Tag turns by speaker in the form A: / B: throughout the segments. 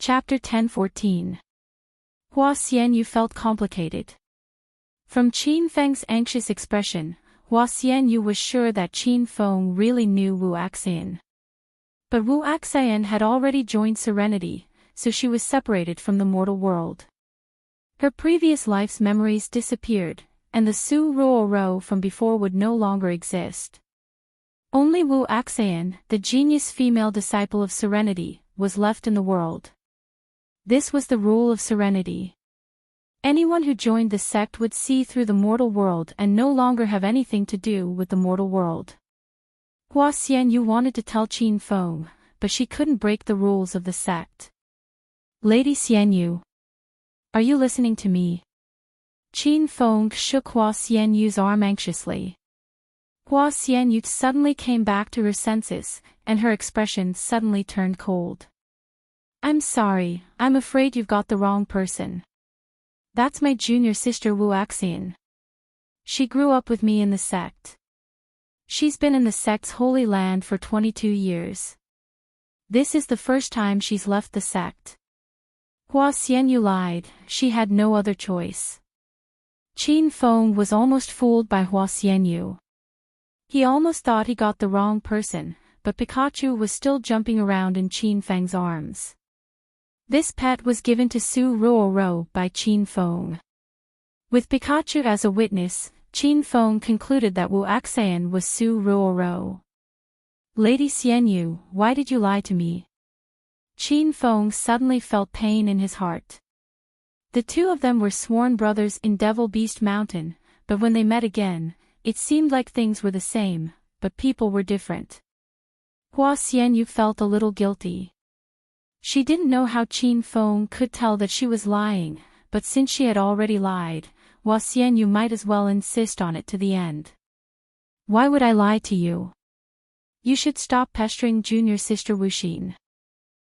A: Chapter 10:14. Hua Xianyu felt complicated. From Qin Feng's anxious expression, Hua Xianyu was sure that Qin Feng really knew Wu Axian. But Wu Axian had already joined Serenity, so she was separated from the mortal world. Her previous life's memories disappeared, and the Su Ruoro from before would no longer exist. Only Wu Axian, the genius female disciple of Serenity, was left in the world. This was the rule of Serenity. Anyone who joined the sect would see through the mortal world and no longer have anything to do with the mortal world. Hua Xianyu wanted to tell Qin Feng, but she couldn't break the rules of the sect. Lady Xianyu. Are you listening to me? Qin Feng shook Hua Xianyu's arm anxiously. Hua Xianyu suddenly came back to her senses, and her expression suddenly turned cold. I'm sorry, I'm afraid you've got the wrong person. That's my junior sister Wu Axian. She grew up with me in the sect. She's been in the sect's holy land for 22 years. This is the first time she's left the sect. Hua Xianyu lied, she had no other choice. Qin Feng was almost fooled by Hua Xianyu. He almost thought he got the wrong person, but Pikachu was still jumping around in Qin Feng's arms. This pet was given to Su Ruoro by Qin Feng. With Pikachu as a witness, Qin Feng concluded that Wu Axian was Su Ruoro. Lady Xianyu, why did you lie to me? Qin Feng suddenly felt pain in his heart. The two of them were sworn brothers in Devil Beast Mountain, but when they met again, it seemed like things were the same, but people were different. Hua Xianyu felt a little guilty. She didn't know how Qin Feng could tell that she was lying, but since she had already lied, Hua Xianyu might as well insist on it to the end. Why would I lie to you? You should stop pestering junior sister Wuxin.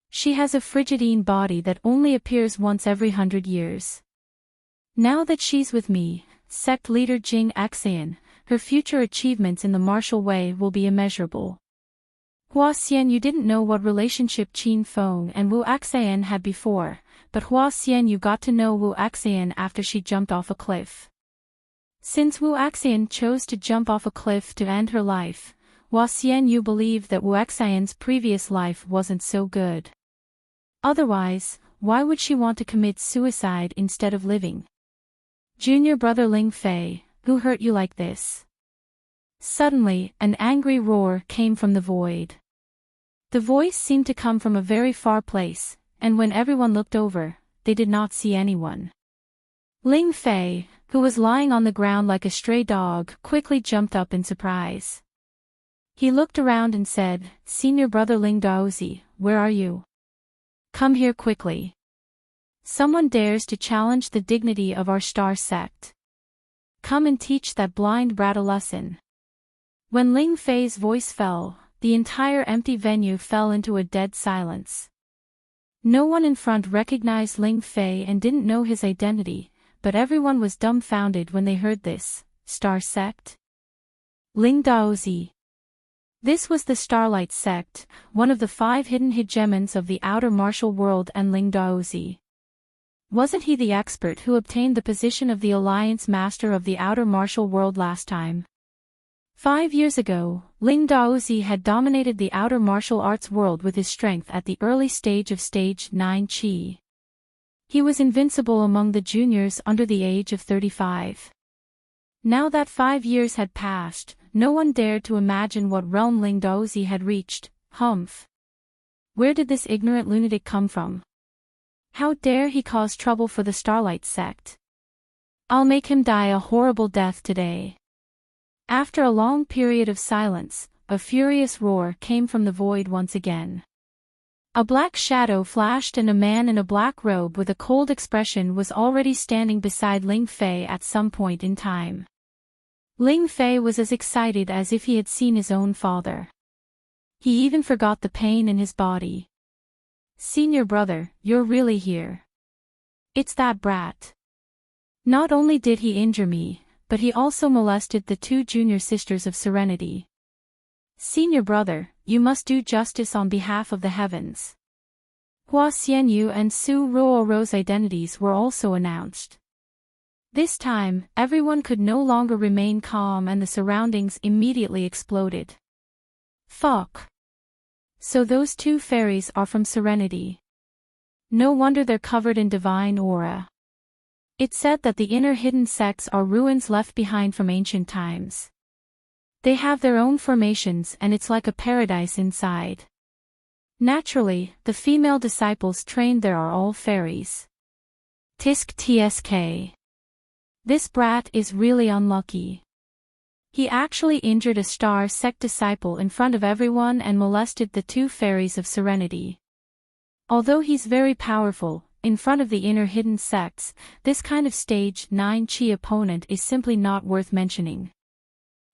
A: She has a frigidine body that only appears once every 100 years. Now that she's with me, sect leader Jing Axian, her future achievements in the martial way will be immeasurable. Hua Xianyu didn't know what relationship Qin Feng and Wu Axian had before, but Hua Xianyu got to know Wu Axian after she jumped off a cliff. Since Wu Axian chose to jump off a cliff to end her life, Hua Xianyu believed that Wu Axian's previous life wasn't so good. Otherwise, why would she want to commit suicide instead of living? Junior brother Ling Fei, who hurt you like this? Suddenly, an angry roar came from the void. The voice seemed to come from a very far place, and when everyone looked over, they did not see anyone. Ling Fei, who was lying on the ground like a stray dog, quickly jumped up in surprise. He looked around and said, Senior brother Ling Daozi, where are you? Come here quickly. Someone dares to challenge the dignity of our star sect. Come and teach that blind brat a lesson. When Ling Fei's voice fell, the entire empty venue fell into a dead silence. No one in front recognized Ling Fei and didn't know his identity, but everyone was dumbfounded when they heard this. Star sect? Ling Daozi. This was the Starlight sect, one of the 5 hidden hegemons of the outer martial world, and Ling Daozi. Wasn't he the expert who obtained the position of the Alliance Master of the outer martial world last time? 5 years ago, Ling Daozi had dominated the outer martial arts world with his strength at the early stage of Stage 9 Qi. He was invincible among the juniors under the age of 35. Now that 5 years had passed, no one dared to imagine what realm Ling Daozi had reached. Humph. Where did this ignorant lunatic come from? How dare he cause trouble for the Starlight sect? I'll make him die a horrible death today. After a long period of silence, a furious roar came from the void once again. A black shadow flashed and a man in a black robe with a cold expression was already standing beside Ling Fei at some point in time. Ling Fei was as excited as if he had seen his own father. He even forgot the pain in his body. Senior brother, you're really here. It's that brat. Not only did he injure me, but he also molested the 2 junior sisters of Serenity. Senior brother, you must do justice on behalf of the heavens. Hua Xianyu and Su Ruoro's identities were also announced. This time, everyone could no longer remain calm and the surroundings immediately exploded. Fuck. So those two fairies are from Serenity. No wonder they're covered in divine aura. It's said that the inner hidden sects are ruins left behind from ancient times. They have their own formations and it's like a paradise inside. Naturally, the female disciples trained there are all fairies. Tisk tsk. This brat is really unlucky. He actually injured a star sect disciple in front of everyone and molested the two fairies of Serenity. Although he's very powerful, in front of the inner hidden sects, this kind of stage 9 chi opponent is simply not worth mentioning.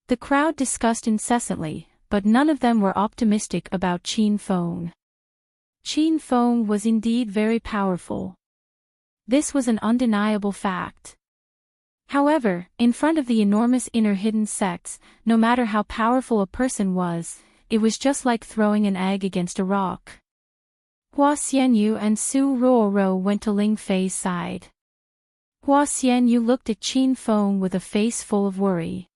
A: The crowd discussed incessantly, but none of them were optimistic about Qin Feng. Qin Feng was indeed very powerful. This was an undeniable fact. However, in front of the enormous inner hidden sects, no matter how powerful a person was, it was just like throwing an egg against a rock. Hua Xianyu and Su Ruoro went to Ling Fei's side. Hua Xianyu looked at Qin Feng with a face full of worry.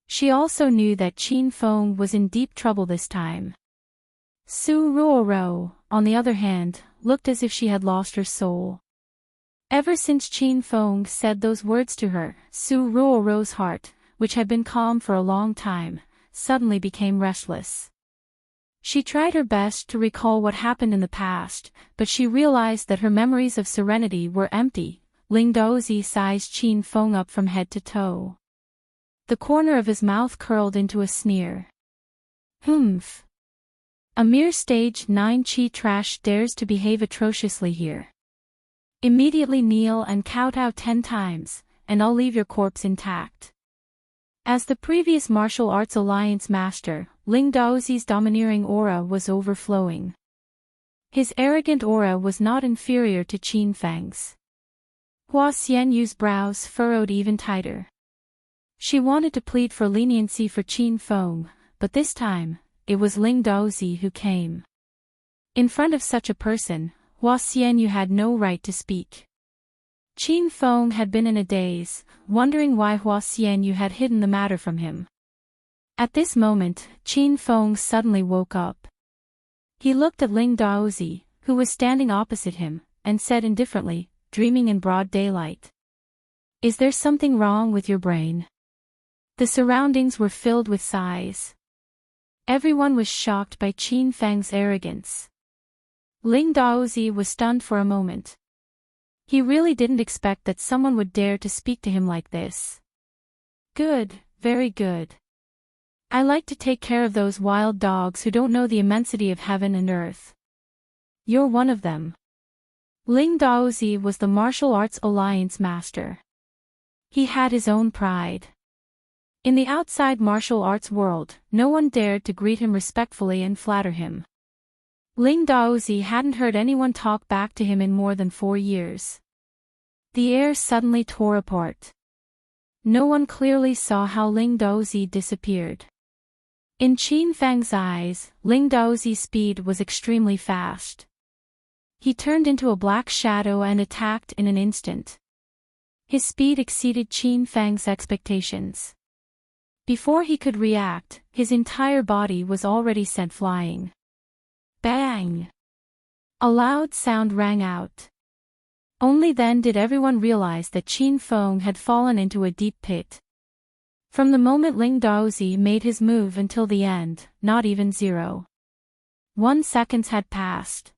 A: She also knew that Qin Feng was in deep trouble this time. Su Ruoro, on the other hand, looked as if she had lost her soul. Ever since Qin Feng said those words to her, Su Ruoro's heart, which had been calm for a long time, suddenly became restless. She tried her best to recall what happened in the past, but she realized that her memories of Serenity were empty. Ling Daozi sized Qin Feng up from head to toe. The corner of his mouth curled into a sneer. Humph. A mere stage 9 chi trash dares to behave atrociously here. Immediately kneel and kowtow 10 times, and I'll leave your corpse intact. As the previous martial arts alliance master, Ling Daozi's domineering aura was overflowing. His arrogant aura was not inferior to Qin Feng's. Hua Xianyu's brows furrowed even tighter. She wanted to plead for leniency for Qin Feng, but this time, it was Ling Daozi who came. In front of such a person, Hua Xianyu had no right to speak. Qin Feng had been in a daze, wondering why Hua Xianyu had hidden the matter from him. At this moment, Qin Feng suddenly woke up. He looked at Ling Daozi, who was standing opposite him, and said indifferently, dreaming in broad daylight. Is there something wrong with your brain? The surroundings were filled with sighs. Everyone was shocked by Qin Feng's arrogance. Ling Daozi was stunned for a moment. He really didn't expect that someone would dare to speak to him like this. Good, very good. I like to take care of those wild dogs who don't know the immensity of heaven and earth. You're one of them. Ling Daozi was the martial arts alliance master. He had his own pride. In the outside martial arts world, no one dared to greet him respectfully and flatter him. Ling Daozi hadn't heard anyone talk back to him in more than 4 years. The air suddenly tore apart. No one clearly saw how Ling Daozi disappeared. In Qin Feng's eyes, Ling Daozi's speed was extremely fast. He turned into a black shadow and attacked in an instant. His speed exceeded Qin Feng's expectations. Before he could react, his entire body was already sent flying. Bang! A loud sound rang out. Only then did everyone realize that Qin Feng had fallen into a deep pit. From the moment Ling Daozi made his move until the end, not even 0.1 seconds had passed.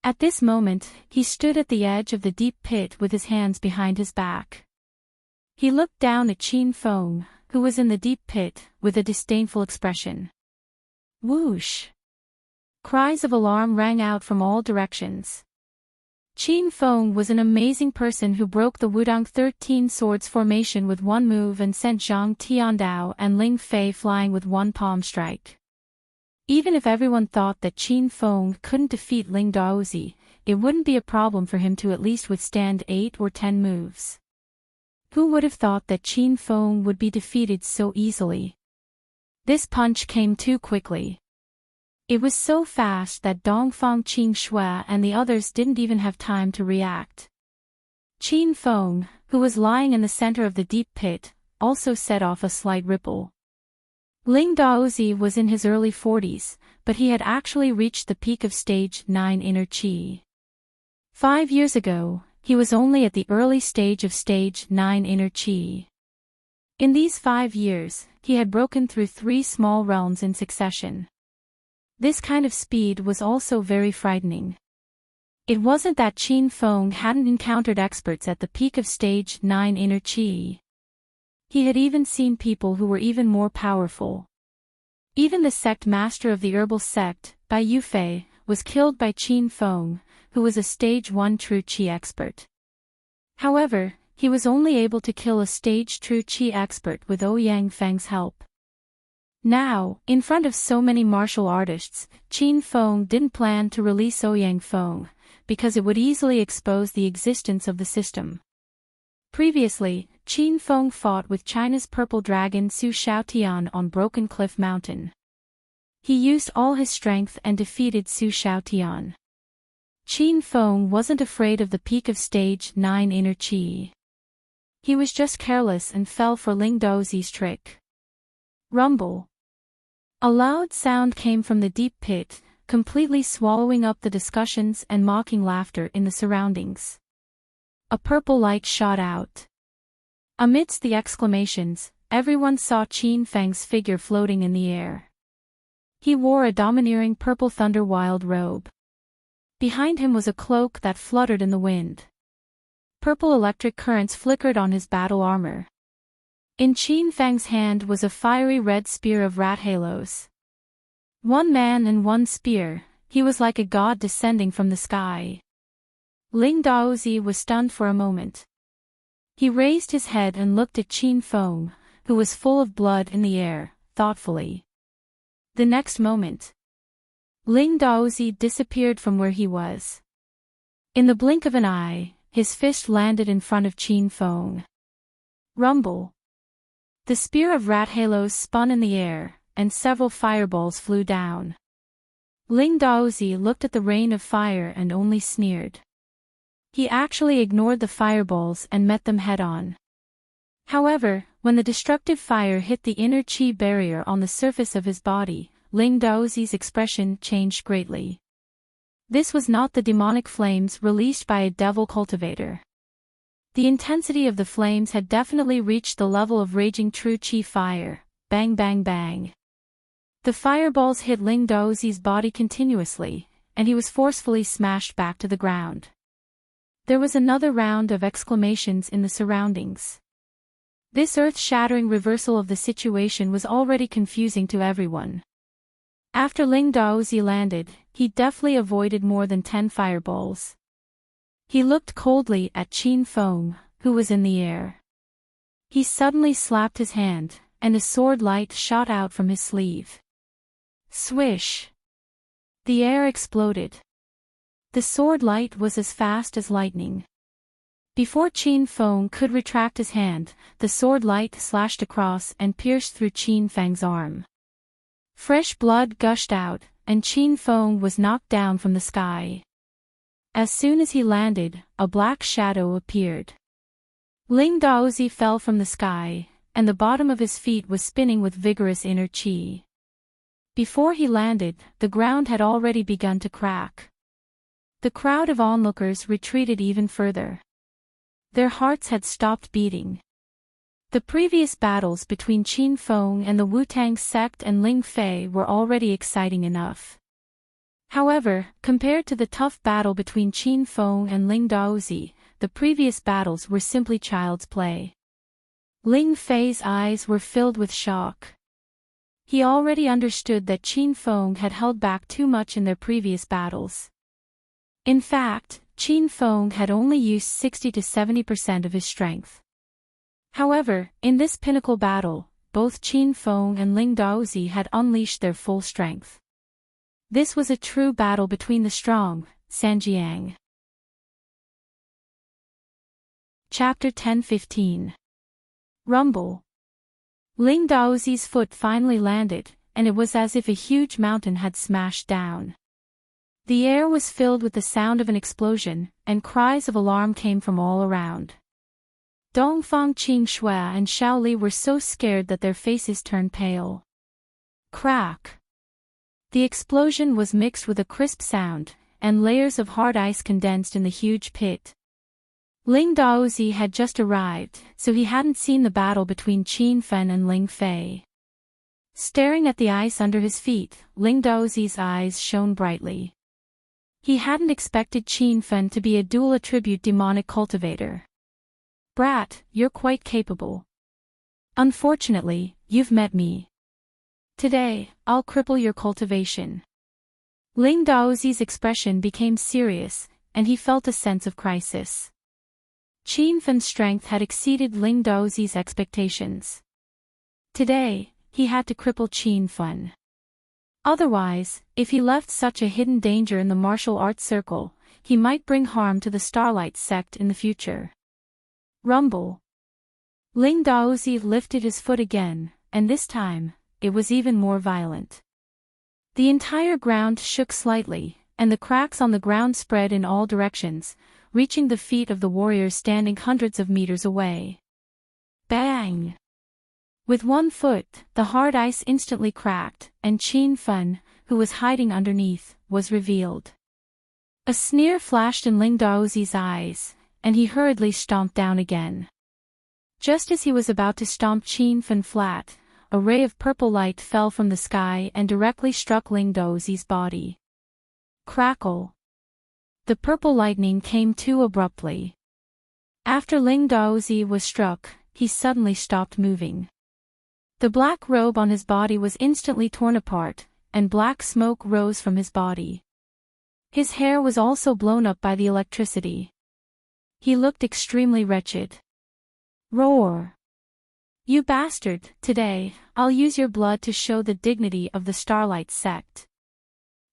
A: At this moment, he stood at the edge of the deep pit with his hands behind his back. He looked down at Qin Feng, who was in the deep pit, with a disdainful expression. Whoosh! Cries of alarm rang out from all directions. Qin Feng was an amazing person who broke the Wudang 13 Swords formation with one move and sent Zhang Tiandao and Ling Fei flying with one palm strike. Even if everyone thought that Qin Feng couldn't defeat Ling Daozi, it wouldn't be a problem for him to at least withstand 8 or 10 moves. Who would have thought that Qin Feng would be defeated so easily? This punch came too quickly. It was so fast that Dongfang Qin Shui and the others didn't even have time to react. Qin Feng, who was lying in the center of the deep pit, also set off a slight ripple. Ling Daozi was in his early 40s, but he had actually reached the peak of stage 9 inner qi. 5 years ago, he was only at the early stage of stage 9 inner qi. In these 5 years, he had broken through 3 small realms in succession. This kind of speed was also very frightening. It wasn't that Qin Feng hadn't encountered experts at the peak of stage 9 inner qi. He had even seen people who were even more powerful. Even the sect master of the herbal sect, Bai Yufei, was killed by Qin Feng, who was a stage 1 true qi expert. However, he was only able to kill a stage true qi expert with Ouyang Feng's help. Now, in front of so many martial artists, Qin Feng didn't plan to release Ouyang Feng, because it would easily expose the existence of the system. Previously, Qin Feng fought with China's purple dragon Su Shaotian on Broken Cliff Mountain. He used all his strength and defeated Su Shaotian. Qin Feng wasn't afraid of the peak of stage 9 inner qi. He was just careless and fell for Ling Daozi's trick. Rumble. A loud sound came from the deep pit, completely swallowing up the discussions and mocking laughter in the surroundings. A purple light shot out. Amidst the exclamations, everyone saw Qin Feng's figure floating in the air. He wore a domineering purple thunder-wild robe. Behind him was a cloak that fluttered in the wind. Purple electric currents flickered on his battle armor. In Qin Feng's hand was a fiery red spear of rat halos. One man and one spear, he was like a god descending from the sky. Ling Daozi was stunned for a moment. He raised his head and looked at Qin Feng, who was full of blood in the air, thoughtfully. The next moment, Ling Daozi disappeared from where he was. In the blink of an eye, his fist landed in front of Qin Feng. Rumble. The spear of rat halos spun in the air, and several fireballs flew down. Ling Daozi looked at the rain of fire and only sneered. He actually ignored the fireballs and met them head-on. However, when the destructive fire hit the inner qi barrier on the surface of his body, Ling Daozi's expression changed greatly. This was not the demonic flames released by a devil cultivator. The intensity of the flames had definitely reached the level of raging true qi fire. Bang bang bang. The fireballs hit Ling Daozi's body continuously, and he was forcefully smashed back to the ground. There was another round of exclamations in the surroundings. This earth-shattering reversal of the situation was already confusing to everyone. After Ling Daozi landed, he deftly avoided more than 10 fireballs. He looked coldly at Qin Feng, who was in the air. He suddenly slapped his hand, and a sword light shot out from his sleeve. Swish! The air exploded. The sword light was as fast as lightning. Before Qin Feng could retract his hand, the sword light slashed across and pierced through Qin Feng's arm. Fresh blood gushed out, and Qin Feng was knocked down from the sky. As soon as he landed, a black shadow appeared. Ling Daozi fell from the sky, and the bottom of his feet was spinning with vigorous inner qi. Before he landed, the ground had already begun to crack. The crowd of onlookers retreated even further. Their hearts had stopped beating. The previous battles between Qin Feng and the Wu-Tang sect and Ling Fei were already exciting enough. However, compared to the tough battle between Qin Feng and Ling Daozi, the previous battles were simply child's play. Ling Fei's eyes were filled with shock. He already understood that Qin Feng had held back too much in their previous battles. In fact, Qin Feng had only used 60 to 70% of his strength. However, in this pinnacle battle, both Qin Feng and Ling Daozi had unleashed their full strength. This was a true battle between the strong, Sanjiang. Chapter 10-15. Rumble. Ling Daozi's foot finally landed, and it was as if a huge mountain had smashed down. The air was filled with the sound of an explosion, and cries of alarm came from all around. Dongfang, Qingxue and Shaoli were so scared that their faces turned pale. Crack! The explosion was mixed with a crisp sound, and layers of hard ice condensed in the huge pit. Ling Daozi had just arrived, so he hadn't seen the battle between Qin Fen and Ling Fei. Staring at the ice under his feet, Ling Daozi's eyes shone brightly. He hadn't expected Qin Fen to be a dual-attribute demonic cultivator. Brat, you're quite capable. Unfortunately, you've met me. Today, I'll cripple your cultivation. Ling Daozi's expression became serious, and he felt a sense of crisis. Qin Fen's strength had exceeded Ling Daozi's expectations. Today, he had to cripple Qin Fen. Otherwise, if he left such a hidden danger in the martial arts circle, he might bring harm to the Starlight sect in the future. Rumble. Ling Daozi lifted his foot again, and this time, it was even more violent. The entire ground shook slightly, and the cracks on the ground spread in all directions, reaching the feet of the warriors standing hundreds of meters away. Bang! With one foot, the hard ice instantly cracked, and Qin Fen, who was hiding underneath, was revealed. A sneer flashed in Ling Daozi's eyes, and he hurriedly stomped down again. Just as he was about to stomp Qin Fen flat, a ray of purple light fell from the sky and directly struck Ling Daozi's body. Crackle! The purple lightning came too abruptly. After Ling Daozi was struck, he suddenly stopped moving. The black robe on his body was instantly torn apart, and black smoke rose from his body. His hair was also blown up by the electricity. He looked extremely wretched. Roar! You bastard, today, I'll use your blood to show the dignity of the Starlight sect.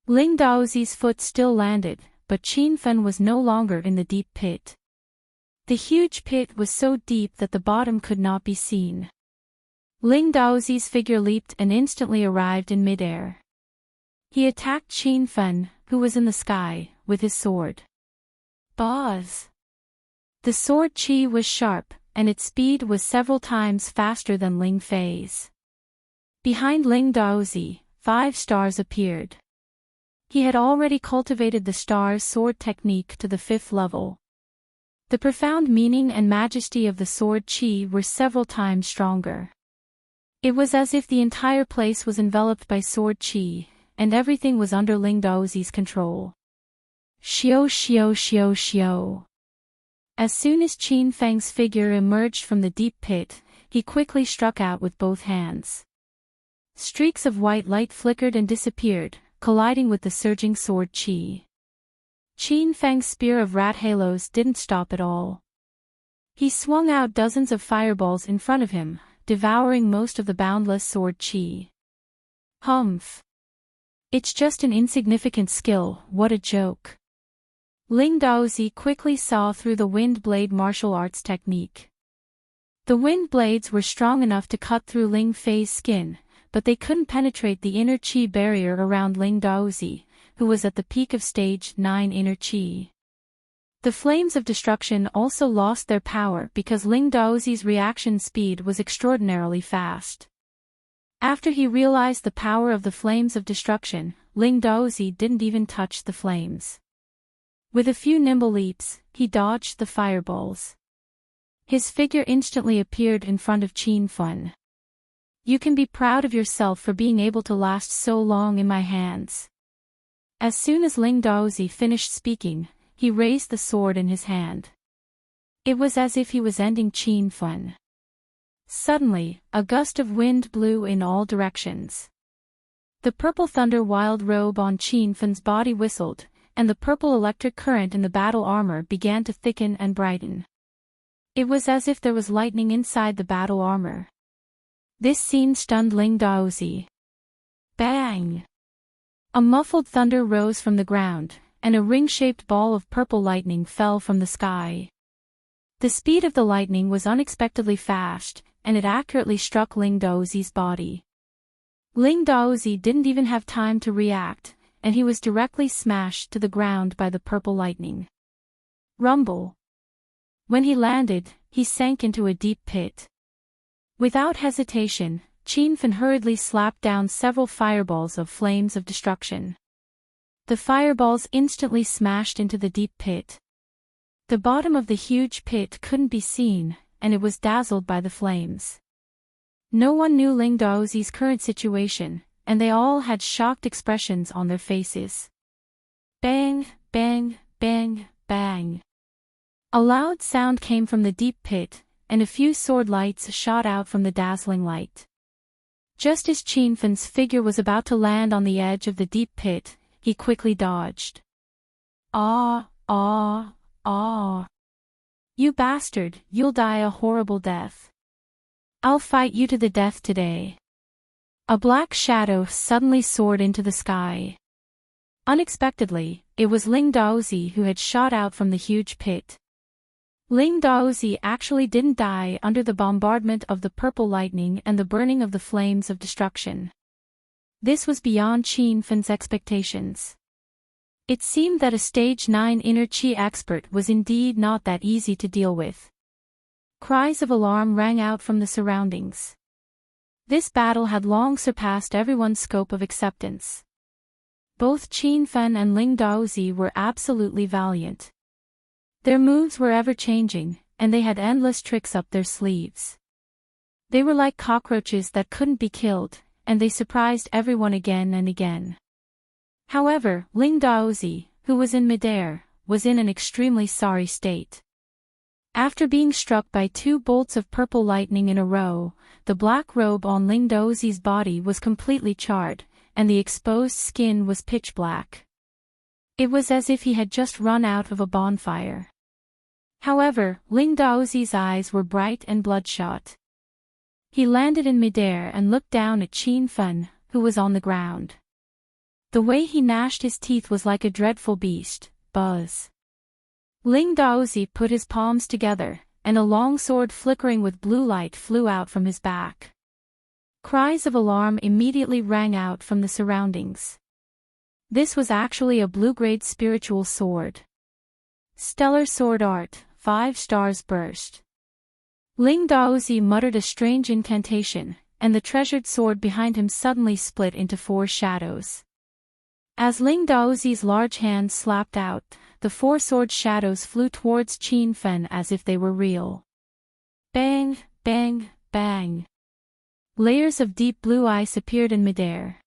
A: Ling Daozi's foot still landed, but Qin Fen was no longer in the deep pit. The huge pit was so deep that the bottom could not be seen. Ling Daozi's figure leaped and instantly arrived in midair. He attacked Qin Fen, who was in the sky, with his sword. Buzz! The sword chi was sharp, and its speed was several times faster than Ling Fei's. Behind Ling Daozi, 5 stars appeared. He had already cultivated the star's sword technique to the 5th level. The profound meaning and majesty of the sword chi were several times stronger. It was as if the entire place was enveloped by sword chi, and everything was under Ling Daozi's control. Xiao xiao xiao xiao. As soon as Qin Feng's figure emerged from the deep pit, he quickly struck out with both hands. Streaks of white light flickered and disappeared, colliding with the surging sword chi. Qin Feng's spear of rat halos didn't stop at all. He swung out dozens of fireballs in front of him, devouring most of the boundless sword chi. Humph! It's just an insignificant skill, what a joke. Ling Daozi quickly saw through the wind blade martial arts technique. The wind blades were strong enough to cut through Ling Fei's skin, but they couldn't penetrate the inner chi barrier around Ling Daozi, who was at the peak of stage 9 inner chi. The flames of destruction also lost their power because Ling Daozi's reaction speed was extraordinarily fast. After he realized the power of the flames of destruction, Ling Daozi didn't even touch the flames. With a few nimble leaps, he dodged the fireballs. His figure instantly appeared in front of Qin Fen. You can be proud of yourself for being able to last so long in my hands. As soon as Ling Daozi finished speaking, he raised the sword in his hand. It was as if he was ending Qin Fen. Suddenly, a gust of wind blew in all directions. The purple thunder wild robe on Qin Fen's body whistled, and the purple electric current in the battle armor began to thicken and brighten. It was as if there was lightning inside the battle armor. This scene stunned Ling Daozi. Bang! A muffled thunder rose from the ground, and a ring-shaped ball of purple lightning fell from the sky. The speed of the lightning was unexpectedly fast, and it accurately struck Ling Daozi's body. Ling Daozi didn't even have time to react, and he was directly smashed to the ground by the purple lightning. Rumble. When he landed, he sank into a deep pit. Without hesitation, Qin Fan hurriedly slapped down several fireballs of flames of destruction. The fireballs instantly smashed into the deep pit. The bottom of the huge pit couldn't be seen, and it was dazzled by the flames. No one knew Ling Daozi's current situation, and they all had shocked expressions on their faces. Bang, bang, bang, bang. A loud sound came from the deep pit, and a few sword lights shot out from the dazzling light. Just as Qin Fan's figure was about to land on the edge of the deep pit, he quickly dodged. Ah, ah, ah. You bastard, you'll die a horrible death. I'll fight you to the death today. A black shadow suddenly soared into the sky. Unexpectedly, it was Ling Daozi who had shot out from the huge pit. Ling Daozi actually didn't die under the bombardment of the purple lightning and the burning of the flames of destruction. This was beyond Qin Fan's expectations. It seemed that a stage 9 inner chi expert was indeed not that easy to deal with. Cries of alarm rang out from the surroundings. This battle had long surpassed everyone's scope of acceptance. Both Qin Fan and Ling Daozi were absolutely valiant. Their moves were ever-changing, and they had endless tricks up their sleeves. They were like cockroaches that couldn't be killed, and they surprised everyone again and again. However, Ling Daozi, who was in midair, was in an extremely sorry state. After being struck by 2 bolts of purple lightning in a row, the black robe on Ling Daozi's body was completely charred, and the exposed skin was pitch black. It was as if he had just run out of a bonfire. However, Ling Daozi's eyes were bright and bloodshot. He landed in midair and looked down at Qin Fan, who was on the ground. The way he gnashed his teeth was like a dreadful beast, Buzz. Ling Daozi put his palms together, and a long sword flickering with blue light flew out from his back. Cries of alarm immediately rang out from the surroundings. This was actually a blue-grade spiritual sword. Stellar sword art, 5 stars burst. Ling Daozi muttered a strange incantation, and the treasured sword behind him suddenly split into 4 shadows. As Ling Daozi's large hand slapped out, the 4 sword shadows flew towards Qin Fan as if they were real. Bang, bang, bang. Layers of deep blue ice appeared in midair.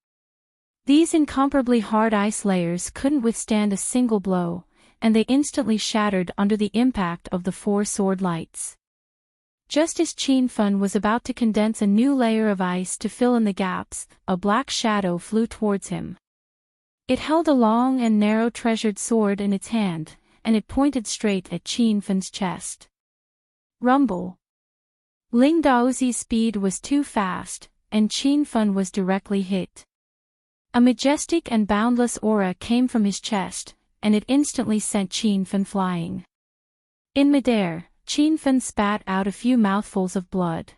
A: These incomparably hard ice layers couldn't withstand a single blow, and they instantly shattered under the impact of the 4 sword lights. Just as Qin Fan was about to condense a new layer of ice to fill in the gaps, a black shadow flew towards him. It held a long and narrow treasured sword in its hand, and it pointed straight at Qin Fan's chest. Rumble. Ling Daozi's speed was too fast, and Qin Fan was directly hit. A majestic and boundless aura came from his chest, and it instantly sent Qin Fan flying. In midair, Qin Fan spat out a few mouthfuls of blood.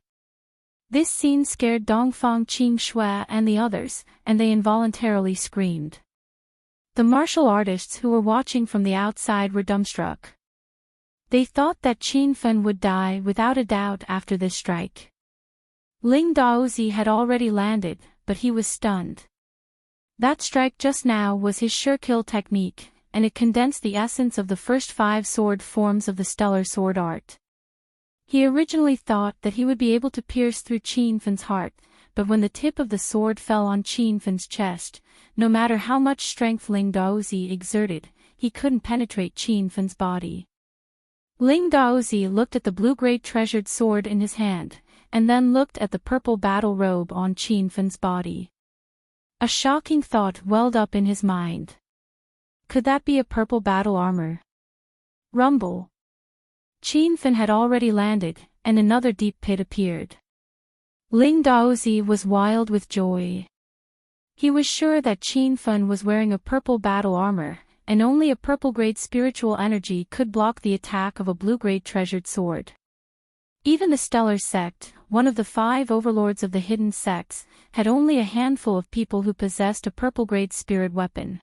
A: This scene scared Dongfang Qing Shui and the others, and they involuntarily screamed. The martial artists who were watching from the outside were dumbstruck. They thought that Qin Fan would die without a doubt after this strike. Ling Daozi had already landed, but he was stunned. That strike just now was his sure kill technique, and it condensed the essence of the first 5 sword forms of the stellar sword art. He originally thought that he would be able to pierce through Qin Fan's heart, but when the tip of the sword fell on Qin Fan's chest, no matter how much strength Ling Daozi exerted, he couldn't penetrate Qin Fan's body. Ling Daozi looked at the blue-grade treasured sword in his hand, and then looked at the purple battle robe on Qin Fan's body. A shocking thought welled up in his mind. Could that be a purple battle armor? Rumble. Qin Fan had already landed, and another deep pit appeared. Ling Daozi was wild with joy. He was sure that Qin Fan was wearing a purple battle armor, and only a purple-grade spiritual energy could block the attack of a blue-grade treasured sword. Even the Stellar sect, one of the 5 overlords of the hidden sects, had only a handful of people who possessed a purple-grade spirit weapon.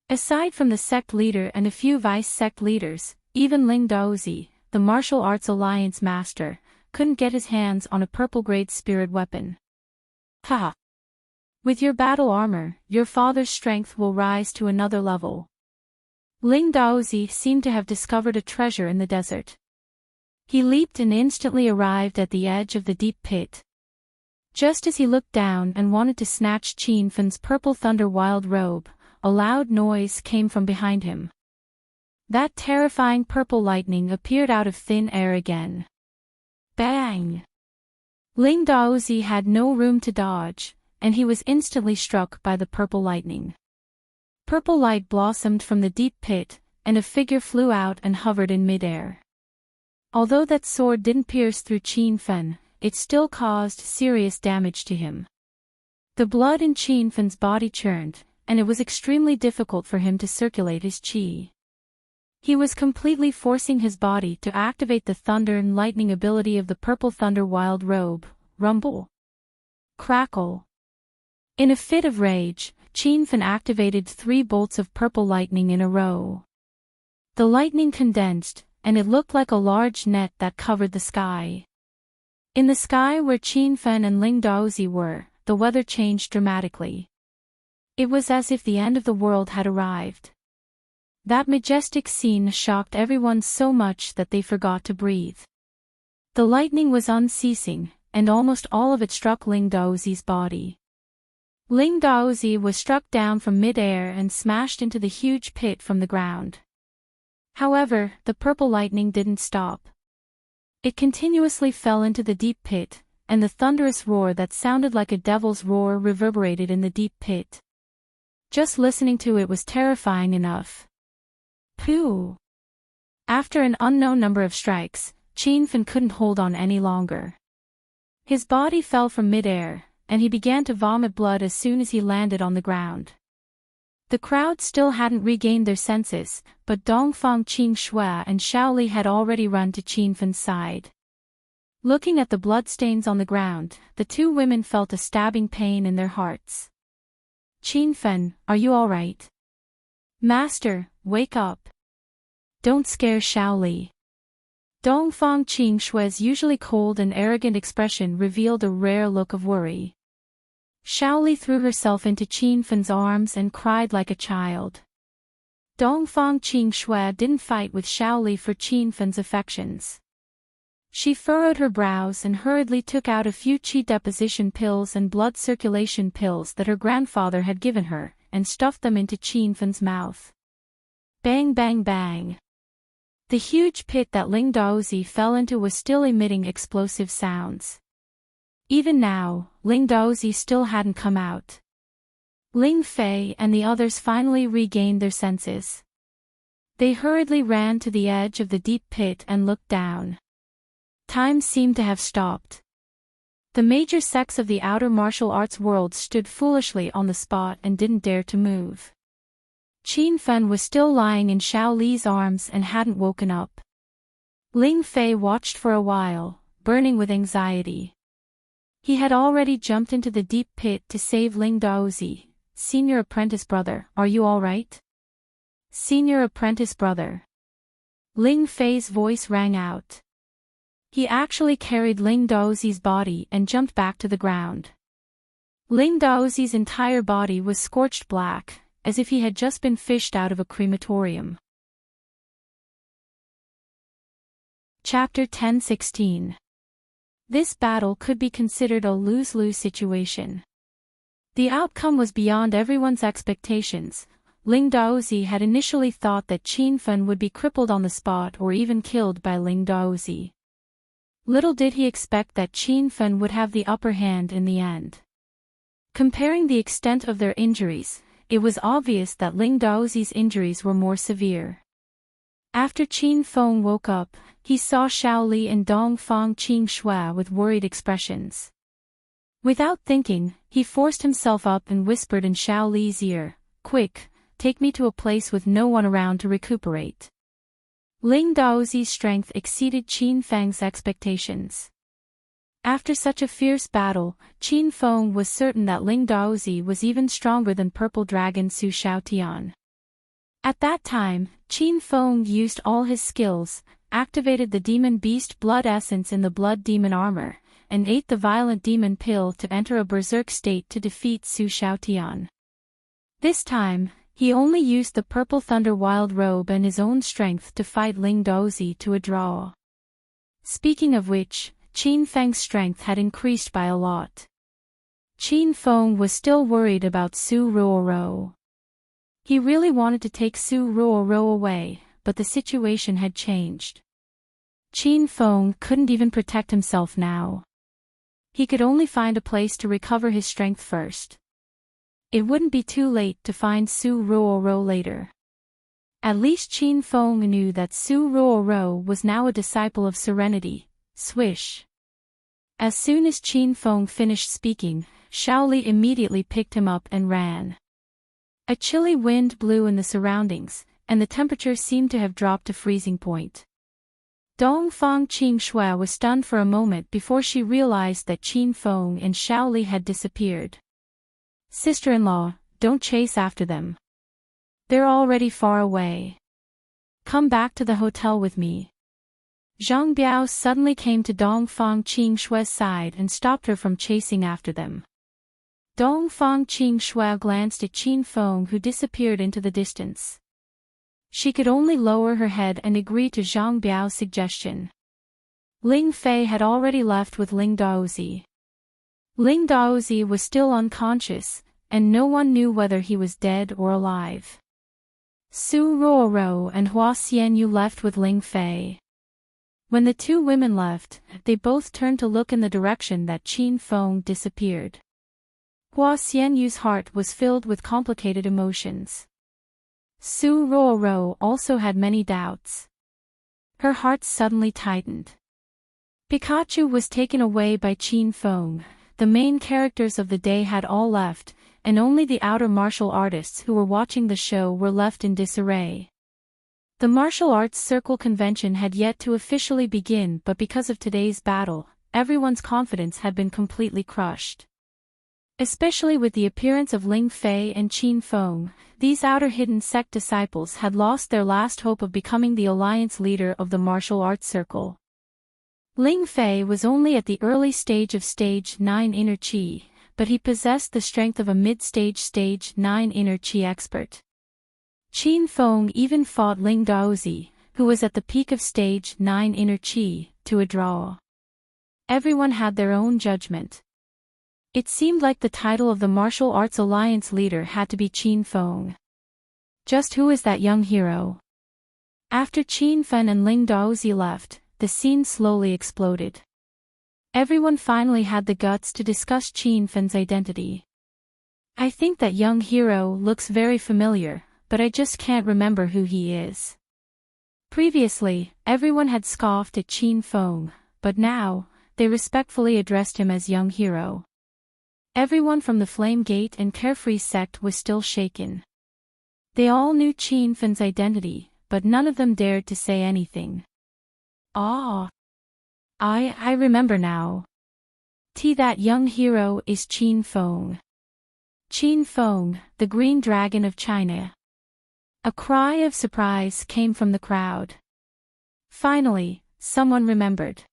A: Aside from the sect leader and a few vice-sect leaders, even Ling Daozi, the martial arts alliance master, couldn't get his hands on a purple-grade spirit weapon. Haha! With your battle armor, your father's strength will rise to another level. Ling Daozi seemed to have discovered a treasure in the desert. He leaped and instantly arrived at the edge of the deep pit. Just as he looked down and wanted to snatch Qin Fan's purple thunder wild robe, a loud noise came from behind him. That terrifying purple lightning appeared out of thin air again. Bang! Ling Daozi had no room to dodge, and he was instantly struck by the purple lightning. Purple light blossomed from the deep pit, and a figure flew out and hovered in midair. Although that sword didn't pierce through Qin Fan, it still caused serious damage to him. The blood in Qin Fan's body churned, and it was extremely difficult for him to circulate his qi. He was completely forcing his body to activate the thunder and lightning ability of the purple thunder wild robe, rumble. Crackle. In a fit of rage, Qin Fan activated 3 bolts of purple lightning in a row. The lightning condensed, and it looked like a large net that covered the sky. In the sky where Qin Fan and Ling Daozi were, the weather changed dramatically. It was as if the end of the world had arrived. That majestic scene shocked everyone so much that they forgot to breathe. The lightning was unceasing, and almost all of it struck Ling Daozi's body. Ling Daozi was struck down from mid-air and smashed into the huge pit from the ground. However, the purple lightning didn't stop. It continuously fell into the deep pit, and the thunderous roar that sounded like a devil's roar reverberated in the deep pit. Just listening to it was terrifying enough. Pooh! After an unknown number of strikes, Qin Fan couldn't hold on any longer. His body fell from mid-air, and he began to vomit blood as soon as he landed on the ground. The crowd still hadn't regained their senses, but Dongfang Qing Shui and Xiaoli had already run to Qin Fan's side. Looking at the bloodstains on the ground, the 2 women felt a stabbing pain in their hearts. Qin Fan, are you all right? Master, wake up. Don't scare Xiaoli. Dongfang Qing Shui's usually cold and arrogant expression revealed a rare look of worry. Xiaoli threw herself into Qin Fan's arms and cried like a child. Dongfang Qing Shui didn't fight with Xiaoli for Qin Fan's affections. She furrowed her brows and hurriedly took out a few qi deposition pills and blood circulation pills that her grandfather had given her, and stuffed them into Qin Fan's mouth. Bang bang bang. The huge pit that Ling Daozi fell into was still emitting explosive sounds. Even now, Ling Daozi still hadn't come out. Ling Fei and the others finally regained their senses. They hurriedly ran to the edge of the deep pit and looked down. Time seemed to have stopped. The major sects of the outer martial arts world stood foolishly on the spot and didn't dare to move. Qin Fan was still lying in Xiaoli's arms and hadn't woken up. Ling Fei watched for a while, burning with anxiety. He had already jumped into the deep pit to save Ling Daozi. Senior apprentice brother, are you all right? Senior apprentice brother. Ling Fei's voice rang out. He actually carried Ling Daozi's body and jumped back to the ground. Ling Daozi's entire body was scorched black, as if he had just been fished out of a crematorium. Chapter 10:16. This battle could be considered a lose-lose situation. The outcome was beyond everyone's expectations. Ling Daozi had initially thought that Qin Fan would be crippled on the spot or even killed by Ling Daozi. Little did he expect that Qin Fan would have the upper hand in the end. Comparing the extent of their injuries, it was obvious that Ling Daozi's injuries were more severe. After Qin Feng woke up, he saw Xiaoli and Dongfang Qing Shui with worried expressions. Without thinking, he forced himself up and whispered in Xiaoli's ear, "Quick, take me to a place with no one around to recuperate." Ling Daozi's strength exceeded Qin Feng's expectations. After such a fierce battle, Qin Feng was certain that Ling Daozi was even stronger than Purple Dragon Su Xiaotian. At that time, Qin Feng used all his skills, activated the Demon Beast Blood Essence in the Blood Demon Armor, and ate the Violent Demon Pill to enter a berserk state to defeat Su Xiaotian. This time, he only used the Purple Thunder Wild Robe and his own strength to fight Ling Daozi to a draw. Speaking of which, Qin Feng's strength had increased by a lot. Qin Feng was still worried about Su Ruoro. He really wanted to take Su Ruoro away, but the situation had changed. Qin Feng couldn't even protect himself now. He could only find a place to recover his strength first. It wouldn't be too late to find Su Ruoro later. At least Qin Feng knew that Su Ruoro was now a disciple of Serenity. Swish. As soon as Qin Feng finished speaking, Shaoli immediately picked him up and ran. A chilly wind blew in the surroundings, and the temperature seemed to have dropped to freezing point. Dongfang Qingxue was stunned for a moment before she realized that Qin Feng and Shaoli had disappeared. Sister-in-law, don't chase after them. They're already far away. Come back to the hotel with me. Zhang Biao suddenly came to Dongfang Qingxue's side and stopped her from chasing after them. Dongfang Qingxue glanced at Qin Feng, who disappeared into the distance. She could only lower her head and agree to Zhang Biao's suggestion. Ling Fei had already left with Ling Daozi. Ling Daozi was still unconscious, and no one knew whether he was dead or alive. Su Ruoro and Hua Xianyu left with Ling Fei. When the two women left, they both turned to look in the direction that Qin Feng disappeared. Hua Xianyu's heart was filled with complicated emotions. Su Ruoro also had many doubts. Her heart suddenly tightened. Pikachu was taken away by Qin Feng. The main characters of the day had all left, and only the outer martial artists who were watching the show were left in disarray. The martial arts circle convention had yet to officially begin, but because of today's battle, everyone's confidence had been completely crushed. Especially with the appearance of Ling Fei and Qin Feng, these outer hidden sect disciples had lost their last hope of becoming the alliance leader of the martial arts circle. Ling Fei was only at the early stage of Stage 9 Inner Qi, but he possessed the strength of a mid-stage Stage 9 Inner Qi expert. Qin Feng even fought Ling Daozi, who was at the peak of Stage 9 Inner Qi, to a draw. Everyone had their own judgment. It seemed like the title of the martial arts alliance leader had to be Qin Feng. Just who is that young hero? After Qin Fen and Ling Daozi left, the scene slowly exploded. Everyone finally had the guts to discuss Qin Fen's identity. I think that young hero looks very familiar, but I just can't remember who he is. Previously, everyone had scoffed at Qin Feng, but now, they respectfully addressed him as young hero. Everyone from the Flame Gate and Carefree sect was still shaken. They all knew Qin Fen's identity, but none of them dared to say anything. Ah! I remember now. That young hero is Qin Feng. Qin Feng, the Green Dragon of China. A cry of surprise came from the crowd. Finally, someone remembered.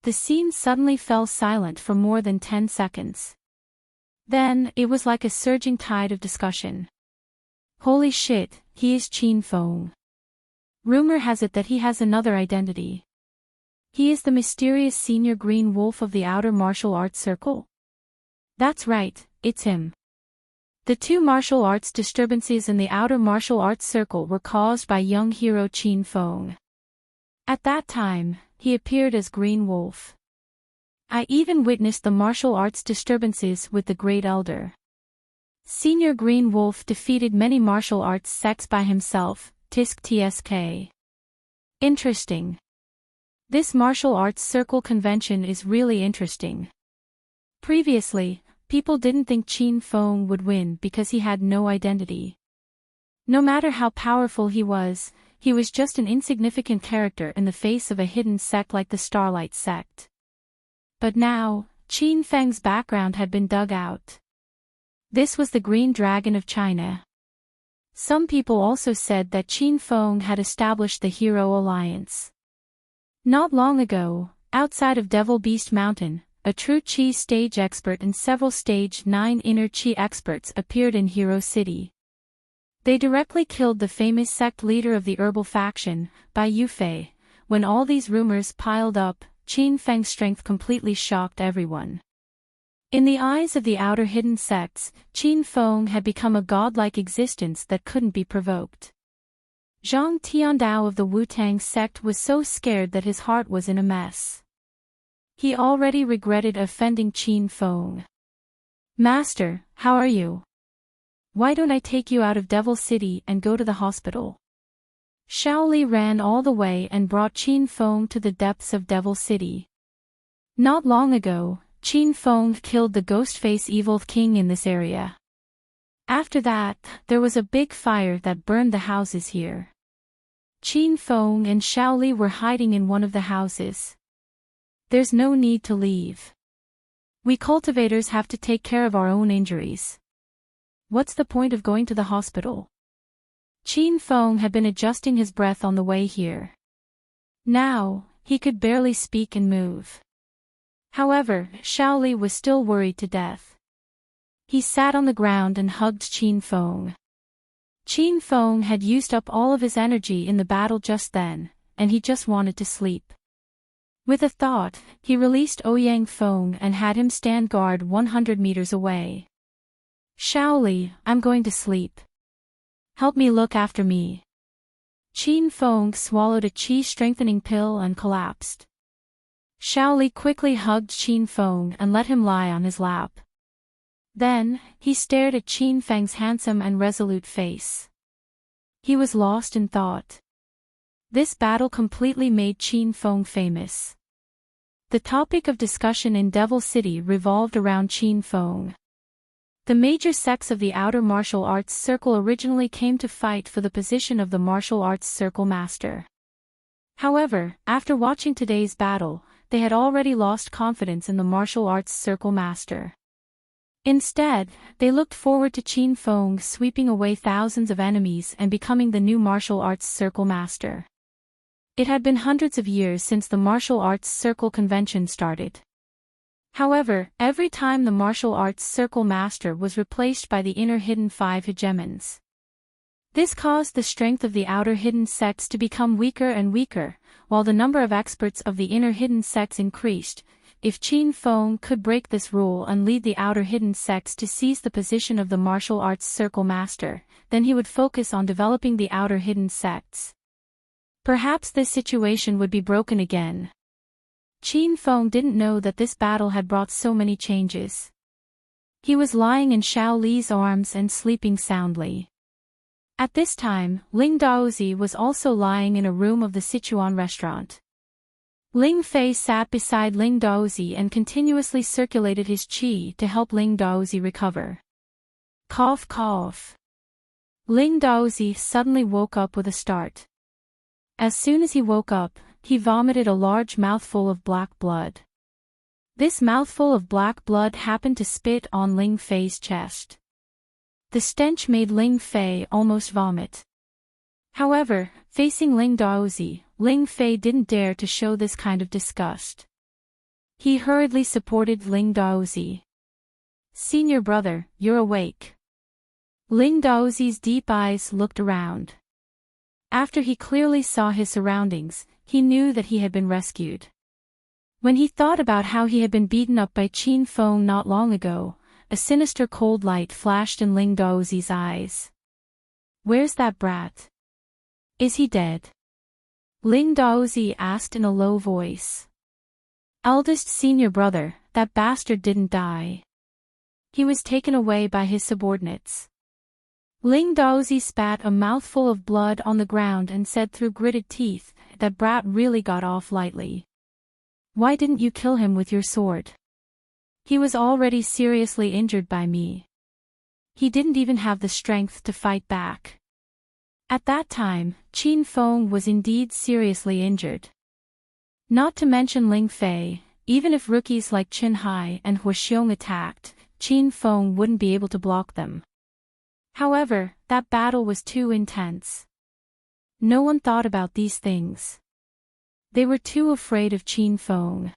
A: The scene suddenly fell silent for more than 10 seconds. Then, it was like a surging tide of discussion. Holy shit, he is Qin Feng. Rumor has it that he has another identity. He is the mysterious senior green wolf of the outer martial arts circle? That's right, it's him. The two martial arts disturbances in the outer martial arts circle were caused by young hero Qin Feng. At that time, he appeared as Green Wolf. I even witnessed the martial arts disturbances with the Great Elder. Senior Green Wolf defeated many martial arts sects by himself, tsk. Interesting. This martial arts circle convention is really interesting. Previously, people didn't think Qin Feng would win because he had no identity. No matter how powerful he was, he was just an insignificant character in the face of a hidden sect like the Starlight sect. But now, Qin Feng's background had been dug out. This was the Green Dragon of China. Some people also said that Qin Feng had established the Hero Alliance. Not long ago, outside of Devil Beast Mountain, a true Qi stage expert and several stage 9 inner Qi experts appeared in Hero City. They directly killed the famous sect leader of the herbal faction, Bai Yufei. When all these rumors piled up, Qin Feng's strength completely shocked everyone. In the eyes of the outer hidden sects, Qin Feng had become a godlike existence that couldn't be provoked. Zhang Tiandao of the Wu-Tang sect was so scared that his heart was in a mess. He already regretted offending Qin Feng. "Master, how are you? Why don't I take you out of Devil City and go to the hospital?" Shaoli ran all the way and brought Qin Feng to the depths of Devil City. Not long ago, Qin Feng killed the Ghostface Evil King in this area. After that, there was a big fire that burned the houses here. Qin Feng and Shaoli were hiding in one of the houses. "There's no need to leave. We cultivators have to take care of our own injuries. What's the point of going to the hospital?" Qin Feng had been adjusting his breath on the way here. Now, he could barely speak and move. However, Shaoli was still worried to death. He sat on the ground and hugged Qin Feng. Qin Feng had used up all of his energy in the battle just then, and he just wanted to sleep. With a thought, he released Ouyang Feng and had him stand guard 100 meters away. "Shaoli, I'm going to sleep. Help me look after me." Qin Feng swallowed a qi-strengthening pill and collapsed. Shaoli quickly hugged Qin Feng and let him lie on his lap. Then, he stared at Qin Feng's handsome and resolute face. He was lost in thought. This battle completely made Qin Feng famous. The topic of discussion in Devil City revolved around Qin Feng. The major sects of the outer martial arts circle originally came to fight for the position of the martial arts circle master. However, after watching today's battle, they had already lost confidence in the martial arts circle master. Instead, they looked forward to Qin Feng sweeping away thousands of enemies and becoming the new martial arts circle master. It had been hundreds of years since the martial arts circle convention started. However, every time the martial arts circle master was replaced by the inner hidden 5 hegemons. This caused the strength of the outer hidden sects to become weaker and weaker, while the number of experts of the inner hidden sects increased. If Qin Feng could break this rule and lead the outer hidden sects to seize the position of the martial arts circle master, then he would focus on developing the outer hidden sects. Perhaps this situation would be broken again. Qin Feng didn't know that this battle had brought so many changes. He was lying in Shaoli's arms and sleeping soundly. At this time, Ling Daozi was also lying in a room of the Sichuan restaurant. Ling Fei sat beside Ling Daozi and continuously circulated his qi to help Ling Daozi recover. Cough cough. Ling Daozi suddenly woke up with a start. As soon as he woke up, he vomited a large mouthful of black blood. This mouthful of black blood happened to spit on Ling Fei's chest. The stench made Ling Fei almost vomit. However, facing Ling Daozi, Ling Fei didn't dare to show this kind of disgust. He hurriedly supported Ling Daozi. "Senior brother, you're awake." Ling Daozi's deep eyes looked around. After he clearly saw his surroundings, he knew that he had been rescued. When he thought about how he had been beaten up by Qin Feng not long ago, a sinister cold light flashed in Ling Daozi's eyes. "Where's that brat? Is he dead?" Ling Daozi asked in a low voice. "Eldest senior brother, that bastard didn't die. He was taken away by his subordinates." Ling Daozi spat a mouthful of blood on the ground and said through gritted teeth, "That brat really got off lightly. Why didn't you kill him with your sword? He was already seriously injured by me. He didn't even have the strength to fight back." At that time, Qin Feng was indeed seriously injured. Not to mention Ling Fei, even if rookies like Qin Hai and Hua Xiong attacked, Qin Feng wouldn't be able to block them. However, that battle was too intense. No one thought about these things. They were too afraid of Qin Feng.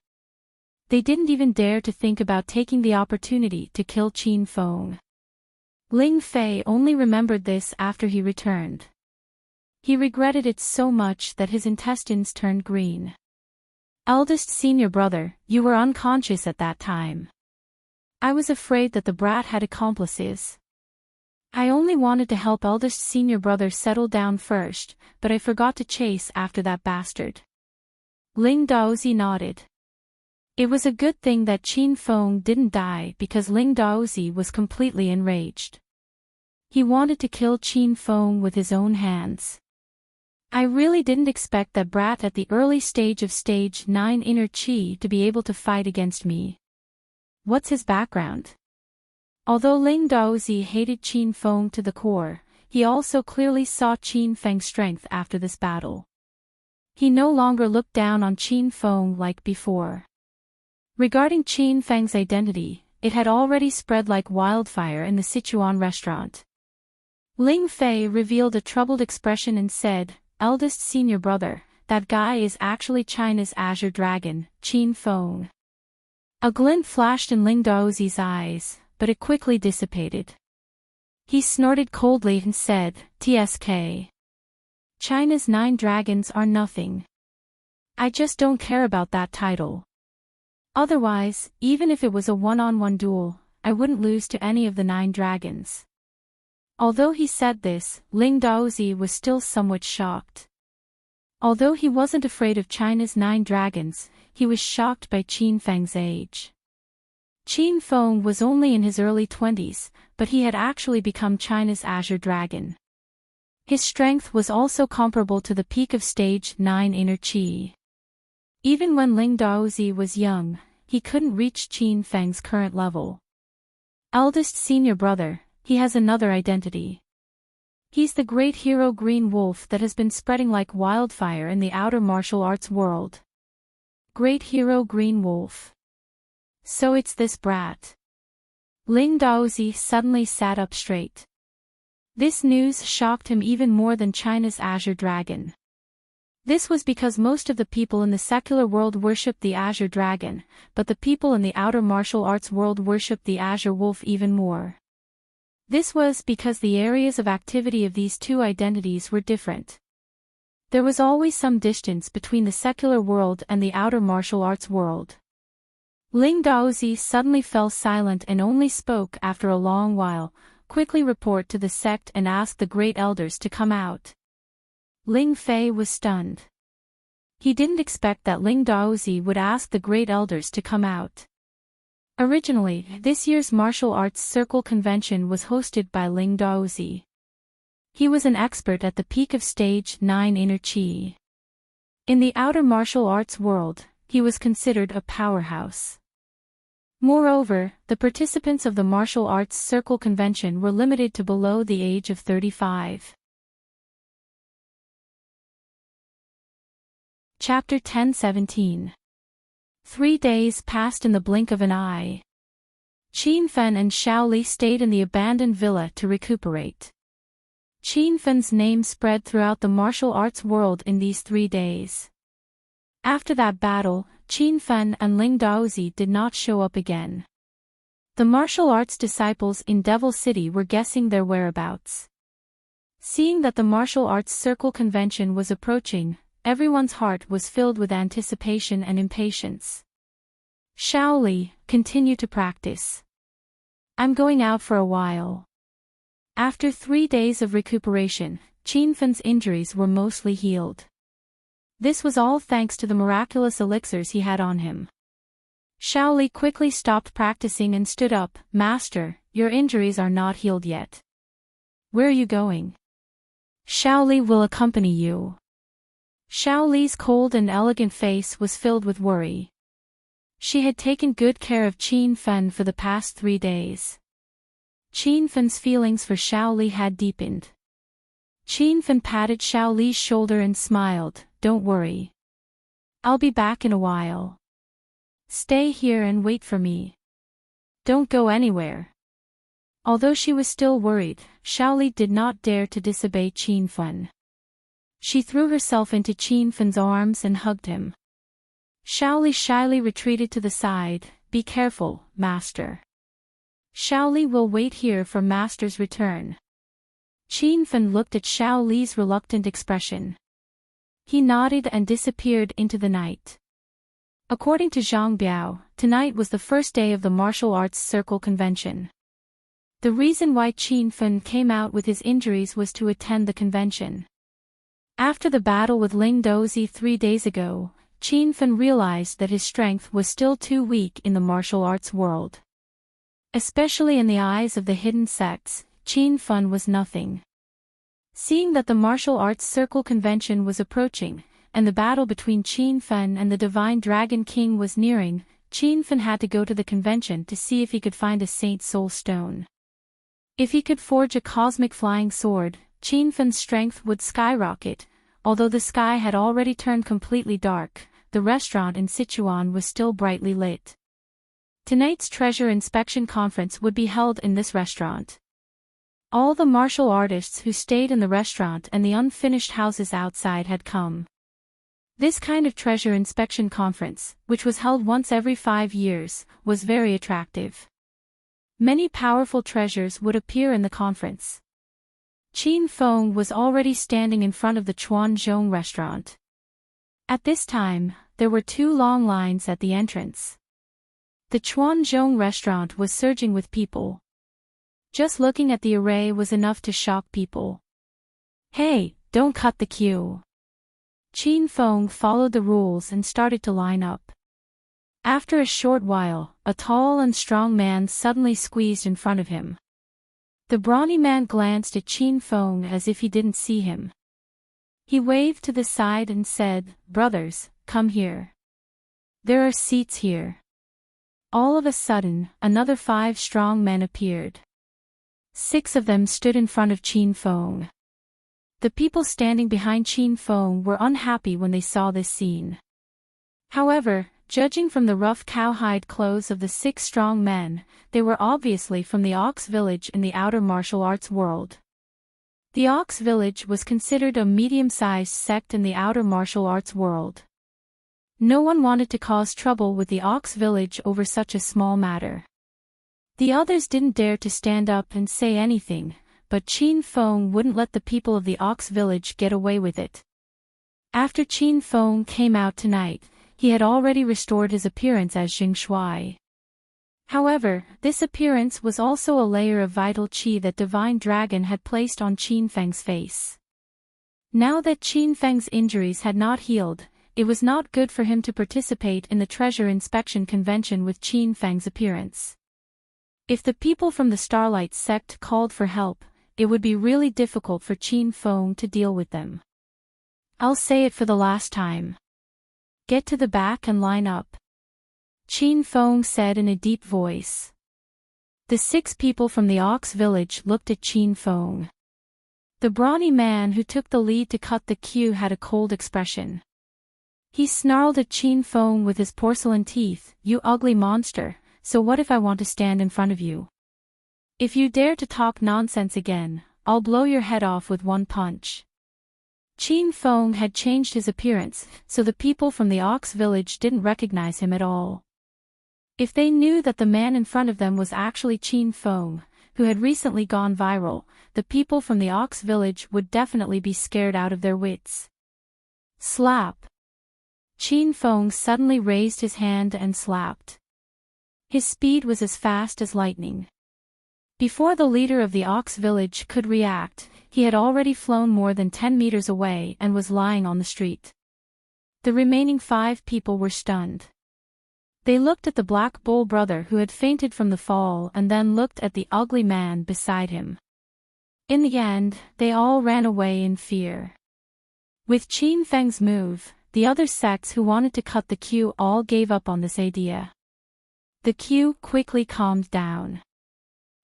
A: They didn't even dare to think about taking the opportunity to kill Qin Feng. Ling Fei only remembered this after he returned. He regretted it so much that his intestines turned green. Eldest senior brother, you were unconscious at that time. I was afraid that the brat had accomplices. I only wanted to help eldest senior brother settle down first, but I forgot to chase after that bastard. Ling Daozi nodded. It was a good thing that Qin Feng didn't die because Ling Daozi was completely enraged. He wanted to kill Qin Feng with his own hands. I really didn't expect that brat at the early stage of stage 9 inner chi to be able to fight against me. What's his background? Although Ling Daozi hated Qin Feng to the core, he also clearly saw Qin Feng's strength after this battle. He no longer looked down on Qin Feng like before. Regarding Qin Feng's identity, it had already spread like wildfire in the Sichuan restaurant. Ling Fei revealed a troubled expression and said, "Eldest senior brother, that guy is actually China's Azure Dragon, Qin Feng." A glint flashed in Ling Daozi's eyes, but it quickly dissipated. He snorted coldly and said, "TSK. China's 9 dragons are nothing. I just don't care about that title. Otherwise, even if it was a one-on-one duel, I wouldn't lose to any of the 9 dragons." Although he said this, Ling Daozi was still somewhat shocked. Although he wasn't afraid of China's 9 dragons, he was shocked by Qin Feng's age. Qin Feng was only in his early 20s, but he had actually become China's Azure Dragon. His strength was also comparable to the peak of stage 9 inner chi. Even when Ling Daozi was young, he couldn't reach Qin Feng's current level. Eldest senior brother, he has another identity. He's the great hero Green Wolf that has been spreading like wildfire in the outer martial arts world. Great hero Green Wolf. So it's this brat. Ling Daozi suddenly sat up straight. This news shocked him even more than China's Azure Dragon. This was because most of the people in the secular world worshipped the Azure Dragon, but the people in the outer martial arts world worshipped the Azure Wolf even more. This was because the areas of activity of these two identities were different. There was always some distance between the secular world and the outer martial arts world. Ling Daozi suddenly fell silent and only spoke after a long while. "Quickly report to the sect and ask the great elders to come out." Ling Fei was stunned. He didn't expect that Ling Daozi would ask the great elders to come out. Originally, this year's martial arts circle convention was hosted by Ling Daozi. He was an expert at the peak of stage 9 inner chi. In the outer martial arts world, he was considered a powerhouse. Moreover, the participants of the martial arts circle convention were limited to below the age of 35. Chapter 10:17. 3 days passed in the blink of an eye. Qin Fen and Xiao Li stayed in the abandoned villa to recuperate. Qin Fen's name spread throughout the martial arts world in these 3 days. After that battle, Qin Fen and Ling Daozi did not show up again. The martial arts disciples in Devil City were guessing their whereabouts. Seeing that the martial arts circle convention was approaching, everyone's heart was filled with anticipation and impatience. Xiao Li, continue to practice. I'm going out for a while. After 3 days of recuperation, Qin Fen's injuries were mostly healed. This was all thanks to the miraculous elixirs he had on him. Xiao Li quickly stopped practicing and stood up. "Master, your injuries are not healed yet. Where are you going?" "Xiao Li will accompany you." Xiao Li's cold and elegant face was filled with worry. She had taken good care of Qin Fen for the past 3 days. Qin Fen's feelings for Xiao Li had deepened. Qin Fan patted Xiao Li's shoulder and smiled, "Don't worry. I'll be back in a while. Stay here and wait for me. Don't go anywhere." Although she was still worried, Xiao Li did not dare to disobey Qin Fan. She threw herself into Qin Fan's arms and hugged him. Xiao Li shyly retreated to the side. "Be careful, master. Xiao Li will wait here for master's return." Qin Fan looked at Xiao Li's reluctant expression. He nodded and disappeared into the night. According to Zhang Biao, tonight was the first day of the martial arts circle convention. The reason why Qin Fan came out with his injuries was to attend the convention. After the battle with Ling Dozi 3 days ago, Qin Fan realized that his strength was still too weak in the martial arts world. Especially in the eyes of the hidden sects, Qin Fan was nothing. Seeing that the martial arts circle convention was approaching, and the battle between Qin Fan and the Divine Dragon King was nearing, Qin Fan had to go to the convention to see if he could find a Saint Soul Stone. If he could forge a cosmic flying sword, Qin Fan's strength would skyrocket. Although the sky had already turned completely dark, the restaurant in Sichuan was still brightly lit. Tonight's treasure inspection conference would be held in this restaurant. All the martial artists who stayed in the restaurant and the unfinished houses outside had come. This kind of treasure inspection conference, which was held once every 5 years, was very attractive. Many powerful treasures would appear in the conference. Qin Feng was already standing in front of the Chuanzhong restaurant. At this time, there were 2 long lines at the entrance. The Chuanzhong restaurant was surging with people. Just looking at the array was enough to shock people. "Hey, don't cut the queue." Qin Feng followed the rules and started to line up. After a short while, a tall and strong man suddenly squeezed in front of him. The brawny man glanced at Qin Feng as if he didn't see him. He waved to the side and said, "Brothers, come here. There are seats here." All of a sudden, another 5 strong men appeared. 6 of them stood in front of Qin Feng. The people standing behind Qin Feng were unhappy when they saw this scene. However, judging from the rough cowhide clothes of the 6 strong men, they were obviously from the Ox Village in the outer martial arts world. The Ox Village was considered a medium-sized sect in the outer martial arts world. No one wanted to cause trouble with the Ox Village over such a small matter. The others didn't dare to stand up and say anything, but Qin Feng wouldn't let the people of the Ox Village get away with it. After Qin Feng came out tonight, he had already restored his appearance as Jing Shui. However, this appearance was also a layer of vital qi that Divine Dragon had placed on Qin Feng's face. Now that Qin Feng's injuries had not healed, it was not good for him to participate in the treasure inspection convention with Qin Feng's appearance. If the people from the Starlight sect called for help, it would be really difficult for Qin Feng to deal with them. "I'll say it for the last time. Get to the back and line up," Qin Feng said in a deep voice. The 6 people from the Ox Village looked at Qin Feng. The brawny man who took the lead to cut the queue had a cold expression. He snarled at Qin Feng with his porcelain teeth, "You ugly monster, so what if I want to stand in front of you? If you dare to talk nonsense again, I'll blow your head off with one punch." Qin Feng had changed his appearance, so the people from the Ox Village didn't recognize him at all. If they knew that the man in front of them was actually Qin Feng, who had recently gone viral, the people from the Ox Village would definitely be scared out of their wits. Slap! Qin Feng suddenly raised his hand and slapped. His speed was as fast as lightning. Before the leader of the Ox Village could react, he had already flown more than 10 meters away and was lying on the street. The remaining 5 people were stunned. They looked at the Black Bull brother who had fainted from the fall and then looked at the ugly man beside him. In the end, they all ran away in fear. With Qin Feng's move, the other sects who wanted to cut the queue all gave up on this idea. The queue quickly calmed down.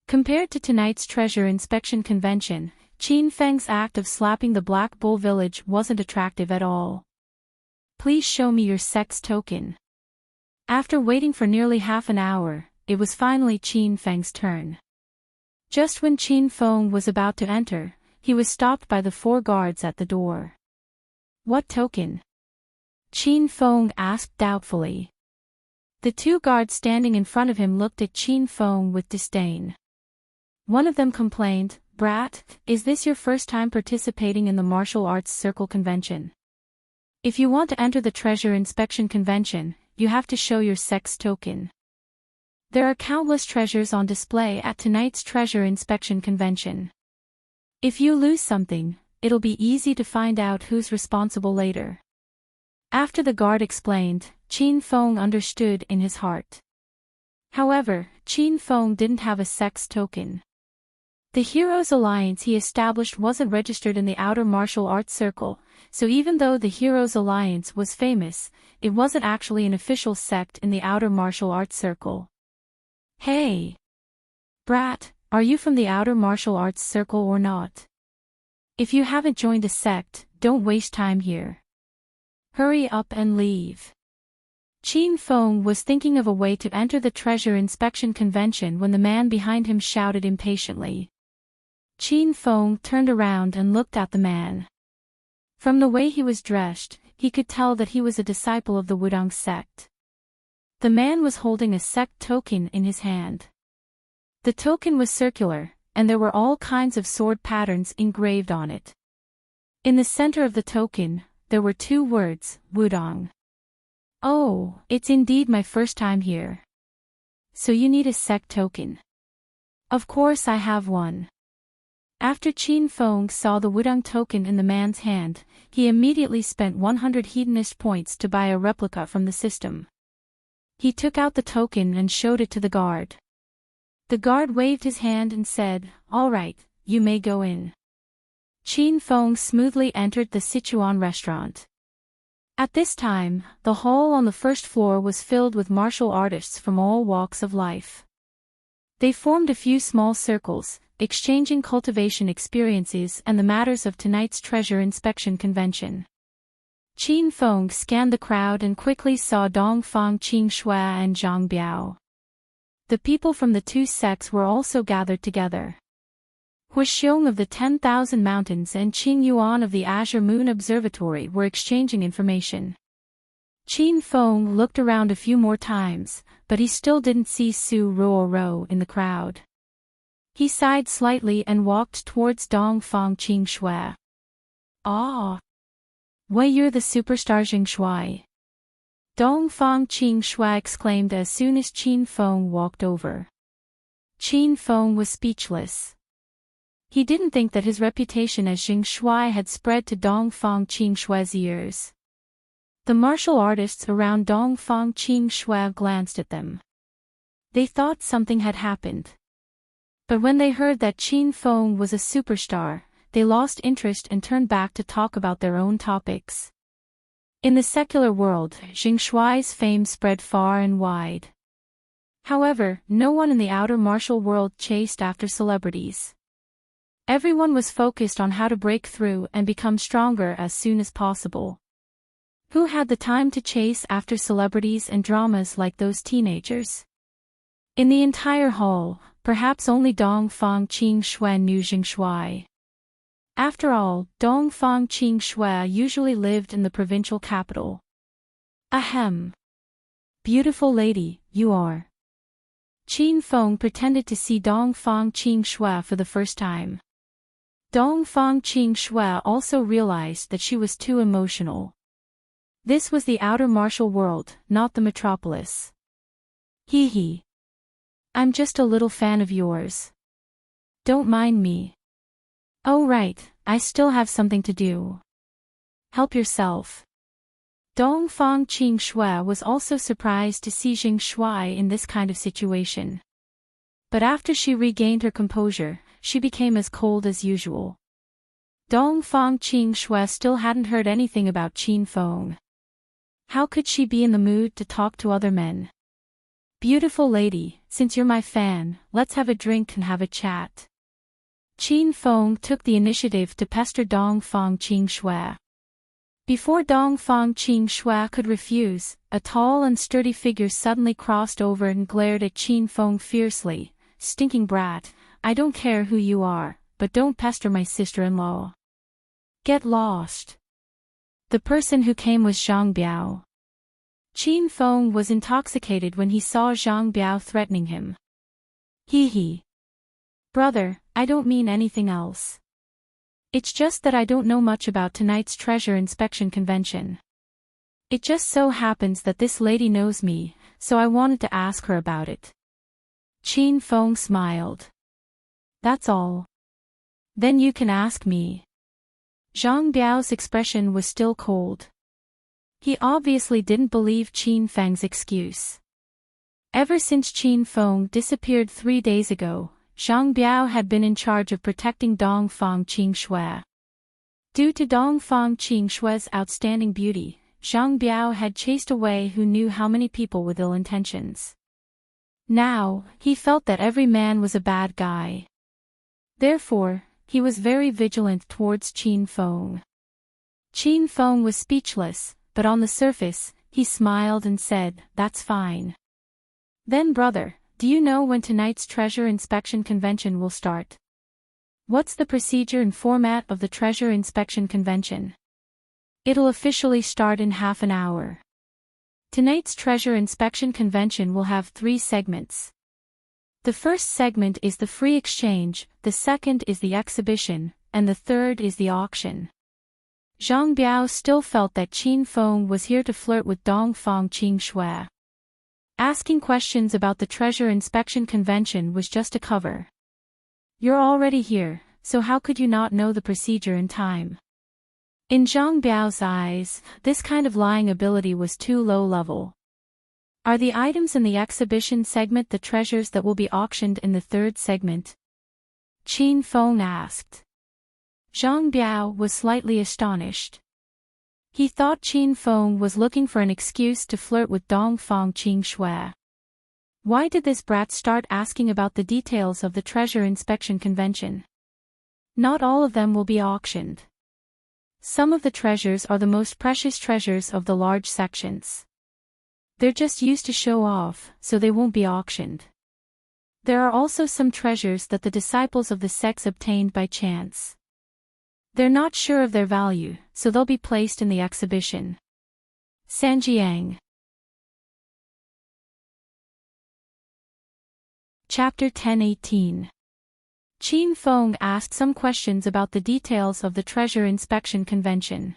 A: Compared to tonight's treasure inspection convention, Qin Feng's act of slapping the Black Bull village wasn't attractive at all. Please show me your sex token. After waiting for nearly half an hour, it was finally Qin Feng's turn. Just when Qin Feng was about to enter, he was stopped by the 4 guards at the door. What token? Qin Feng asked doubtfully. The 2 guards standing in front of him looked at Qin Feng with disdain. One of them complained, "Brat, is this your first time participating in the martial arts circle convention? If you want to enter the treasure inspection convention, you have to show your sex token. There are countless treasures on display at tonight's treasure inspection convention. If you lose something, it'll be easy to find out who's responsible later." After the guard explained, Qin Feng understood in his heart. However, Qin Feng didn't have a sex token. The Heroes Alliance he established wasn't registered in the outer martial arts circle, so even though the Heroes Alliance was famous, it wasn't actually an official sect in the outer martial arts circle. Hey! Brat, are you from the outer martial arts circle or not? If you haven't joined a sect, don't waste time here. Hurry up and leave. Qin Feng was thinking of a way to enter the treasure inspection convention when the man behind him shouted impatiently. Qin Feng turned around and looked at the man. From the way he was dressed, he could tell that he was a disciple of the Wudong sect. The man was holding a sect token in his hand. The token was circular, and there were all kinds of sword patterns engraved on it. In the center of the token, there were 2 words, Wudong. Oh, it's indeed my first time here. So you need a sect token. Of course I have one. After Qin Feng saw the Wudong token in the man's hand, he immediately spent 100 hedonist points to buy a replica from the system. He took out the token and showed it to the guard. The guard waved his hand and said, "All right, you may go in." Qin Feng smoothly entered the Sichuan restaurant. At this time, the hall on the first floor was filled with martial artists from all walks of life. They formed a few small circles, exchanging cultivation experiences and the matters of tonight's treasure inspection convention. Qin Feng scanned the crowd and quickly saw Dongfang Qingxue and Zhang Biao. The people from the 2 sects were also gathered together. Hu Xiong of the 10,000 Mountains and Qing Yuan of the Azure Moon Observatory were exchanging information. Qin Feng looked around a few more times, but he still didn't see Su Ruoro in the crowd. He sighed slightly and walked towards Dongfang Qingxue. "Ah! Why, you're the superstar Qingxue!" Dongfang Qingxue exclaimed as soon as Qin Feng walked over. Qin Feng was speechless. He didn't think that his reputation as Qingxue had spread to Dongfang Qingxue's ears. The martial artists around Dongfang Qingxue glanced at them. They thought something had happened. But when they heard that Qin Feng was a superstar, they lost interest and turned back to talk about their own topics. In the secular world, Qingxue's fame spread far and wide. However, no one in the outer martial world chased after celebrities. Everyone was focused on how to break through and become stronger as soon as possible. Who had the time to chase after celebrities and dramas like those teenagers? In the entire hall, perhaps only Dongfang Qingxue knew Qingxue. After all, Dongfang Qingxue usually lived in the provincial capital. Ahem. Beautiful lady, you are. Qin Feng pretended to see Dongfang Qingxue for the first time. Dongfang Qingxue also realized that she was too emotional. This was the outer martial world, not the metropolis. Hee hee. I'm just a little fan of yours. Don't mind me. Oh right, I still have something to do. Help yourself. Dongfang Qingxue was also surprised to see Qingxue in this kind of situation. But after she regained her composure, she became as cold as usual. Dongfang Qingxue still hadn't heard anything about Qin Feng. How could she be in the mood to talk to other men? Beautiful lady, since you're my fan, let's have a drink and have a chat. Qin Feng took the initiative to pester Dongfang Qingxue. Before Dongfang Qingxue could refuse, a tall and sturdy figure suddenly crossed over and glared at Qin Feng fiercely. "Stinking brat, I don't care who you are, but don't pester my sister-in-law. Get lost." The person who came was Zhang Biao. Qin Feng was intoxicated when he saw Zhang Biao threatening him. Hee. Brother, I don't mean anything else. It's just that I don't know much about tonight's treasure inspection convention. It just so happens that this lady knows me, so I wanted to ask her about it. Qin Feng smiled. That's all. Then you can ask me. Zhang Biao's expression was still cold. He obviously didn't believe Qin Feng's excuse. Ever since Qin Feng disappeared 3 days ago, Zhang Biao had been in charge of protecting Dongfang Qingxue. Due to Dongfang Qingxue's outstanding beauty, Zhang Biao had chased away who knew how many people with ill intentions. Now, he felt that every man was a bad guy. Therefore, he was very vigilant towards Qin Feng. Qin Feng was speechless, but on the surface, he smiled and said, "That's fine." Then brother, do you know when tonight's treasure inspection convention will start? What's the procedure and format of the treasure inspection convention? It'll officially start in half an hour. Tonight's treasure inspection convention will have 3 segments. The first segment is the free exchange, the second is the exhibition, and the third is the auction. Zhang Biao still felt that Qin Feng was here to flirt with Dongfang Qingxue. Asking questions about the treasure inspection convention was just a cover. You're already here, so how could you not know the procedure in time? In Zhang Biao's eyes, this kind of lying ability was too low level. Are the items in the exhibition segment the treasures that will be auctioned in the third segment? Qin Feng asked. Zhang Biao was slightly astonished. He thought Qin Feng was looking for an excuse to flirt with Dongfang Qingxue. Why did this brat start asking about the details of the treasure inspection convention? Not all of them will be auctioned. Some of the treasures are the most precious treasures of the large sections. They're just used to show off, so they won't be auctioned. There are also some treasures that the disciples of the sects obtained by chance. They're not sure of their value, so they'll be placed in the exhibition. Sanjiang. Chapter 10:18. Qin Feng asked some questions about the details of the treasure inspection convention.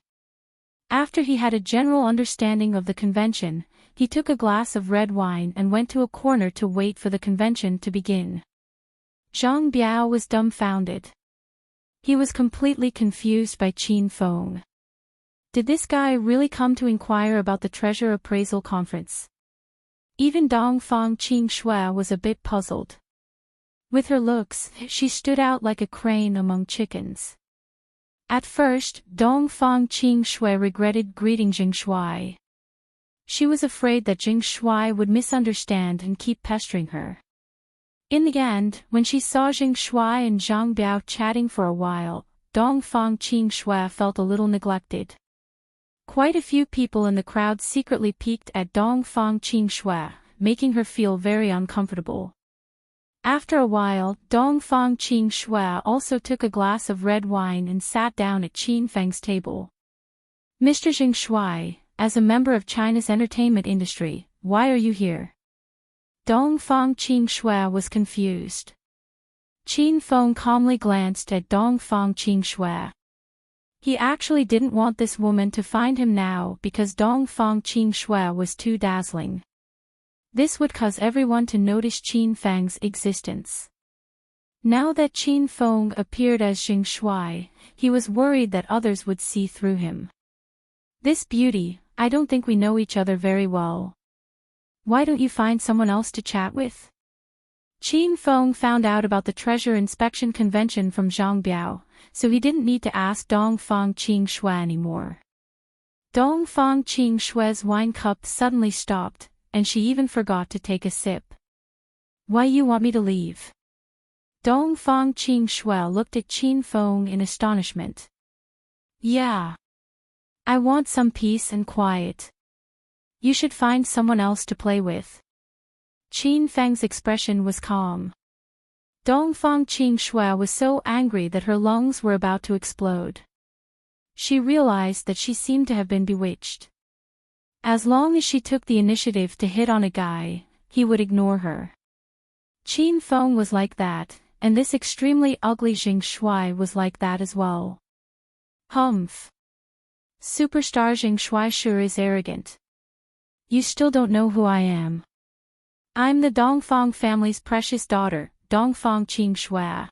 A: After he had a general understanding of the convention, he took a glass of red wine and went to a corner to wait for the convention to begin. Zhang Biao was dumbfounded. He was completely confused by Qin Feng. Did this guy really come to inquire about the treasure appraisal conference? Even Dongfang Qingxue was a bit puzzled. With her looks, she stood out like a crane among chickens. At first, Dongfang Qingxue regretted greeting Jingshui. She was afraid that Jingshui would misunderstand and keep pestering her. In the end, when she saw Jingshui and Zhang Biao chatting for a while, Dongfang Qingxue felt a little neglected. Quite a few people in the crowd secretly peeked at Dongfang Qingxue, making her feel very uncomfortable. After a while, Dongfang Qingxue also took a glass of red wine and sat down at Qin Feng's table. "Mr. Jingshui, as a member of China's entertainment industry, why are you here?" Dongfang Qingxue was confused. Qin Feng calmly glanced at Dongfang Qingxue. He actually didn't want this woman to find him now because Dongfang Qingxue was too dazzling. This would cause everyone to notice Qin Feng's existence. Now that Qin Feng appeared as Jingshui, he was worried that others would see through him. "This beauty, I don't think we know each other very well. Why don't you find someone else to chat with?" Qin Feng found out about the treasure inspection convention from Zhang Biao, so he didn't need to ask Dongfang Qingxue anymore. Dongfang Qingxue's wine cup suddenly stopped, and she even forgot to take a sip. "Why you want me to leave?" Dong Fang Qing Shui looked at Qin Feng in astonishment. Yeah. I want some peace and quiet. You should find someone else to play with. Qin Feng's expression was calm. Dong Fang Qing Shui was so angry that her lungs were about to explode. She realized that she seemed to have been bewitched. As long as she took the initiative to hit on a guy, he would ignore her. Qin Feng was like that, and this extremely ugly Jing Shui was like that as well. Humph. Superstar Jing Shui sure is arrogant. You still don't know who I am. I'm the Dongfang family's precious daughter, Dongfang Qing Shui.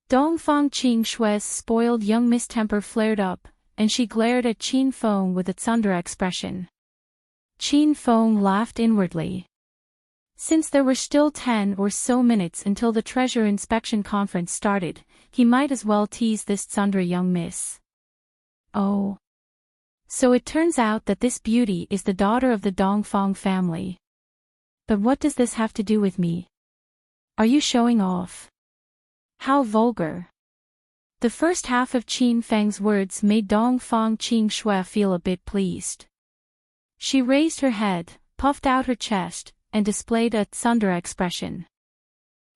A: Dongfang Qing Shui's spoiled young mistemper flared up, and she glared at Qin Feng with a thunder expression. Qin Feng laughed inwardly. Since there were still 10 or so minutes until the treasure inspection conference started, he might as well tease this thunder young miss. Oh. So it turns out that this beauty is the daughter of the Dongfang family. But what does this have to do with me? Are you showing off? How vulgar. The first half of Qin Feng's words made Dongfang Qing Shui feel a bit pleased. She raised her head, puffed out her chest, and displayed a thunder expression.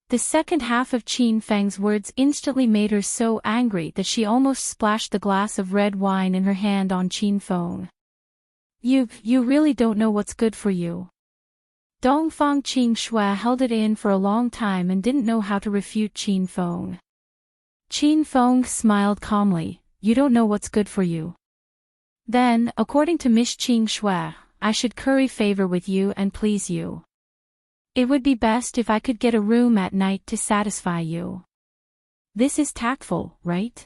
A: The second half of Qin Feng's words instantly made her so angry that she almost splashed the glass of red wine in her hand on Qin Feng. You really don't know what's good for you. Dongfang Qing Shui held it in for a long time and didn't know how to refute Qin Feng. Qin Feng smiled calmly. You don't know what's good for you. Then, according to Miss Qing Shui, I should curry favor with you and please you. It would be best if I could get a room at night to satisfy you. This is tactful, right?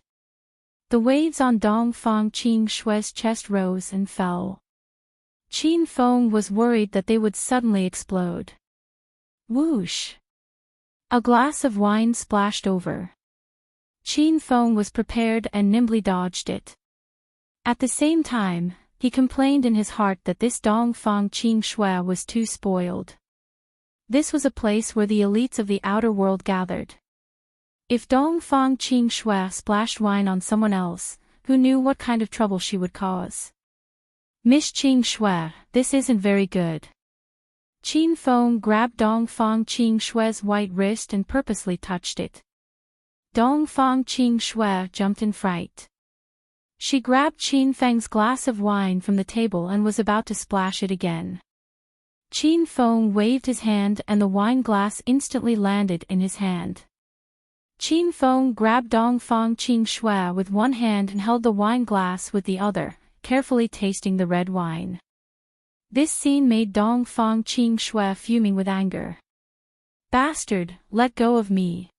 A: The waves on Dongfang Qing Shui's chest rose and fell. Qin Feng was worried that they would suddenly explode. Whoosh! A glass of wine splashed over. Qin Feng was prepared and nimbly dodged it. At the same time, he complained in his heart that this Dongfang Qing Shui was too spoiled. This was a place where the elites of the outer world gathered. If Dongfang Qing Shui splashed wine on someone else, who knew what kind of trouble she would cause? Miss Qing Shui, this isn't very good. Qin Feng grabbed Dongfang Qing Shui's white wrist and purposely touched it. Dongfang Qing Shui jumped in fright. She grabbed Qin Feng's glass of wine from the table and was about to splash it again. Qin Feng waved his hand and the wine glass instantly landed in his hand. Qin Feng grabbed Dongfang Qing Shui with one hand and held the wine glass with the other, carefully tasting the red wine. This scene made Dongfang Qing Shui fuming with anger. Bastard, let go of me.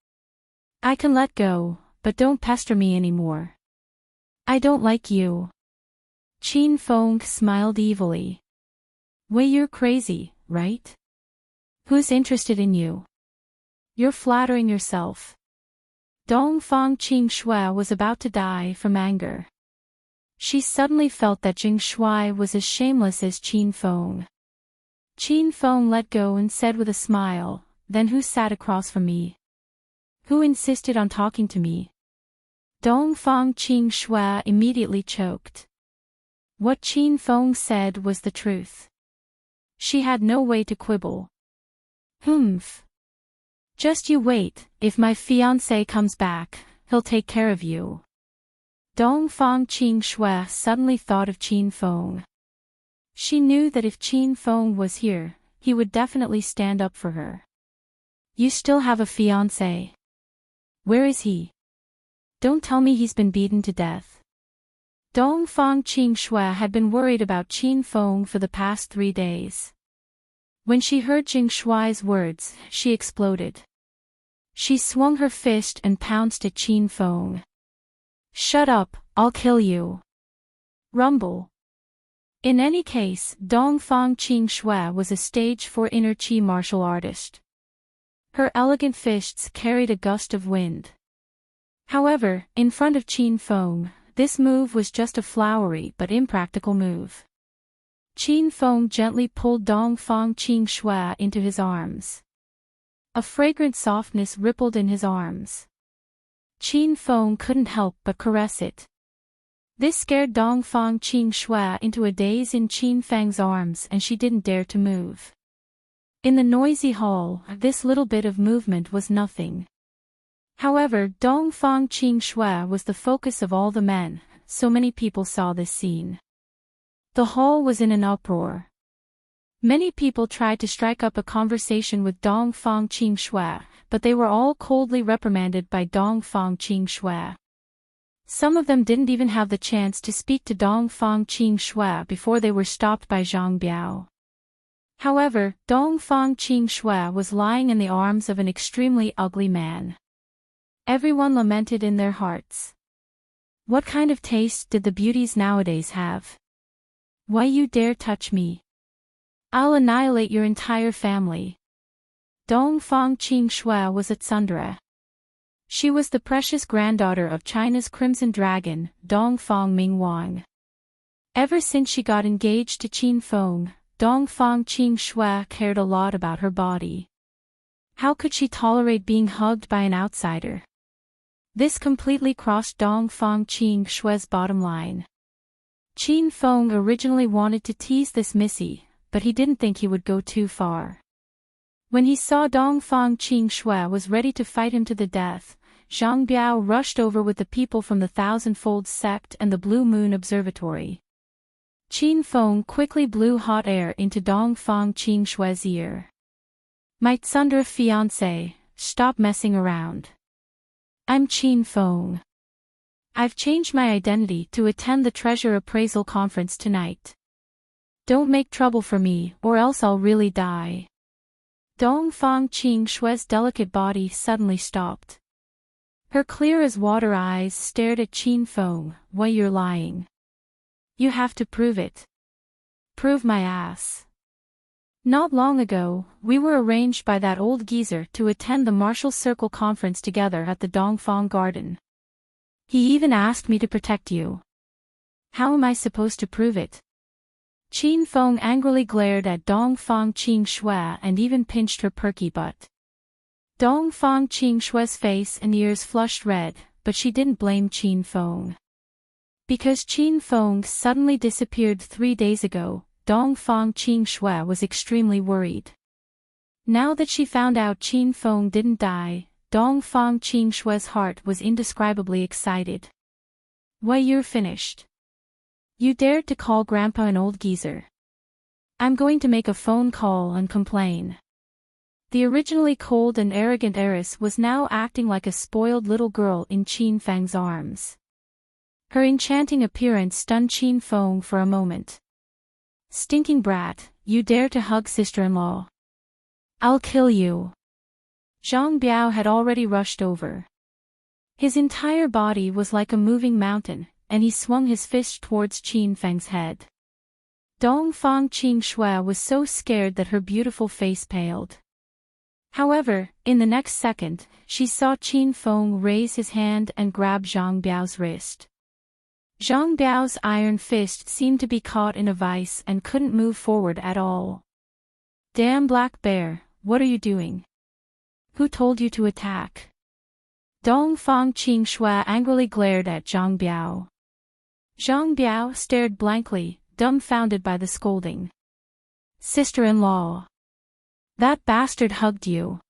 A: I can let go, but don't pester me anymore. I don't like you. Qin Feng smiled evilly. Wei, you're crazy, right? Who's interested in you? You're flattering yourself. Dongfang Qing Shui was about to die from anger. She suddenly felt that Jing Shui was as shameless as Qin Feng. Qin Feng let go and said with a smile, then who sat across from me? Who insisted on talking to me? Dongfang Qing Shui immediately choked. What Qin Feng said was the truth. She had no way to quibble. Humph. Just you wait, if my fiancé comes back, he'll take care of you. Dongfang Qing Shui suddenly thought of Qin Feng. She knew that if Qin Feng was here, he would definitely stand up for her. You still have a fiancé. Where is he? Don't tell me he's been beaten to death. Dongfang Qing Shui had been worried about Qin Feng for the past 3 days. When she heard Jing Shui's words, she exploded. She swung her fist and pounced at Qin Feng. Shut up, I'll kill you. Rumble. In any case, Dongfang Qing Shui was a stage 4 inner chi martial artist. Her elegant fists carried a gust of wind. However, in front of Qin Feng, this move was just a flowery but impractical move. Qin Feng gently pulled Dongfang Qing Shui into his arms. A fragrant softness rippled in his arms. Qin Feng couldn't help but caress it. This scared Dongfang Qing Shui into a daze in Qin Feng's arms, and she didn't dare to move. In the noisy hall, this little bit of movement was nothing. However, Dongfang Qing Shui was the focus of all the men, so many people saw this scene. The hall was in an uproar. Many people tried to strike up a conversation with Dongfang Qing Shui, but they were all coldly reprimanded by Dongfang Qing Shui. Some of them didn't even have the chance to speak to Dongfang Qing Shui before they were stopped by Zhang Biao. However, Dongfang Qing Shui was lying in the arms of an extremely ugly man. Everyone lamented in their hearts. What kind of taste did the beauties nowadays have? Why you dare touch me? I'll annihilate your entire family. Dongfang Qing Shui was a tsundere. She was the precious granddaughter of China's Crimson Dragon, Dongfang Mingwang. Ever since she got engaged to Qin Feng, Dongfang Qing Shui cared a lot about her body. How could she tolerate being hugged by an outsider? This completely crossed Dongfang Qing Shui's bottom line. Qin Feng originally wanted to tease this missy, but he didn't think he would go too far. When he saw Dongfang Qing Shui was ready to fight him to the death, Zhang Biao rushed over with the people from the Thousandfold Sect and the Blue Moon Observatory. Qin Feng quickly blew hot air into Dongfang Qing Shui's ear. My tsundere fiancé, stop messing around. I'm Qin Feng. I've changed my identity to attend the treasure appraisal conference tonight. Don't make trouble for me, or else I'll really die. Dongfang Qing Shui's delicate body suddenly stopped. Her clear-as-water eyes stared at Qin Feng. Why, you're lying. You have to prove it. Prove my ass. Not long ago, we were arranged by that old geezer to attend the Martial Circle conference together at the Dongfang Garden. He even asked me to protect you. How am I supposed to prove it? Qin Feng angrily glared at Dongfang Qing Shui and even pinched her perky butt. Dongfang Qing Shui's face and ears flushed red, but she didn't blame Qin Feng. Because Qin Feng suddenly disappeared 3 days ago, Dongfang Qing Shui was extremely worried. Now that she found out Qin Feng didn't die, Dongfang Qing Shui's heart was indescribably excited. Why, you're finished. You dared to call Grandpa an old geezer. I'm going to make a phone call and complain. The originally cold and arrogant heiress was now acting like a spoiled little girl in Qin Feng's arms. Her enchanting appearance stunned Qin Feng for a moment. Stinking brat, you dare to hug sister-in-law. I'll kill you. Zhang Biao had already rushed over. His entire body was like a moving mountain, and he swung his fist towards Qin Feng's head. Dongfang Qing Shui was so scared that her beautiful face paled. However, in the next second, she saw Qin Feng raise his hand and grab Zhang Biao's wrist. Zhang Biao's iron fist seemed to be caught in a vice and couldn't move forward at all. Damn black bear, what are you doing? Who told you to attack? Dongfang Qing Shui angrily glared at Zhang Biao. Zhang Biao stared blankly, dumbfounded by the scolding. Sister-in-law. That bastard hugged you.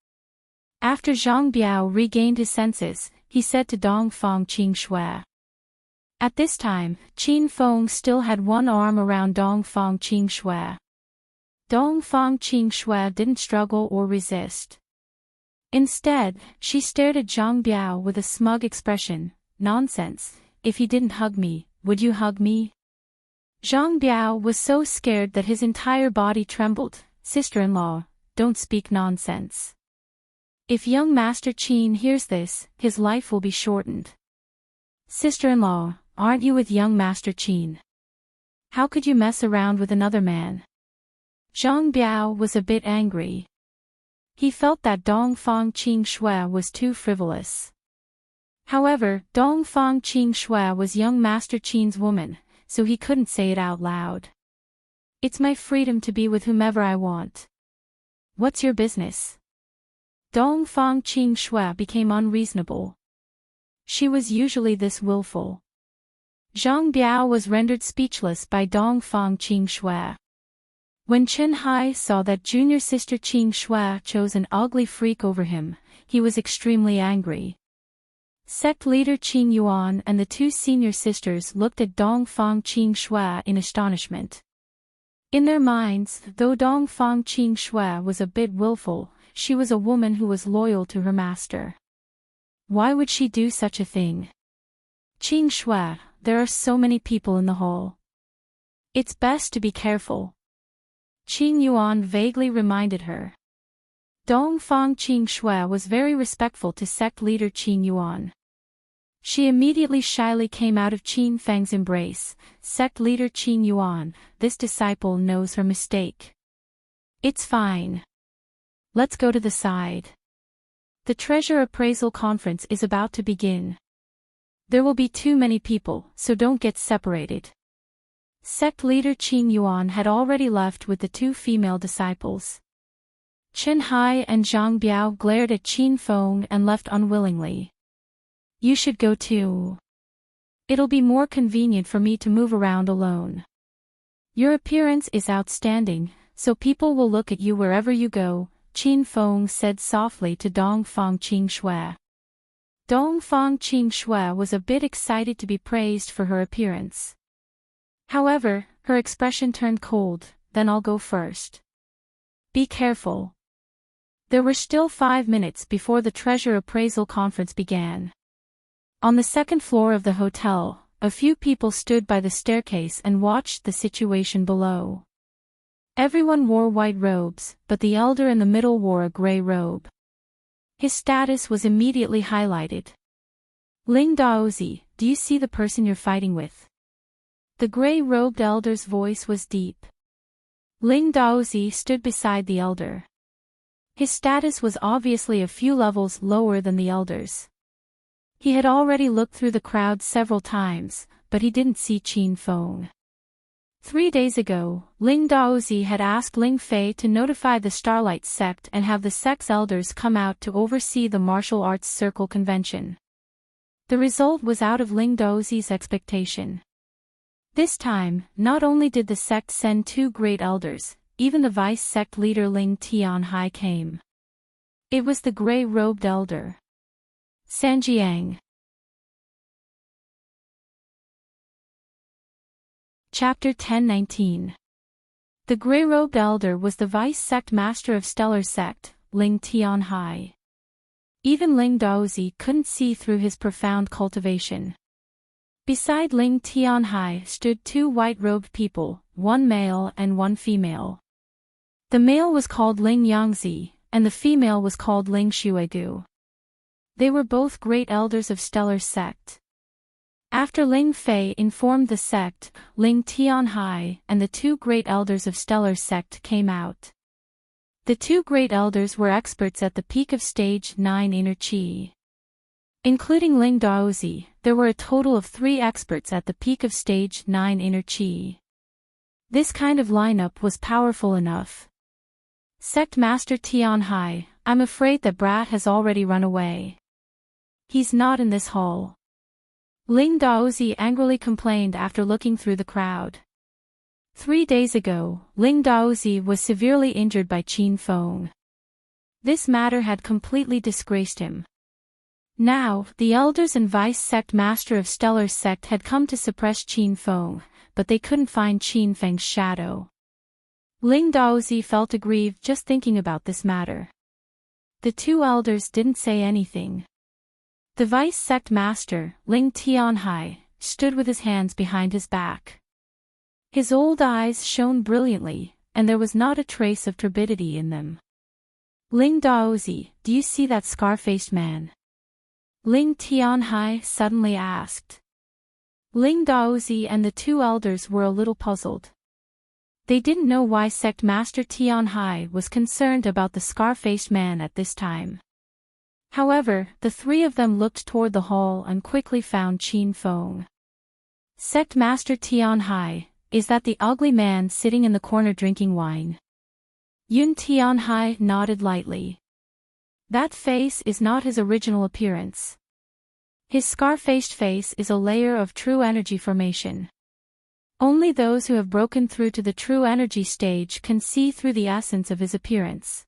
A: After Zhang Biao regained his senses, he said to Dongfang Qing Shui. At this time, Qin Feng still had one arm around Dongfang Qing Shui. Dongfang Qing Shui didn't struggle or resist. Instead, she stared at Zhang Biao with a smug expression. Nonsense, if he didn't hug me, would you hug me? Zhang Biao was so scared that his entire body trembled. Sister-in-law, don't speak nonsense. If young Master Qin hears this, his life will be shortened. Sister-in-law, aren't you with young Master Qin? How could you mess around with another man? Zhang Biao was a bit angry. He felt that Dongfang Qing Shui was too frivolous. However, Dongfang Qing Shui was young Master Qin's woman, so he couldn't say it out loud. It's my freedom to be with whomever I want. What's your business? Dongfang Qingxue became unreasonable. She was usually this willful. Zhang Biao was rendered speechless by Dongfang Qingxue. When Chen Hai saw that junior sister Qingxue chose an ugly freak over him, he was extremely angry. Sect leader Qing Yuan and the two senior sisters looked at Dongfang Qingxue in astonishment. In their minds, though Dongfang Qingxue was a bit willful, she was a woman who was loyal to her master. Why would she do such a thing? Qingxue, there are so many people in the hall. It's best to be careful. Qing Yuan vaguely reminded her. Dongfang Qingxue was very respectful to sect leader Qing Yuan. She immediately shyly came out of Qin Feng's embrace. Sect leader Qing Yuan, this disciple knows her mistake. It's fine. Let's go to the side. The treasure appraisal conference is about to begin. There will be too many people, so don't get separated. Sect leader Qing Yuan had already left with the two female disciples. Chen Hai and Zhang Biao glared at Qin Feng and left unwillingly. You should go too. It'll be more convenient for me to move around alone. Your appearance is outstanding, so people will look at you wherever you go, Qin Feng said softly to Dongfang Qingxue. Dongfang Qingxue was a bit excited to be praised for her appearance. However, her expression turned cold. Then I'll go first. Be careful. There were still 5 minutes before the treasure appraisal conference began. On the second floor of the hotel, a few people stood by the staircase and watched the situation below. Everyone wore white robes, but the elder in the middle wore a gray robe. His status was immediately highlighted. Ling Daozi, do you see the person you're fighting with? The gray-robed elder's voice was deep. Ling Daozi stood beside the elder. His status was obviously a few levels lower than the elder's. He had already looked through the crowd several times, but he didn't see Qin Feng. 3 days ago, Ling Daozi had asked Ling Fei to notify the Starlight sect and have the sect's elders come out to oversee the martial arts circle convention. The result was out of Ling Daozi's expectation. This time, not only did the sect send 2 great elders, even the vice sect leader Ling Tianhai came. It was the gray-robed elder. Sanjiang. Chapter 10-19. The gray-robed elder was the vice sect master of Stellar Sect, Ling Tianhai. Even Ling Daozi couldn't see through his profound cultivation. Beside Ling Tianhai stood 2 white-robed people, 1 male and 1 female. The male was called Ling Yangzi, and the female was called Ling Xuegu. They were both great elders of Stellar Sect. After Ling Fei informed the sect, Ling Tianhai and the 2 great elders of Stellar Sect came out. The 2 great elders were experts at the peak of Stage 9 Inner Qi. Including Ling Daozi, there were a total of 3 experts at the peak of Stage 9 Inner Qi. This kind of lineup was powerful enough. Sect Master Tianhai, I'm afraid that Brat has already run away. He's not in this hall. Ling Daozi angrily complained after looking through the crowd. 3 days ago, Ling Daozi was severely injured by Qin Feng. This matter had completely disgraced him. Now, the elders and vice sect master of Stellar Sect had come to suppress Qin Feng, but they couldn't find Qin Feng's shadow. Ling Daozi felt aggrieved just thinking about this matter. The 2 elders didn't say anything. The vice sect master, Ling Tianhai, stood with his hands behind his back. His old eyes shone brilliantly, and there was not a trace of turbidity in them. Ling Daozi, do you see that scar-faced man? Ling Tianhai suddenly asked. Ling Daozi and the 2 elders were a little puzzled. They didn't know why Sect Master Tianhai was concerned about the scar-faced man at this time. However, the 3 of them looked toward the hall and quickly found Qin Feng. Sect Master Tianhai, is that the ugly man sitting in the corner drinking wine? Yun Tianhai nodded lightly. That face is not his original appearance. His scar-faced face is a layer of true energy formation. Only those who have broken through to the true energy stage can see through the essence of his appearance.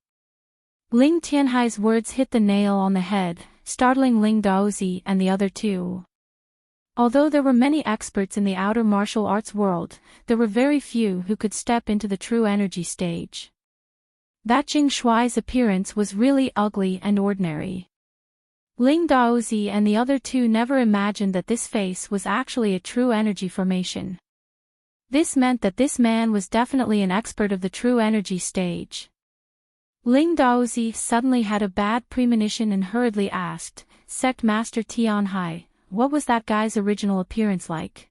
A: Ling Tianhai's words hit the nail on the head, startling Ling Daozi and the other two. Although there were many experts in the outer martial arts world, there were very few who could step into the true energy stage. That Jing Shuai's appearance was really ugly and ordinary. Ling Daozi and the other two never imagined that this face was actually a true energy formation. This meant that this man was definitely an expert of the true energy stage. Ling Daozi suddenly had a bad premonition and hurriedly asked, Sect Master Tianhai, what was that guy's original appearance like?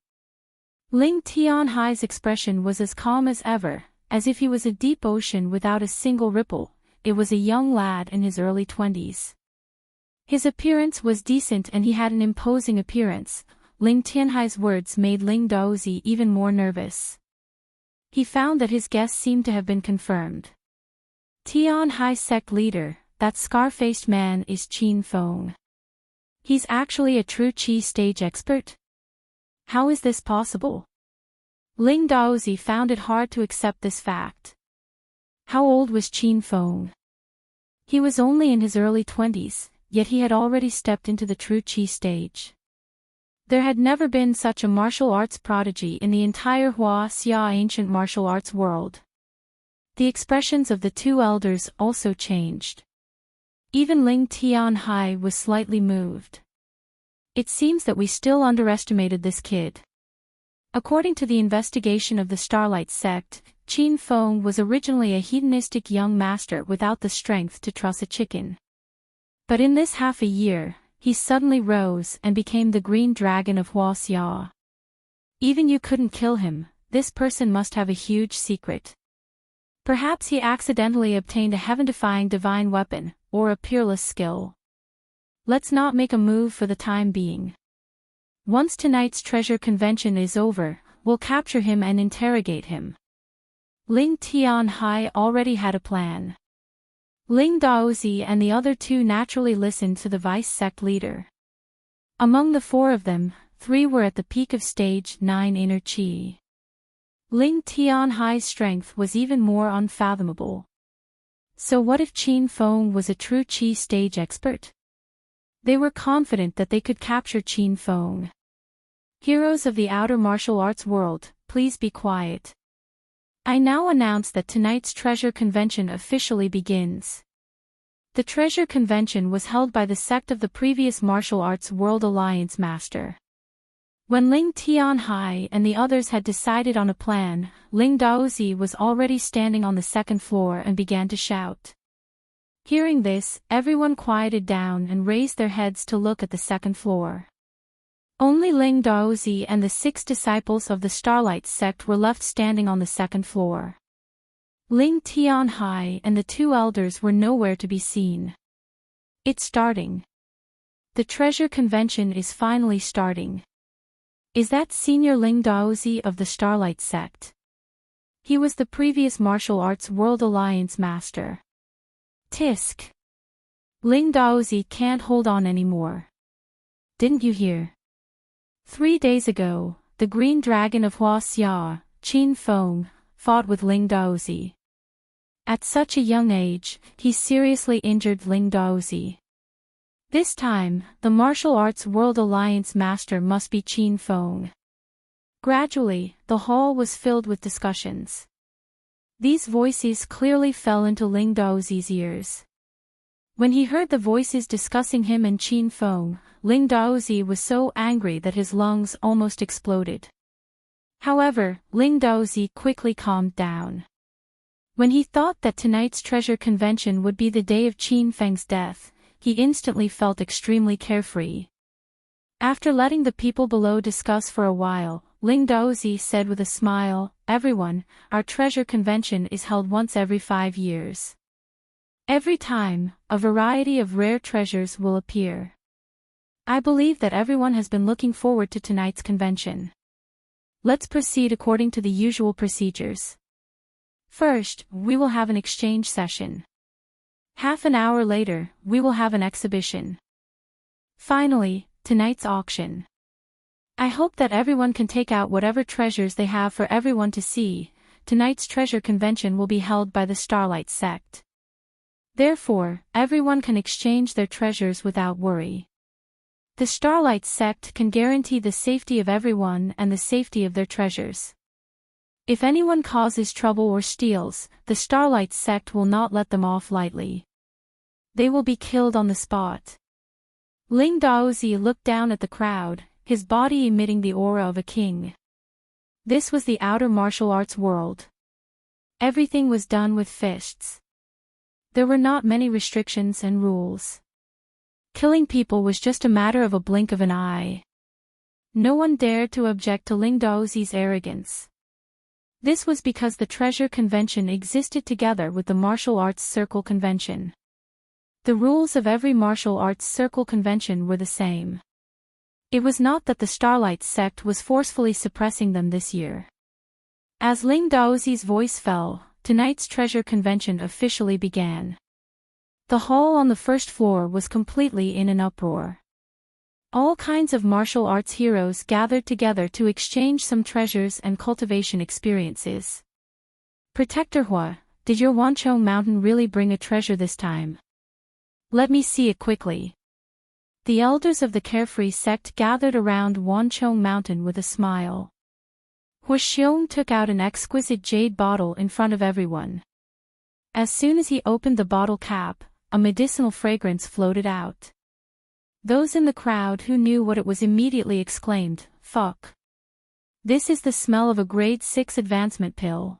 A: Ling Tianhai's expression was as calm as ever, as if he was a deep ocean without a single ripple. It was a young lad in his early 20s. His appearance was decent and he had an imposing appearance. Ling Tianhai's words made Ling Daozi even more nervous. He found that his guess seemed to have been confirmed. Tianhai sect leader, that scar-faced man is Qin Feng. He's actually a true Qi stage expert? How is this possible? Ling Daozi found it hard to accept this fact. How old was Qin Feng? He was only in his early 20s, yet he had already stepped into the true Qi stage. There had never been such a martial arts prodigy in the entire Hua Xia ancient martial arts world. The expressions of the two elders also changed. Even Ling Tianhai was slightly moved. It seems that we still underestimated this kid. According to the investigation of the Starlight sect, Qin Feng was originally a hedonistic young master without the strength to truss a chicken. But in this half a year, he suddenly rose and became the green dragon of Hua Xia. Even you couldn't kill him, this person must have a huge secret. Perhaps he accidentally obtained a heaven-defying divine weapon, or a peerless skill. Let's not make a move for the time being. Once tonight's treasure convention is over, we'll capture him and interrogate him. Ling Tianhai already had a plan. Ling Daozi and the other two naturally listened to the vice sect leader. Among the four of them, 3 were at the peak of stage 9 inner Qi. Ling Tianhai's strength was even more unfathomable. So what if Qin Feng was a true Qi stage expert? They were confident that they could capture Qin Feng. Heroes of the outer martial arts world, please be quiet. I now announce that tonight's treasure convention officially begins. The treasure convention was held by the sect of the previous martial arts world alliance master. When Ling Tianhai and the others had decided on a plan, Ling Daozi was already standing on the second floor and began to shout. Hearing this, everyone quieted down and raised their heads to look at the second floor. Only Ling Daozi and the 6 disciples of the Starlight sect were left standing on the second floor. Ling Tianhai and the 2 elders were nowhere to be seen. It's starting. The treasure convention is finally starting. Is that Senior Ling Daozi of the Starlight sect? He was the previous martial arts world alliance master. Tisk. Ling Daozi can't hold on anymore. Didn't you hear? 3 days ago, the green dragon of Hua Xia, Qin Feng, fought with Ling Daozi. At such a young age, he seriously injured Ling Daozi. This time, the martial arts world alliance master must be Qin Feng. Gradually, the hall was filled with discussions. These voices clearly fell into Ling Daozi's ears. When he heard the voices discussing him and Qin Feng, Ling Daozi was so angry that his lungs almost exploded. However, Ling Daozi quickly calmed down. When he thought that tonight's treasure convention would be the day of Qin Feng's death, he instantly felt extremely carefree. After letting the people below discuss for a while, Ling Daozi said with a smile, "Everyone, our treasure convention is held once every 5 years. Every time, a variety of rare treasures will appear. I believe that everyone has been looking forward to tonight's convention. Let's proceed according to the usual procedures. First, we will have an exchange session. Half an hour later, we will have an exhibition. Finally, tonight's auction. I hope that everyone can take out whatever treasures they have for everyone to see. Tonight's treasure convention will be held by the Starlight sect. Therefore, everyone can exchange their treasures without worry. The Starlight sect can guarantee the safety of everyone and the safety of their treasures. If anyone causes trouble or steals, the Starlight sect will not let them off lightly. They will be killed on the spot. Ling Daozi looked down at the crowd, his body emitting the aura of a king. This was the outer martial arts world. Everything was done with fists. There were not many restrictions and rules. Killing people was just a matter of a blink of an eye. No one dared to object to Ling Daozi's arrogance. This was because the treasure convention existed together with the martial arts circle convention. The rules of every martial arts circle convention were the same. It was not that the Starlight sect was forcefully suppressing them this year. As Ling Daozi's voice fell, tonight's treasure convention officially began. The hall on the first floor was completely in an uproar. All kinds of martial arts heroes gathered together to exchange some treasures and cultivation experiences. Protector Hua, did your Wanchong Mountain really bring a treasure this time? Let me see it quickly. The elders of the Carefree sect gathered around Wanchong Mountain with a smile. Hua Xiong took out an exquisite jade bottle in front of everyone. As soon as he opened the bottle cap, a medicinal fragrance floated out. Those in the crowd who knew what it was immediately exclaimed, "Fuck. This is the smell of a grade 6 advancement pill.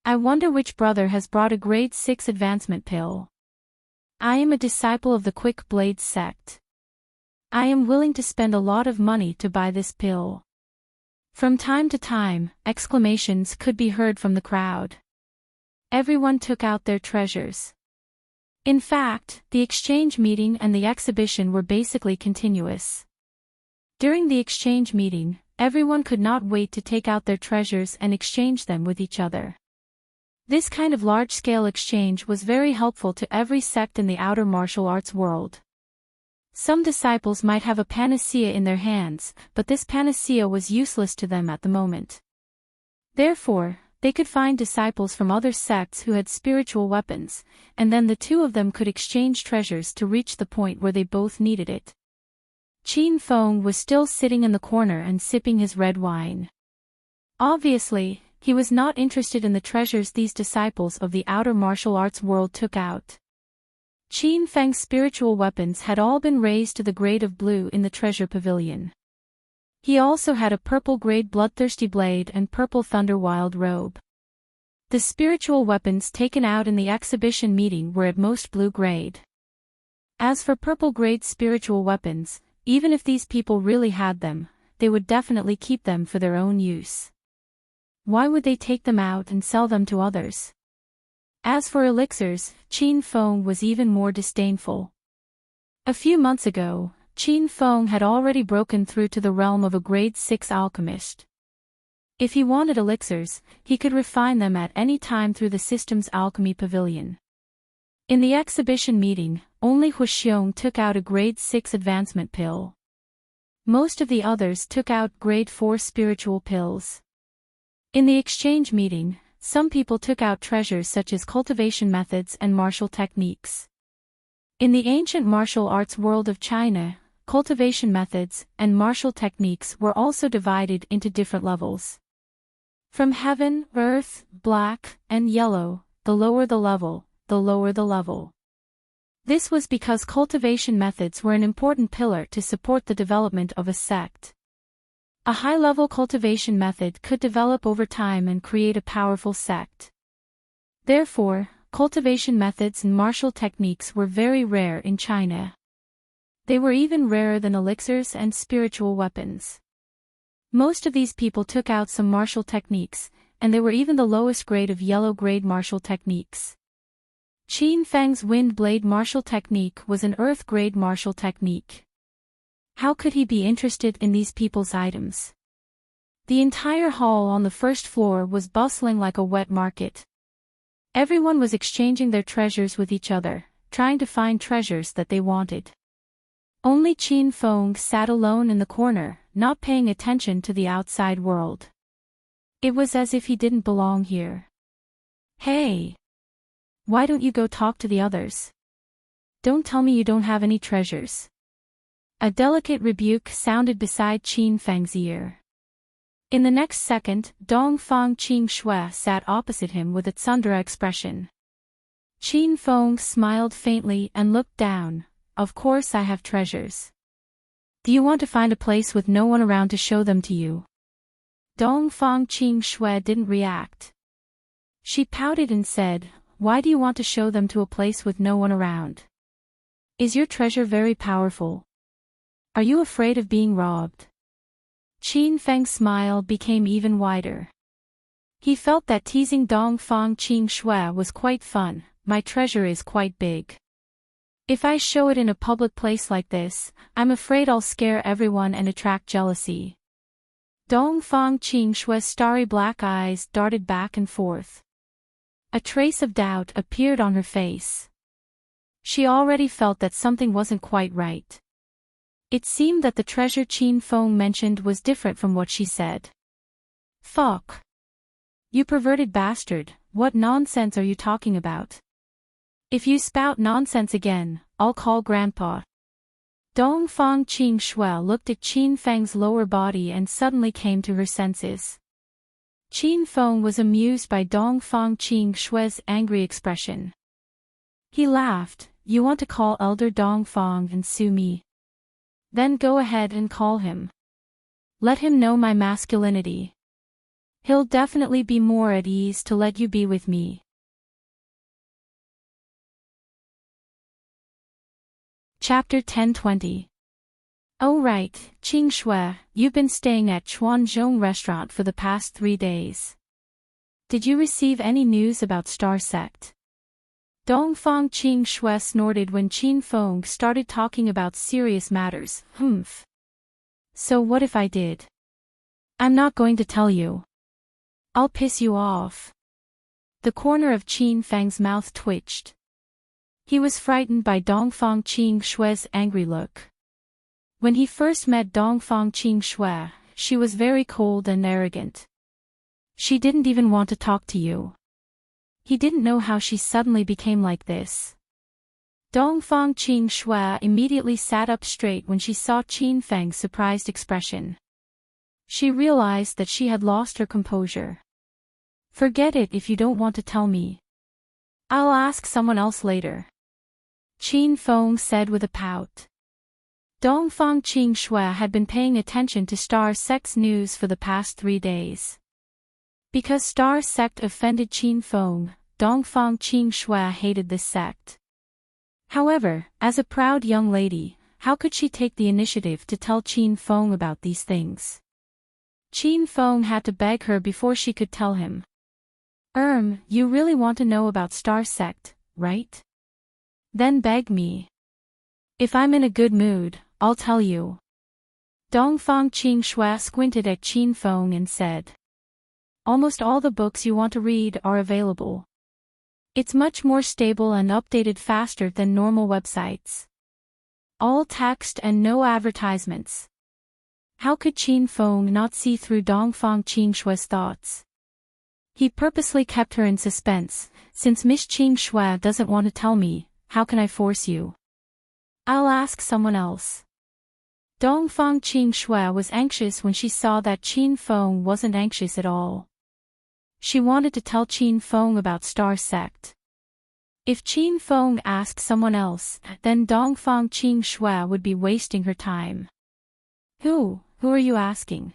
A: I wonder which brother has brought a grade 6 advancement pill. I am a disciple of the Quick Blade sect. I am willing to spend a lot of money to buy this pill." From time to time, exclamations could be heard from the crowd. Everyone took out their treasures. In fact, the exchange meeting and the exhibition were basically continuous. During the exchange meeting, everyone could not wait to take out their treasures and exchange them with each other. This kind of large-scale exchange was very helpful to every sect in the outer martial arts world. Some disciples might have a panacea in their hands, but this panacea was useless to them at the moment. Therefore, they could find disciples from other sects who had spiritual weapons, and then the two of them could exchange treasures to reach the point where they both needed it. Qin Feng was still sitting in the corner and sipping his red wine. Obviously, he was not interested in the treasures these disciples of the outer martial arts world took out. Qin Feng's spiritual weapons had all been raised to the grade of blue in the treasure pavilion. He also had a purple-grade bloodthirsty blade and purple thunder wild robe. The spiritual weapons taken out in the exhibition meeting were at most blue-grade. As for purple-grade spiritual weapons, even if these people really had them, they would definitely keep them for their own use. Why would they take them out and sell them to others? As for elixirs, Qin Feng was even more disdainful. A few months ago, Qin Feng had already broken through to the realm of a grade 6 alchemist. If he wanted elixirs, he could refine them at any time through the system's alchemy pavilion. In the exhibition meeting, only Hua Xiong took out a grade 6 advancement pill. Most of the others took out grade 4 spiritual pills. In the exchange meeting, some people took out treasures such as cultivation methods and martial techniques. In the ancient martial arts world of China, cultivation methods and martial techniques were also divided into different levels. From heaven, earth, black, and yellow, the lower the level, the lower the level. This was because cultivation methods were an important pillar to support the development of a sect. A high-level cultivation method could develop over time and create a powerful sect. Therefore, cultivation methods and martial techniques were very rare in China. They were even rarer than elixirs and spiritual weapons. Most of these people took out some martial techniques, and they were even the lowest grade of yellow-grade martial techniques. Qin Feng's wind blade martial technique was an earth-grade martial technique. How could he be interested in these people's items? The entire hall on the first floor was bustling like a wet market. Everyone was exchanging their treasures with each other, trying to find treasures that they wanted. Only Qin Feng sat alone in the corner, not paying attention to the outside world. It was as if he didn't belong here. Hey! Why don't you go talk to the others? Don't tell me you don't have any treasures. A delicate rebuke sounded beside Qin Feng's ear. In the next second, Dongfang Qing Shui sat opposite him with a tsundere expression. Qin Feng smiled faintly and looked down. Of course I have treasures. Do you want to find a place with no one around to show them to you? Dongfang Qing Shui didn't react. She pouted and said, why do you want to show them to a place with no one around? Is your treasure very powerful? Are you afraid of being robbed? Qin Feng's smile became even wider. He felt that teasing Dongfang Qing Shui was quite fun. My treasure is quite big. If I show it in a public place like this, I'm afraid I'll scare everyone and attract jealousy. Dongfang Qing Shui's starry black eyes darted back and forth. A trace of doubt appeared on her face. She already felt that something wasn't quite right. It seemed that the treasure Qin Feng mentioned was different from what she said. Fuck. You perverted bastard, what nonsense are you talking about? If you spout nonsense again, I'll call Grandpa. Dongfang Qing Shui looked at Qin Feng's lower body and suddenly came to her senses. Qin Feng was amused by Dongfang Qing Shui's angry expression. He laughed, you want to call Elder Dongfang and sue me? Then go ahead and call him. Let him know my masculinity. He'll definitely be more at ease to let you be with me. Chapter 1020. Oh right, Qing Shui, you've been staying at Chuanzhong restaurant for the past 3 days. Did you receive any news about Star Sect? Dongfang Qing Shui snorted when Qin Feng started talking about serious matters. Humph. So what if I did? I'm not going to tell you. I'll piss you off. The corner of Qin Feng's mouth twitched. He was frightened by Dongfang Qing Shui's angry look. When he first met Dongfang Qing Shui, she was very cold and arrogant. She didn't even want to talk to you. He didn't know how she suddenly became like this. Dongfang Qing Shui immediately sat up straight when she saw Qin Feng's surprised expression. She realized that she had lost her composure. Forget it if you don't want to tell me. I'll ask someone else later. Qin Feng said with a pout. Dongfang Qing Shui had been paying attention to Star Sect's news for the past 3 days. Because Star Sect offended Qin Feng, Dongfang Qing Shui hated this sect. However, as a proud young lady, how could she take the initiative to tell Qin Feng about these things? Qin Feng had to beg her before she could tell him. You really want to know about Star Sect, right? Then beg me. If I'm in a good mood, I'll tell you. Dongfang Qing Shui squinted at Qin Feng and said. Almost all the books you want to read are available. It's much more stable and updated faster than normal websites. All text and no advertisements. How could Qin Feng not see through Dongfang Qing Shui's thoughts? He purposely kept her in suspense. Since Miss Qing Shui doesn't want to tell me, how can I force you? I'll ask someone else. Dongfang Qing Shui was anxious when she saw that Qin Feng wasn't anxious at all. She wanted to tell Qin Feng about Star Sect. If Qin Feng asked someone else, then Dongfang Qing Shui would be wasting her time. Who are you asking?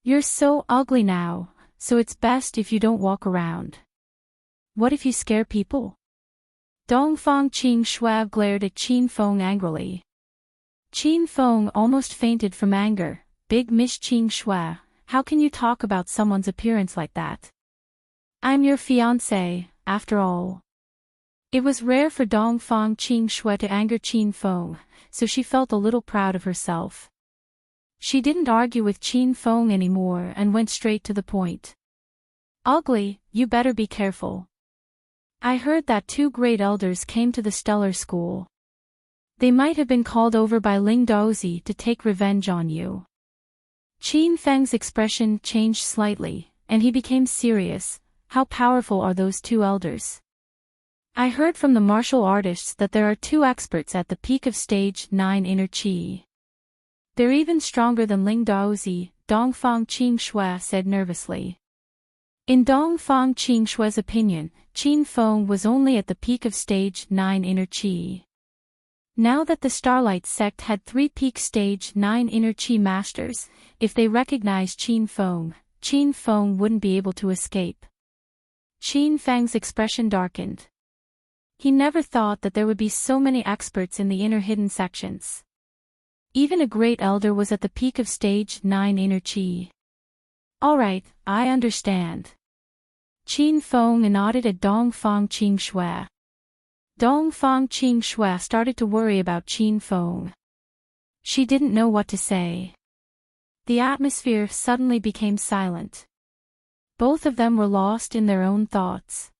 A: You're so ugly now, so it's best if you don't walk around. What if you scare people? Dongfang Qing Shui glared at Qin Feng angrily. Qin Feng almost fainted from anger. Big Miss Qing Shui, how can you talk about someone's appearance like that? I'm your fiancé, after all. It was rare for Dongfang Qing Shui to anger Qin Feng, so she felt a little proud of herself. She didn't argue with Qin Feng anymore and went straight to the point. Ugly, you better be careful. I heard that 2 great elders came to the stellar school. They might have been called over by Ling Daozi to take revenge on you. Qin Feng's expression changed slightly, and he became serious. How powerful are those 2 elders? I heard from the martial artists that there are 2 experts at the peak of stage 9 inner chi. They're even stronger than Ling Daozi, Dongfang Qingshui said nervously. In Dongfang Qingshui's opinion, Qin Feng was only at the peak of stage 9 inner chi. Now that the Starlight sect had 3 peak stage 9 inner chi masters, if they recognized Qin Feng wouldn't be able to escape. Qin Feng's expression darkened. He never thought that there would be so many experts in the inner hidden sections. Even a great elder was at the peak of stage 9 inner chi. Alright, I understand. Qin Feng nodded at Dongfang Qingshui. Dongfang Qingshui started to worry about Qin Feng. She didn't know what to say. The atmosphere suddenly became silent. Both of them were lost in their own thoughts.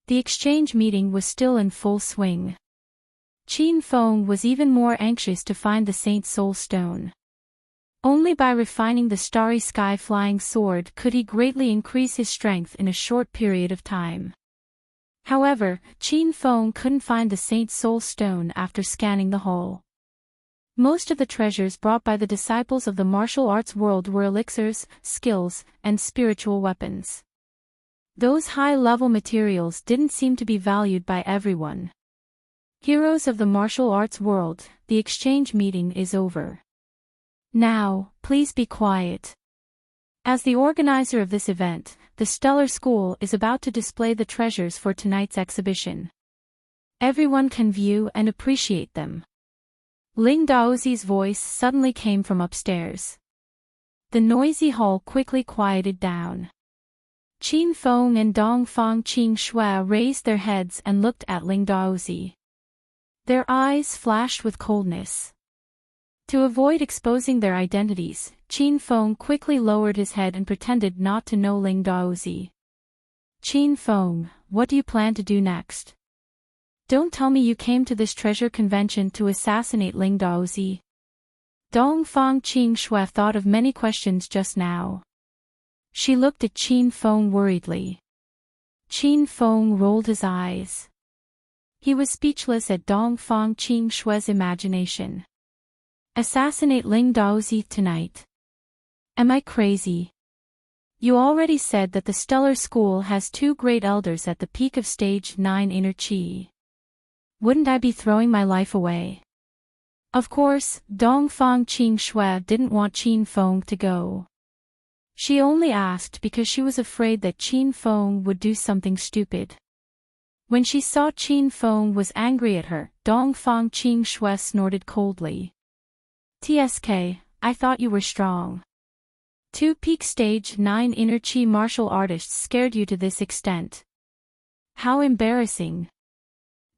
A: The exchange meeting was still in full swing. Qin Feng was even more anxious to find the Saint Soul Stone. Only by refining the starry sky flying sword could he greatly increase his strength in a short period of time. However, Qin Feng couldn't find the Saint Soul Stone after scanning the hull. Most of the treasures brought by the disciples of the martial arts world were elixirs, skills, and spiritual weapons. Those high-level materials didn't seem to be valued by everyone. Heroes of the martial arts world, the exchange meeting is over. Now, please be quiet. As the organizer of this event, the Stellar School is about to display the treasures for tonight's exhibition. Everyone can view and appreciate them. Ling Daozi's voice suddenly came from upstairs. The noisy hall quickly quieted down. Qin Feng and Dongfang Qingshui raised their heads and looked at Ling Daozi. Their eyes flashed with coldness. To avoid exposing their identities, Qin Feng quickly lowered his head and pretended not to know Ling Daozi. Qin Feng, what do you plan to do next? Don't tell me you came to this treasure convention to assassinate Ling Daozi. Dongfang Qingshui thought of many questions just now. She looked at Qin Feng worriedly. Qin Feng rolled his eyes. He was speechless at Dongfang Qingshui's imagination. Assassinate Ling Daozi tonight. Am I crazy? You already said that the Stellar School has 2 great elders at the peak of stage 9 inner chi. Wouldn't I be throwing my life away? Of course, Dongfang Qingshui didn't want Qin Feng to go. She only asked because she was afraid that Qin Feng would do something stupid. When she saw Qin Feng was angry at her, Dongfang Qingshui snorted coldly. TSK, I thought you were strong. 2 peak stage 9 inner chi martial artists scared you to this extent. How embarrassing.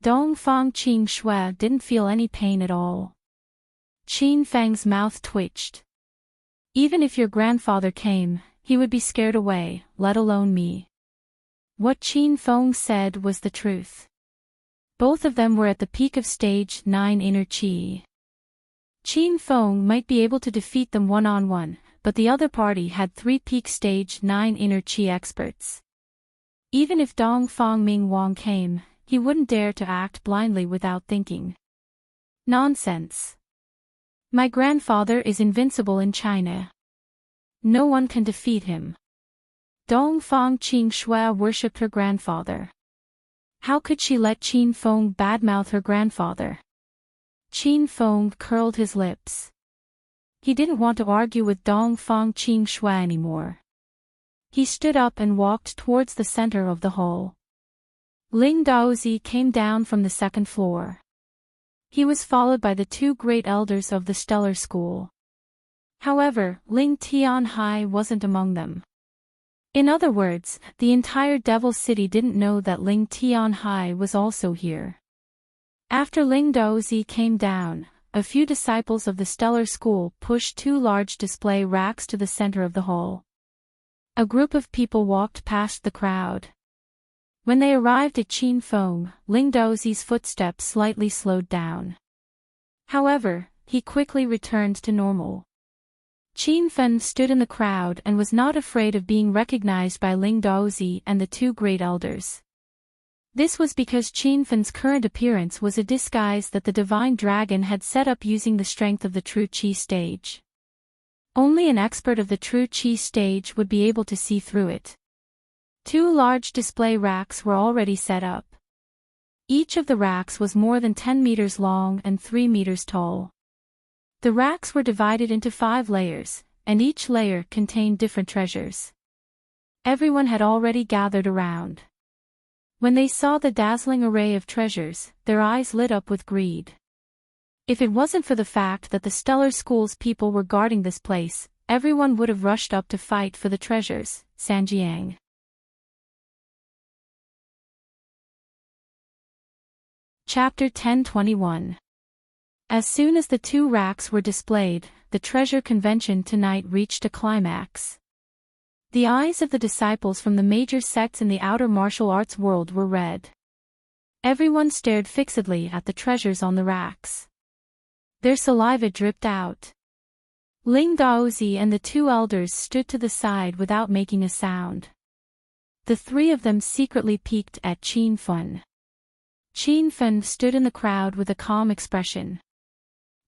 A: Dongfang Qingshui didn't feel any pain at all. Qin Feng's mouth twitched. Even if your grandfather came, he would be scared away, let alone me. What Qin Feng said was the truth. Both of them were at the peak of stage 9 inner chi. Qin Feng might be able to defeat them one-on-one, but the other party had 3 peak stage 9 inner chi experts. Even if Dongfang Ming Wang came, he wouldn't dare to act blindly without thinking. Nonsense. My grandfather is invincible in China. No one can defeat him. Dongfang Qingshui worshipped her grandfather. How could she let Qin Feng badmouth her grandfather? Qin Feng curled his lips. He didn't want to argue with Dongfang Qingshui anymore. He stood up and walked towards the center of the hall. Ling Daozi came down from the 2nd floor. He was followed by the 2 great elders of the Stellar School. However, Ling Tianhai wasn't among them. In other words, the entire Devil City didn't know that Ling Tianhai was also here. After Ling Daozi came down, a few disciples of the Stellar School pushed 2 large display racks to the center of the hall. A group of people walked past the crowd. When they arrived at Qin Feng, Ling Daozi's footsteps slightly slowed down. However, he quickly returned to normal. Qin Feng stood in the crowd and was not afraid of being recognized by Ling Daozi and the two great elders. This was because Qin Feng's current appearance was a disguise that the divine dragon had set up using the strength of the true Qi stage. Only an expert of the true Qi stage would be able to see through it. Two large display racks were already set up. Each of the racks was more than 10 meters long and 3 meters tall. The racks were divided into 5 layers, and each layer contained different treasures. Everyone had already gathered around. When they saw the dazzling array of treasures, their eyes lit up with greed. If it wasn't for the fact that the Stellar School's people were guarding this place, everyone would have rushed up to fight for the treasures. Sanjiang. Chapter 1021. As soon as the 2 racks were displayed, the treasure convention tonight reached a climax. The eyes of the disciples from the major sects in the outer martial arts world were red. Everyone stared fixedly at the treasures on the racks. Their saliva dripped out. Ling Daozi and the 2 elders stood to the side without making a sound. The 3 of them secretly peeked at Qin Feng. Qin Feng stood in the crowd with a calm expression.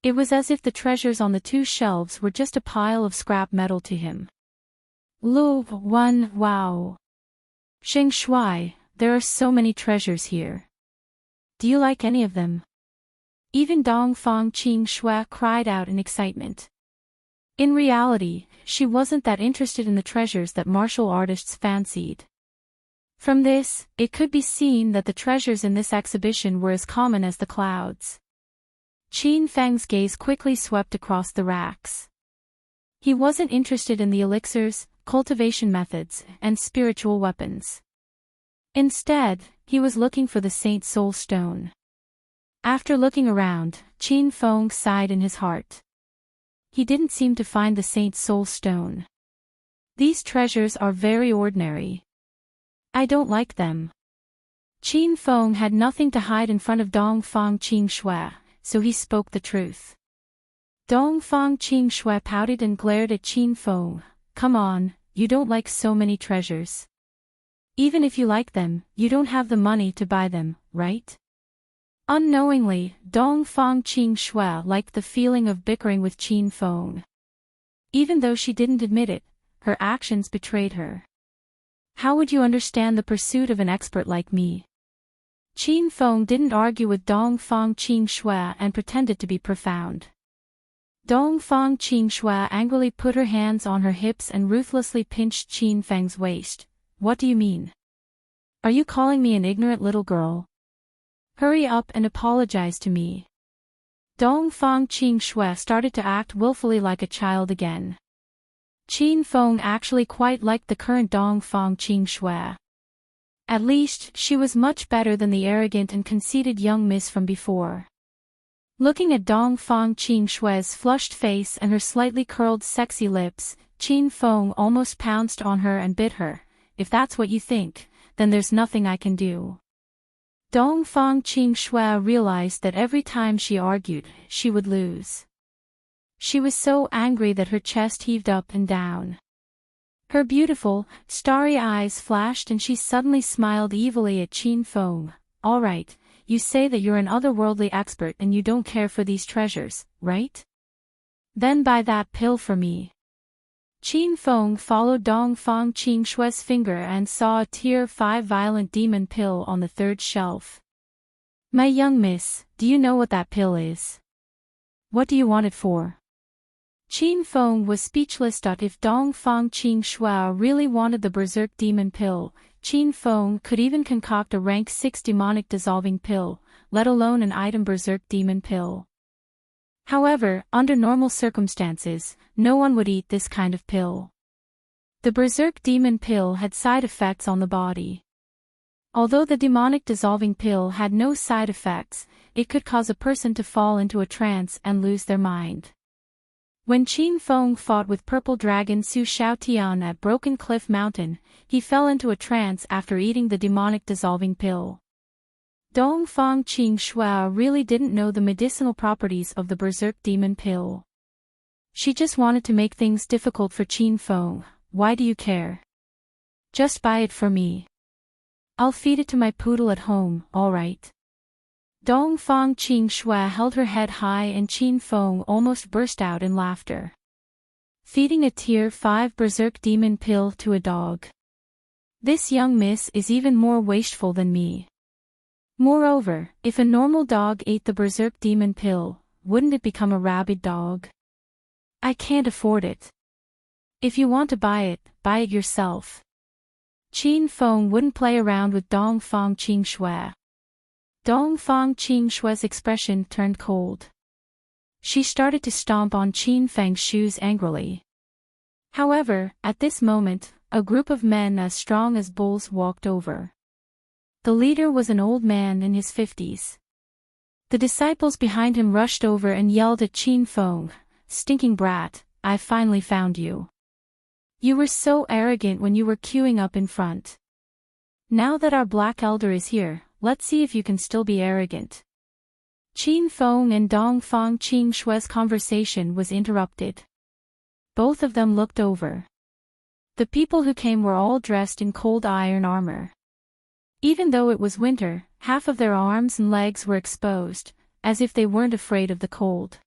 A: It was as if the treasures on the 2 shelves were just a pile of scrap metal to him. Wow. Sheng Shuai, there are so many treasures here. Do you like any of them? Even Dongfang Qing Shui cried out in excitement. In reality, she wasn't that interested in the treasures that martial artists fancied. From this, it could be seen that the treasures in this exhibition were as common as the clouds. Qin Feng's gaze quickly swept across the racks. He wasn't interested in the elixirs, cultivation methods, and spiritual weapons. Instead, he was looking for the Saint Soul Stone. After looking around, Qin Feng sighed in his heart. He didn't seem to find the Saint Soul Stone. These treasures are very ordinary. I don't like them. Qin Feng had nothing to hide in front of Dongfang Qing Shui, so he spoke the truth. Dongfang Qing Shui pouted and glared at Qin Feng. Come on, you don't like so many treasures. Even if you like them, you don't have the money to buy them, right? Unknowingly, Dongfang Qing Shui liked the feeling of bickering with Qin Feng. Even though she didn't admit it, her actions betrayed her. How would you understand the pursuit of an expert like me? Qin Feng didn't argue with Dongfang Qing Shui and pretended to be profound. Dongfang Qing Shui angrily put her hands on her hips and ruthlessly pinched Qin Feng's waist. What do you mean? Are you calling me an ignorant little girl? Hurry up and apologize to me. Dongfang Qing Shui started to act willfully like a child again. Qin Feng actually quite liked the current Dongfang Qing Shui. At least, she was much better than the arrogant and conceited young miss from before. Looking at Dongfang Qing Shui's flushed face and her slightly curled sexy lips, Qin Feng almost pounced on her and bit her. If that's what you think, then there's nothing I can do. Dongfang Qing Shui realized that every time she argued, she would lose. She was so angry that her chest heaved up and down. Her beautiful, starry eyes flashed and she suddenly smiled evilly at Qin Feng. All right, you say that you're an otherworldly expert and you don't care for these treasures, right? Then buy that pill for me. Qin Feng followed Dongfang Qing Shui's finger and saw a Tier 5 violent demon pill on the 3rd shelf. My young miss, do you know what that pill is? What do you want it for? Qin Feng was speechless. If Dongfang Qing Shui really wanted the berserk demon pill, Qin Feng could even concoct a rank 6 demonic dissolving pill, let alone an item berserk demon pill. However, under normal circumstances, no one would eat this kind of pill. The berserk demon pill had side effects on the body. Although the demonic dissolving pill had no side effects, it could cause a person to fall into a trance and lose their mind. When Qin Feng fought with Purple Dragon Su Xiaotian at Broken Cliff Mountain, he fell into a trance after eating the demonic dissolving pill. Dongfang Qing Shuai really didn't know the medicinal properties of the Berserk Demon Pill. She just wanted to make things difficult for Qin Feng. Why do you care? Just buy it for me. I'll feed it to my poodle at home, alright? Dongfang Qing Shuai held her head high and Qin Feng almost burst out in laughter. Feeding a Tier 5 Berserk Demon Pill to a dog. This young miss is even more wasteful than me. Moreover, if a normal dog ate the Berserk Demon Pill, wouldn't it become a rabid dog? I can't afford it. If you want to buy it yourself. Qin Feng wouldn't play around with Dongfang Qing Shuai. Dongfang Qing Shuai's expression turned cold. She started to stomp on Qin Feng's shoes angrily. However, at this moment, a group of men as strong as bulls walked over. The leader was an old man in his 50s. The disciples behind him rushed over and yelled at Qin Feng, "Stinking brat, I finally found you. You were so arrogant when you were queuing up in front. Now that our Black Elder is here, let's see if you can still be arrogant." Qin Feng and Dongfang Qing Shuai's conversation was interrupted. Both of them looked over. The people who came were all dressed in cold iron armor. Even though it was winter, half of their arms and legs were exposed, as if they weren't afraid of the cold.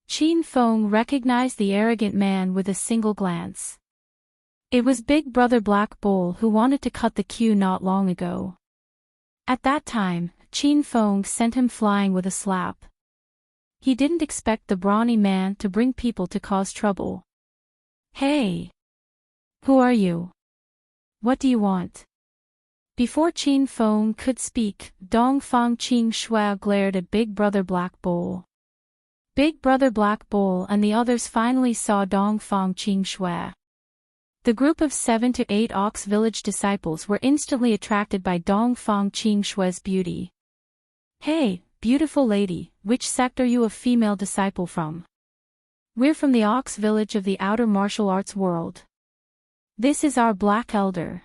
A: Qin Feng recognized the arrogant man with a single glance. It was Big Brother Black Bull who wanted to cut the queue not long ago. At that time, Qin Feng sent him flying with a slap. He didn't expect the brawny man to bring people to cause trouble. "Hey! Who are you? What do you want?" Before Qin Feng could speak, Dongfang Qing Shuai glared at Big Brother Black Bull. Big Brother Black Bull and the others finally saw Dongfang Qing Shuai. The group of 7 to 8 Ox Village disciples were instantly attracted by Dongfang Qing Shuai's beauty. "Hey, beautiful lady, which sect are you a female disciple from?" "We're from the Ox Village of the outer martial arts world. This is our Black Elder."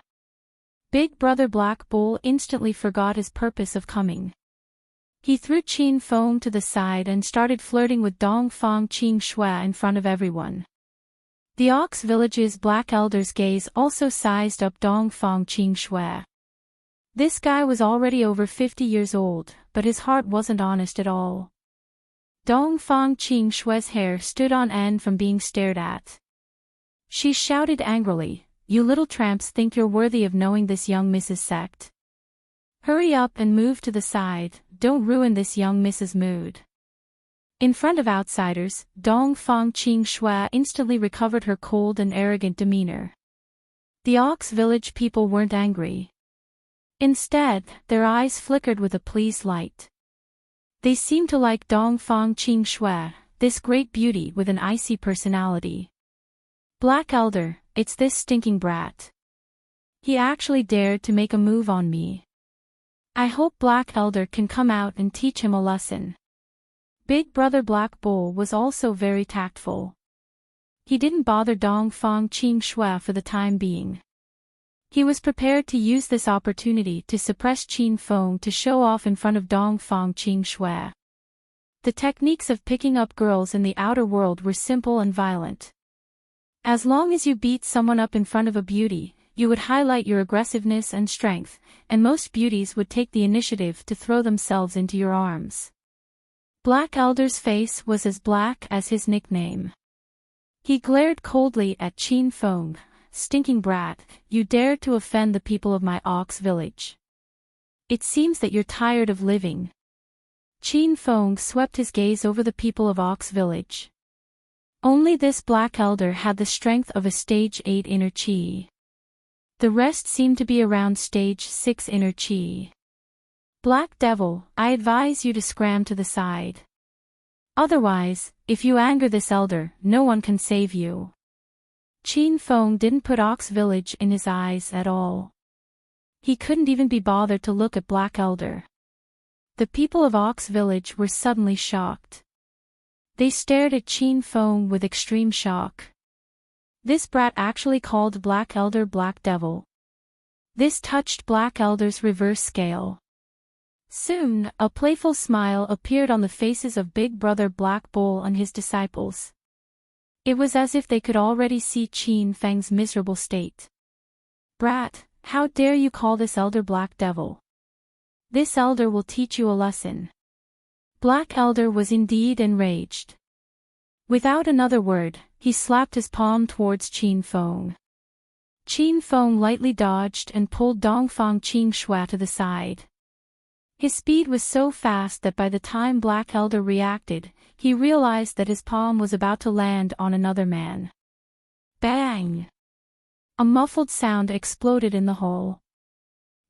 A: Big Brother Black Bull instantly forgot his purpose of coming. He threw Qin Feng to the side and started flirting with Dongfang Qing Shuai in front of everyone. The Ox Village's Black Elder's gaze also sized up Dongfang Qing Shuai. This guy was already over 50 years old, but his heart wasn't honest at all. Dongfang Qing Shuai's hair stood on end from being stared at. She shouted angrily, "You little tramps think you're worthy of knowing this young Mrs. Sect. Hurry up and move to the side, don't ruin this young Mrs. mood." In front of outsiders, Dongfang Qing Shuai instantly recovered her cold and arrogant demeanor. The Ox Village people weren't angry. Instead, their eyes flickered with a pleased light. They seemed to like Dongfang Qing Shuai, this great beauty with an icy personality. "Black Elder, it's this stinking brat. He actually dared to make a move on me. I hope Black Elder can come out and teach him a lesson." Big Brother Black Bull was also very tactful. He didn't bother Dongfang Qing Shuai for the time being. He was prepared to use this opportunity to suppress Qin Feng to show off in front of Dongfang Qing Shuai. The techniques of picking up girls in the outer world were simple and violent. As long as you beat someone up in front of a beauty, you would highlight your aggressiveness and strength, and most beauties would take the initiative to throw themselves into your arms. Black Elder's face was as black as his nickname. He glared coldly at Qin Feng. "Stinking brat, you dared to offend the people of my Ox Village. It seems that you're tired of living." Qin Feng swept his gaze over the people of Ox Village. Only this Black Elder had the strength of a stage 8 inner chi. The rest seemed to be around stage 6 inner chi. "Black Devil, I advise you to scram to the side. Otherwise, if you anger this elder, no one can save you." Qin Feng didn't put Ox Village in his eyes at all. He couldn't even be bothered to look at Black Elder. The people of Ox Village were suddenly shocked. They stared at Qin Feng with extreme shock. This brat actually called Black Elder Black Devil. This touched Black Elder's reverse scale. Soon, a playful smile appeared on the faces of Big Brother Black Bull and his disciples. It was as if they could already see Qin Feng's miserable state. Brat, how dare you call this elder Black Devil? This elder will teach you a lesson. Black Elder was indeed enraged. Without another word, he slapped his palm towards Qin Feng. Qin Feng lightly dodged and pulled Dongfang Qing Shua to the side. His speed was so fast that by the time Black Elder reacted, he realized that his palm was about to land on another man. Bang! A muffled sound exploded in the hole.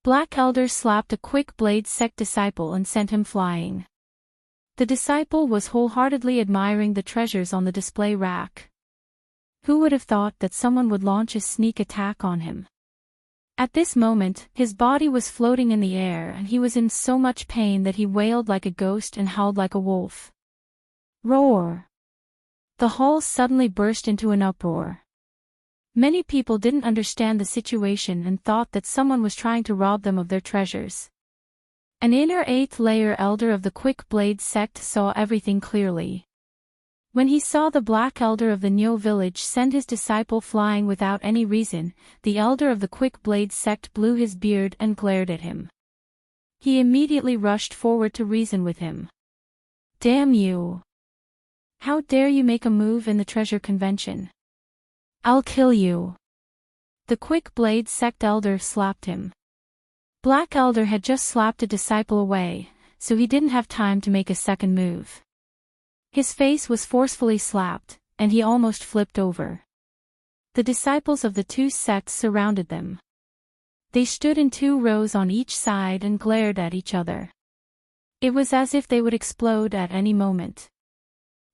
A: Black Elder slapped a quick blade sect disciple and sent him flying. The disciple was wholeheartedly admiring the treasures on the display rack. Who would have thought that someone would launch a sneak attack on him? At this moment, his body was floating in the air and he was in so much pain that he wailed like a ghost and howled like a wolf. Roar! The hall suddenly burst into an uproar. Many people didn't understand the situation and thought that someone was trying to rob them of their treasures. An inner 8th layer elder of the Quick Blade sect saw everything clearly. When he saw the Black Elder of the Nyo village send his disciple flying without any reason, the elder of the Quick Blade sect blew his beard and glared at him. He immediately rushed forward to reason with him. Damn you! How dare you make a move in the treasure convention? I'll kill you! The Quick Blade sect elder slapped him. Black Elder had just slapped a disciple away, so he didn't have time to make a second move. His face was forcefully slapped, and he almost flipped over. The disciples of the two sects surrounded them. They stood in 2 rows on each side and glared at each other. It was as if they would explode at any moment.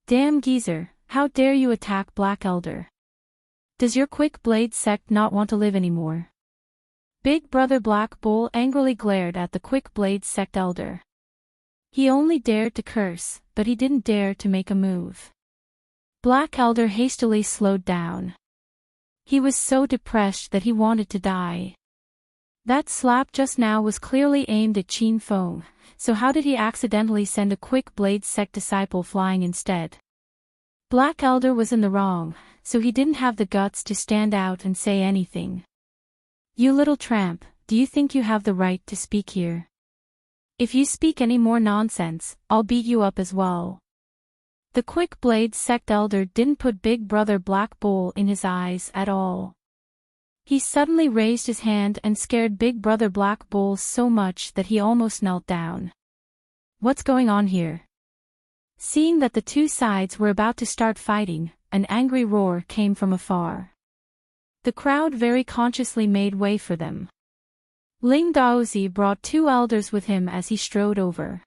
A: Damn geezer, how dare you attack Black Elder? Does your Quick Blade sect not want to live anymore? Big Brother Black Bull angrily glared at the Quick Blade sect elder. He only dared to curse, but he didn't dare to make a move. Black Elder hastily slowed down. He was so depressed that he wanted to die. That slap just now was clearly aimed at Qin Feng, so how did he accidentally send a Quick Blade sect disciple flying instead? Black Elder was in the wrong, so he didn't have the guts to stand out and say anything. You little tramp, do you think you have the right to speak here? If you speak any more nonsense, I'll beat you up as well. The Quick Blade sect elder didn't put Big Brother Black Bull in his eyes at all. He suddenly raised his hand and scared Big Brother Black Bull so much that he almost knelt down. What's going on here? Seeing that the two sides were about to start fighting, an angry roar came from afar. The crowd very consciously made way for them. Ling Daozi brought 2 elders with him as he strode over.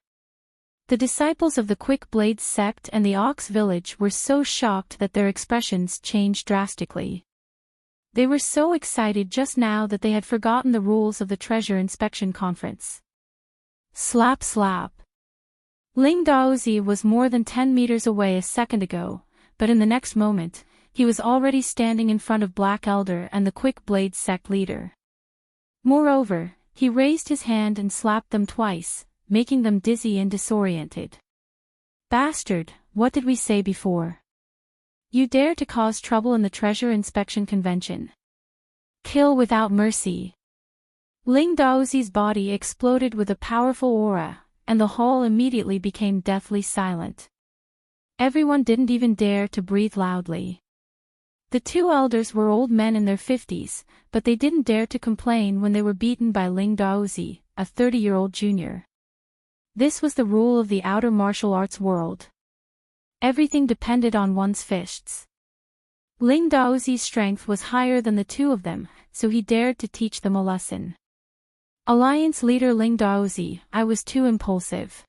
A: The disciples of the Quick Blade sect and the Ox village were so shocked that their expressions changed drastically. They were so excited just now that they had forgotten the rules of the treasure inspection conference. Slap slap. Ling Daozi was more than 10 meters away a second ago, but in the next moment, he was already standing in front of Black Elder and the Quick Blade sect leader. Moreover, he raised his hand and slapped them twice, making them dizzy and disoriented. Bastard, what did we say before? You dare to cause trouble in the treasure inspection convention. Kill without mercy. Ling Daozi's body exploded with a powerful aura, and the hall immediately became deathly silent. Everyone didn't even dare to breathe loudly. The 2 elders were old men in their 50s, but they didn't dare to complain when they were beaten by Ling Daozi, a 30-year-old junior. This was the rule of the outer martial arts world. Everything depended on one's fists. Ling Daozi's strength was higher than the 2 of them, so he dared to teach them a lesson. Alliance leader Ling Daozi, I was too impulsive.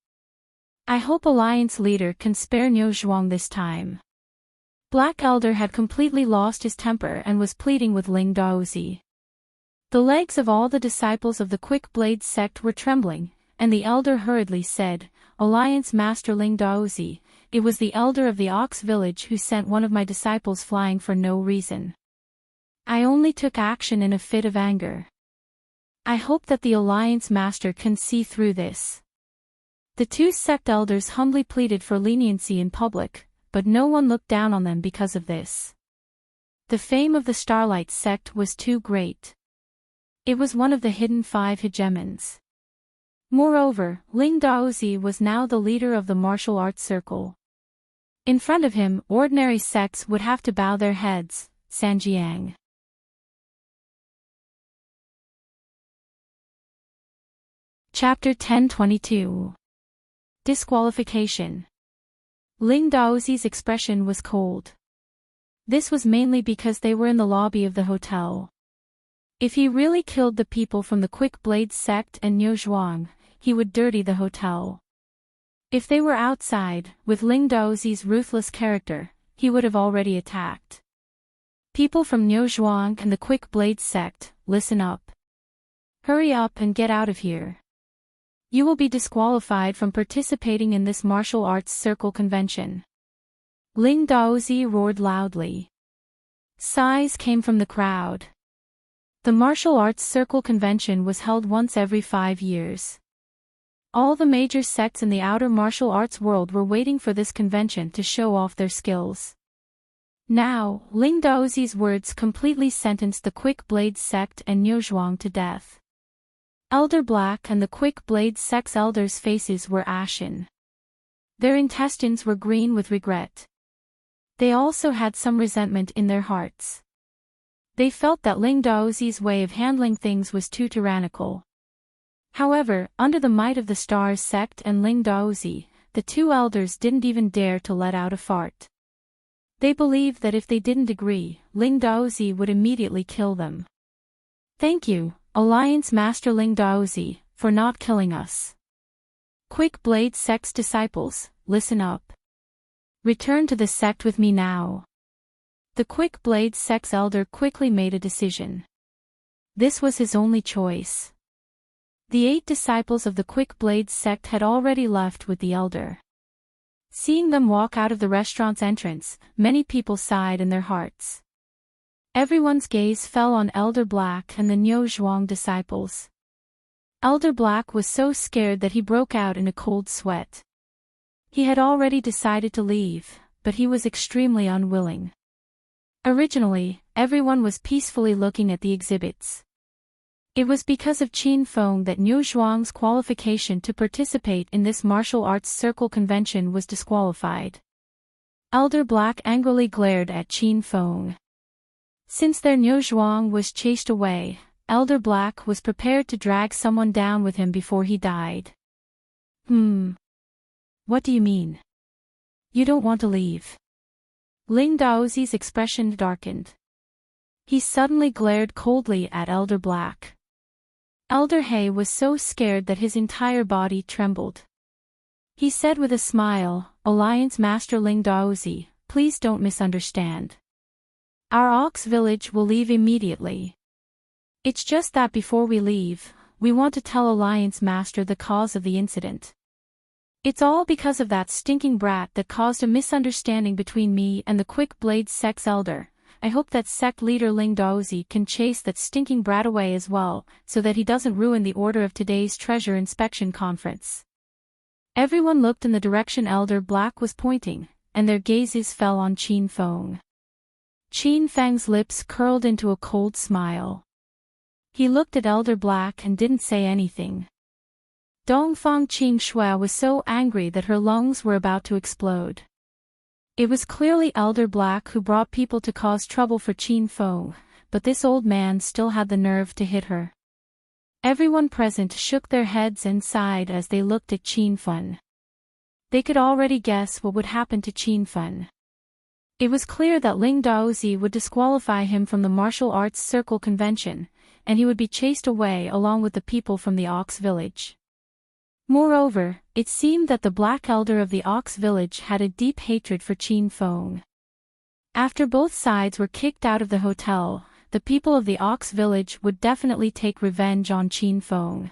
A: I hope Alliance leader can spare Niu Zhuang this time. Black Elder had completely lost his temper and was pleading with Ling Daozi. The legs of all the disciples of the Quick Blade sect were trembling, and the elder hurriedly said, Alliance Master Ling Daozi, it was the elder of the Ox village who sent one of my disciples flying for no reason. I only took action in a fit of anger. I hope that the Alliance Master can see through this. The two sect elders humbly pleaded for leniency in public, but no one looked down on them because of this. The fame of the Starlight sect was too great. It was one of the hidden 5 hegemons. Moreover, Ling Daozi was now the leader of the martial arts circle. In front of him, ordinary sects would have to bow their heads. Sanjiang. Chapter 1022. Disqualification. Ling Daozi's expression was cold. This was mainly because they were in the lobby of the hotel. If he really killed the people from the Quick Blade sect and Niu Zhuang, he would dirty the hotel. If they were outside, with Ling Daozi's ruthless character, he would have already attacked. People from Niu Zhuang and the Quick Blade sect, listen up. Hurry up and get out of here. You will be disqualified from participating in this martial arts circle convention. Ling Daozi roared loudly. Sighs came from the crowd. The martial arts circle convention was held once every 5 years. All the major sects in the outer martial arts world were waiting for this convention to show off their skills. Now, Ling Daozi's words completely sentenced the Quick Blade sect and Niu Zhuang to death. Elder Black and the Quick Blade sect's elders' faces were ashen. Their intestines were green with regret. They also had some resentment in their hearts. They felt that Ling Daozi's way of handling things was too tyrannical. However, under the might of the Stars sect and Ling Daozi, the two elders didn't even dare to let out a fart. They believed that if they didn't agree, Ling Daozi would immediately kill them. Thank you, Alliance Master Ling Daozi, for not killing us. Quick Blade sect's disciples, listen up. Return to the sect with me now. The Quick Blade sect's elder quickly made a decision. This was his only choice. The 8 disciples of the Quick Blade sect had already left with the elder. Seeing them walk out of the restaurant's entrance, many people sighed in their hearts. Everyone's gaze fell on Elder Black and the Niu Zhuang disciples. Elder Black was so scared that he broke out in a cold sweat. He had already decided to leave, but he was extremely unwilling. Originally, everyone was peacefully looking at the exhibits. It was because of Qin Feng that Niu Zhuang's qualification to participate in this martial arts circle convention was disqualified. Elder Black angrily glared at Qin Feng. Since their Niu Zhuang was chased away, Elder Black was prepared to drag someone down with him before he died. What do you mean? You don't want to leave? Ling Daozi's expression darkened. He suddenly glared coldly at Elder Black. Elder He was so scared that his entire body trembled. He said with a smile, Alliance Master Ling Daozi, please don't misunderstand. Our Ox village will leave immediately. It's just that before we leave, we want to tell Alliance Master the cause of the incident. It's all because of that stinking brat that caused a misunderstanding between me and the Quick Blade sect's elder. I hope that sect leader Ling Daozi can chase that stinking brat away as well, so that he doesn't ruin the order of today's treasure inspection conference. Everyone looked in the direction Elder Black was pointing, and their gazes fell on Qin Feng. Qin Feng's lips curled into a cold smile. He looked at Elder Black and didn't say anything. Dongfang Qing Shui was so angry that her lungs were about to explode. It was clearly Elder Black who brought people to cause trouble for Qin Feng, but this old man still had the nerve to hit her. Everyone present shook their heads and sighed as they looked at Qin Feng. They could already guess what would happen to Qin Feng. It was clear that Ling Daozi would disqualify him from the martial arts circle convention, and he would be chased away along with the people from the Ox village. Moreover, it seemed that the Black Elder of the Ox village had a deep hatred for Qin Feng. After both sides were kicked out of the hotel, the people of the Ox village would definitely take revenge on Qin Feng.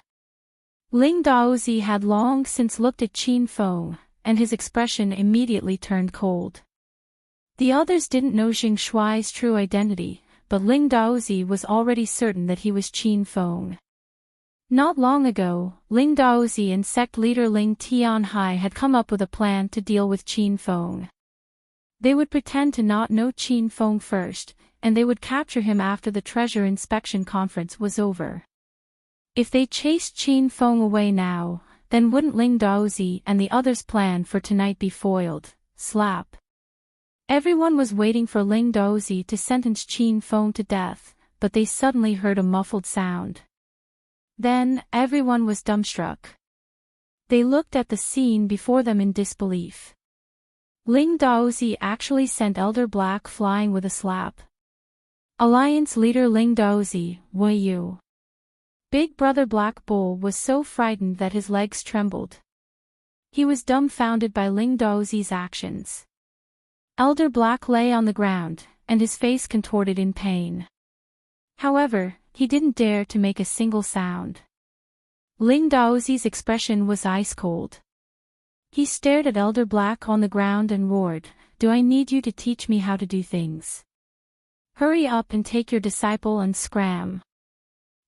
A: Ling Daozi had long since looked at Qin Feng, and his expression immediately turned cold. The others didn't know Jing Shuai's true identity, but Ling Daozi was already certain that he was Qin Feng. Not long ago, Ling Daozi and sect leader Ling Tianhai had come up with a plan to deal with Qin Feng. They would pretend to not know Qin Feng first, and they would capture him after the treasure inspection conference was over. If they chased Qin Feng away now, then wouldn't Ling Daozi and the others' plan for tonight be foiled? Slap. Everyone was waiting for Ling Daozi to sentence Qin Feng to death, but they suddenly heard a muffled sound. Then, everyone was dumbstruck. They looked at the scene before them in disbelief. Ling Daozi actually sent Elder Black flying with a slap. Alliance leader Ling Daozi, were you? Big Brother Black Bull was so frightened that his legs trembled. He was dumbfounded by Ling Daozi's actions. Elder Black lay on the ground, and his face contorted in pain. However, he didn't dare to make a single sound. Ling Daozi's expression was ice-cold. He stared at Elder Black on the ground and roared, "Do I need you to teach me how to do things? Hurry up and take your disciple and scram."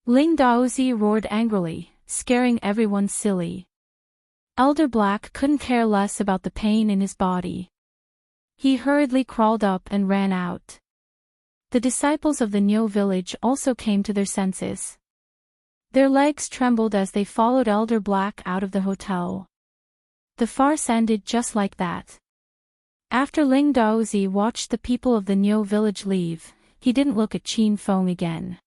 A: Ling Daozi roared angrily, scaring everyone silly. Elder Black couldn't care less about the pain in his body. He hurriedly crawled up and ran out. The disciples of the Niu village also came to their senses. Their legs trembled as they followed Elder Black out of the hotel. The farce ended just like that. After Ling Daozi watched the people of the Niu village leave, he didn't look at Qin Feng again.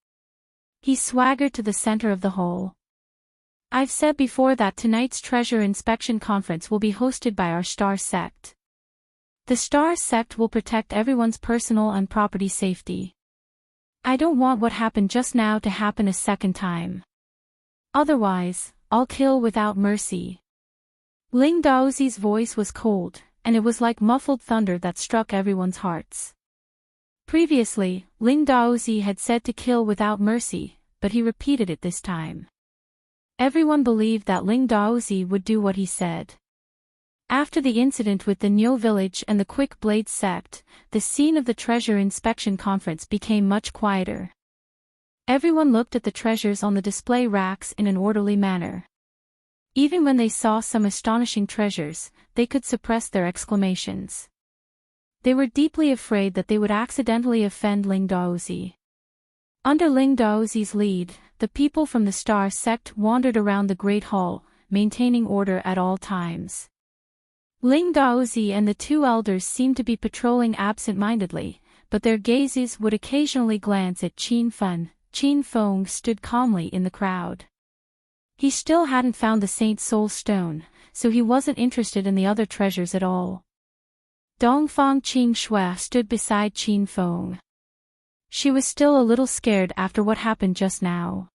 A: He swaggered to the center of the hall. "I've said before that tonight's treasure inspection conference will be hosted by our star sect. The star sect will protect everyone's personal and property safety. I don't want what happened just now to happen a second time. Otherwise, I'll kill without mercy." Ling Daozi's voice was cold, and it was like muffled thunder that struck everyone's hearts. Previously, Ling Daozi had said to kill without mercy, but he repeated it this time. Everyone believed that Ling Daozi would do what he said. After the incident with the Niu village and the Quick Blade sect, the scene of the treasure inspection conference became much quieter. Everyone looked at the treasures on the display racks in an orderly manner. Even when they saw some astonishing treasures, they could suppress their exclamations. They were deeply afraid that they would accidentally offend Ling Daozi. Under Ling Daozi's lead, the people from the Star sect wandered around the Great Hall, maintaining order at all times. Ling Daozi and the two elders seemed to be patrolling absent-mindedly, but their gazes would occasionally glance at Qin Feng. Qin Feng stood calmly in the crowd. He still hadn't found the Saint Soul Stone, so he wasn't interested in the other treasures at all. Dongfang Qing Shui stood beside Qin Feng. She was still a little scared after what happened just now.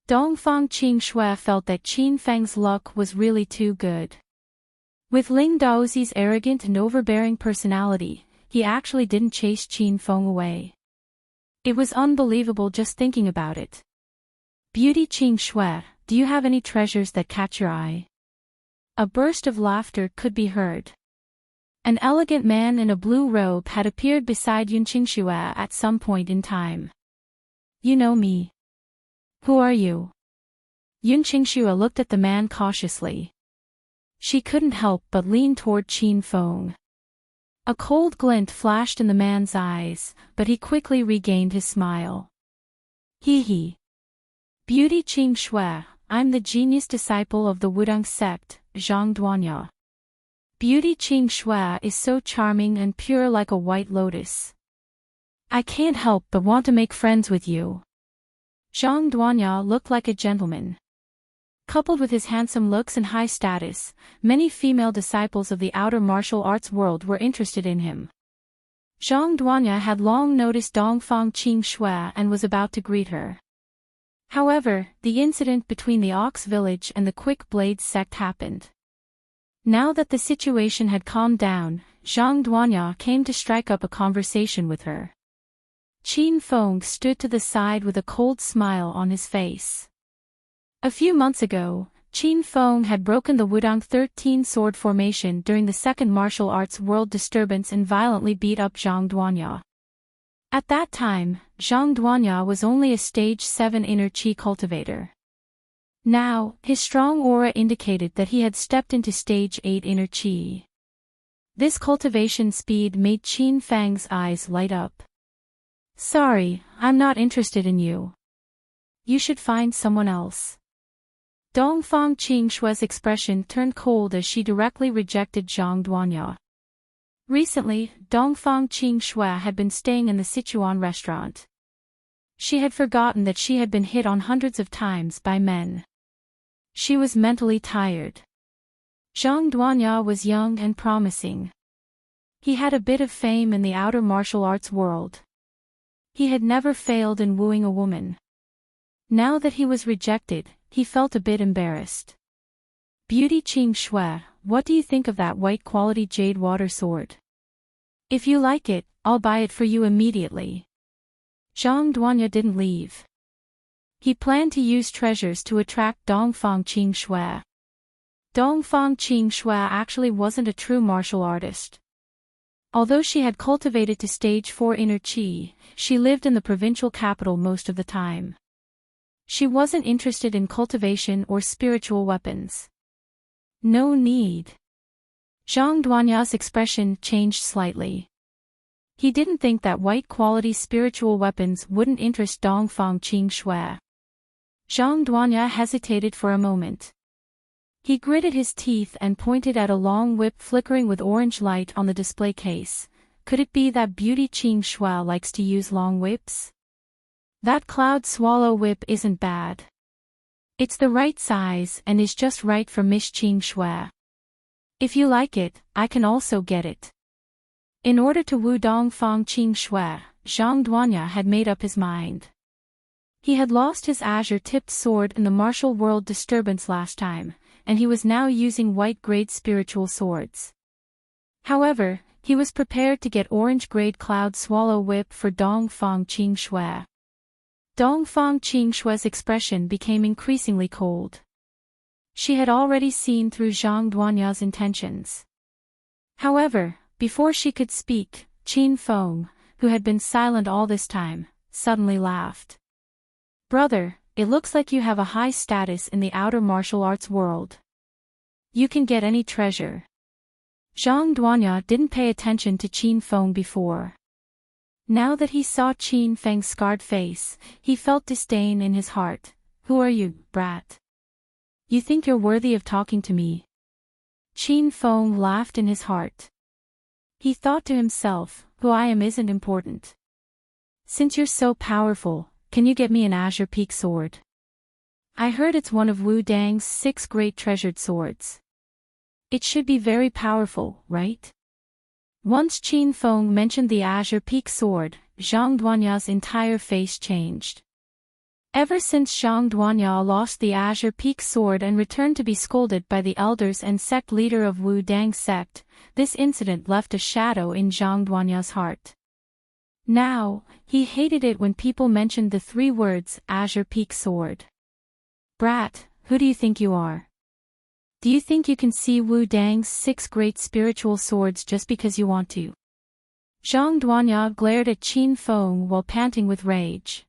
A: Dongfang Qing Shui felt that Qin Feng's luck was really too good. With Ling Daozi's arrogant and overbearing personality, he actually didn't chase Qin Feng away. It was unbelievable just thinking about it. "Beauty Qing Shui, do you have any treasures that catch your eye?" A burst of laughter could be heard. An elegant man in a blue robe had appeared beside Yun Qingxue at some point in time. "You know me. Who are you?" Yun Qingxue looked at the man cautiously. She couldn't help but lean toward Qin Feng. A cold glint flashed in the man's eyes, but he quickly regained his smile. "Hee. Beauty Qing Shui, I'm the genius disciple of the Wudang sect, Zhang Duanya. Beauty Qing Shui is so charming and pure like a white lotus. I can't help but want to make friends with you." Zhang Duanya looked like a gentleman. Coupled with his handsome looks and high status, many female disciples of the outer martial arts world were interested in him. Zhang Duanya had long noticed Dongfang Qing Shui and was about to greet her. However, the incident between the Ox village and the Quick Blade sect happened. Now that the situation had calmed down, Zhang Duanya came to strike up a conversation with her. Qin Feng stood to the side with a cold smile on his face. A few months ago, Qin Feng had broken the Wudang 13 sword formation during the second martial arts world disturbance and violently beat up Zhang Duanya. At that time, Zhang Duanya was only a stage 7 inner qi cultivator. Now, his strong aura indicated that he had stepped into stage 8 inner qi. This cultivation speed made Qin Feng's eyes light up. "Sorry, I'm not interested in you. You should find someone else." Dongfang Qingshue's expression turned cold as she directly rejected Zhang Duanya. Recently, Dongfang Qingxue had been staying in the Sichuan restaurant. She had forgotten that she had been hit on hundreds of times by men. She was mentally tired. Zhang Duanya was young and promising. He had a bit of fame in the outer martial arts world. He had never failed in wooing a woman. Now that he was rejected, he felt a bit embarrassed. "Beauty Qingxue, what do you think of that white quality jade water sword? If you like it, I'll buy it for you immediately." Zhang Duanya didn't leave. He planned to use treasures to attract Dongfang Qingxue. Dongfang Qingxue actually wasn't a true martial artist. Although she had cultivated to stage 4 inner qi, she lived in the provincial capital most of the time. She wasn't interested in cultivation or spiritual weapons. No need. Zhang Duanya's expression changed slightly. He didn't think that white-quality spiritual weapons wouldn't interest Dongfang Qingxue. Zhang Duanya hesitated for a moment. He gritted his teeth and pointed at a long whip flickering with orange light on the display case. Could it be that Beauty Qingxue likes to use long whips? That cloud swallow whip isn't bad. It's the right size and is just right for Miss Qingxue. If you like it, I can also get it. In order to woo Dongfang Qingxue, Zhang Duanya had made up his mind. He had lost his azure-tipped sword in the martial world disturbance last time, and he was now using white-grade spiritual swords. However, he was prepared to get orange-grade cloud swallow whip for Dongfang Qingxue. Dongfang Qingxue's expression became increasingly cold. She had already seen through Zhang Duanya's intentions. However, before she could speak, Qin Feng, who had been silent all this time, suddenly laughed. "Brother, it looks like you have a high status in the outer martial arts world. You can get any treasure." Zhang Duanya didn't pay attention to Qin Feng before. Now that he saw Qin Feng's scarred face, he felt disdain in his heart. "Who are you, brat? You think you're worthy of talking to me?" Qin Feng laughed in his heart. He thought to himself, "Who I am isn't important. Since you're so powerful, can you get me an azure peak sword? I heard it's one of Wu Dang's 6 great treasured swords. It should be very powerful, right?" Once Qin Feng mentioned the azure peak sword, Zhang Duanya's entire face changed. Ever since Zhang Duanya lost the azure peak sword and returned to be scolded by the elders and sect leader of Wu Dang sect, this incident left a shadow in Zhang Duanya's heart. Now, he hated it when people mentioned the 3 words, azure peak sword. "Brat, who do you think you are? Do you think you can see Wu Dang's 6 great spiritual swords just because you want to?" Zhang Duanya glared at Qin Feng while panting with rage.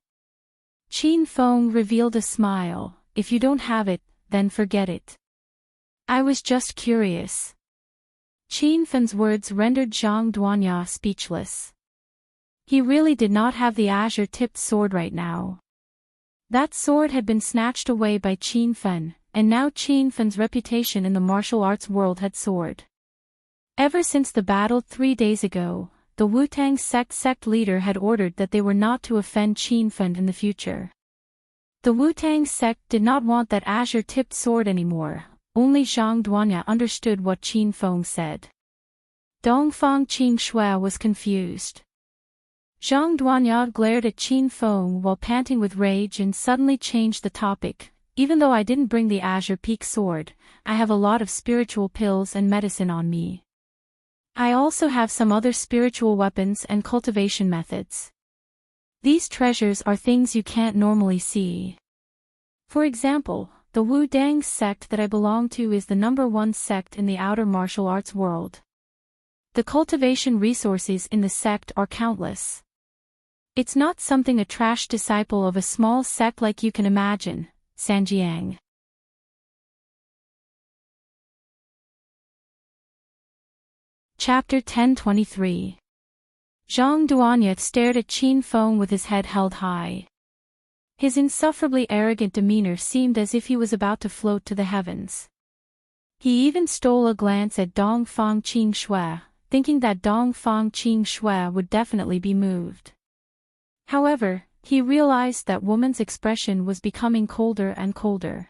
A: Qin Feng revealed a smile. "If you don't have it, then forget it. I was just curious." Qin Feng's words rendered Zhang Duanya speechless. He really did not have the azure-tipped sword right now. That sword had been snatched away by Qin Feng, and now Qin Feng's reputation in the martial arts world had soared. Ever since the battle 3 days ago, the Wu-Tang sect leader had ordered that they were not to offend Qin Feng in the future. The Wu-Tang sect did not want that azure-tipped sword anymore. Only Zhang Duanya understood what Qin Feng said. Dongfang Qingxue was confused. Zhang Duanya glared at Qin Feng while panting with rage and suddenly changed the topic. "Even though I didn't bring the azure peak sword, I have a lot of spiritual pills and medicine on me. I also have some other spiritual weapons and cultivation methods. These treasures are things you can't normally see. For example, the Wu-Dang sect that I belong to is the #1 sect in the outer martial arts world. The cultivation resources in the sect are countless. It's not something a trash disciple of a small sect like you can imagine, Sanjiang. Chapter 1023. Zhang Duanya stared at Qin Feng with his head held high. His insufferably arrogant demeanor seemed as if he was about to float to the heavens. He even stole a glance at Dongfang Qing Shui, thinking that Dongfang Qing Shui would definitely be moved. However, he realized that woman's expression was becoming colder and colder.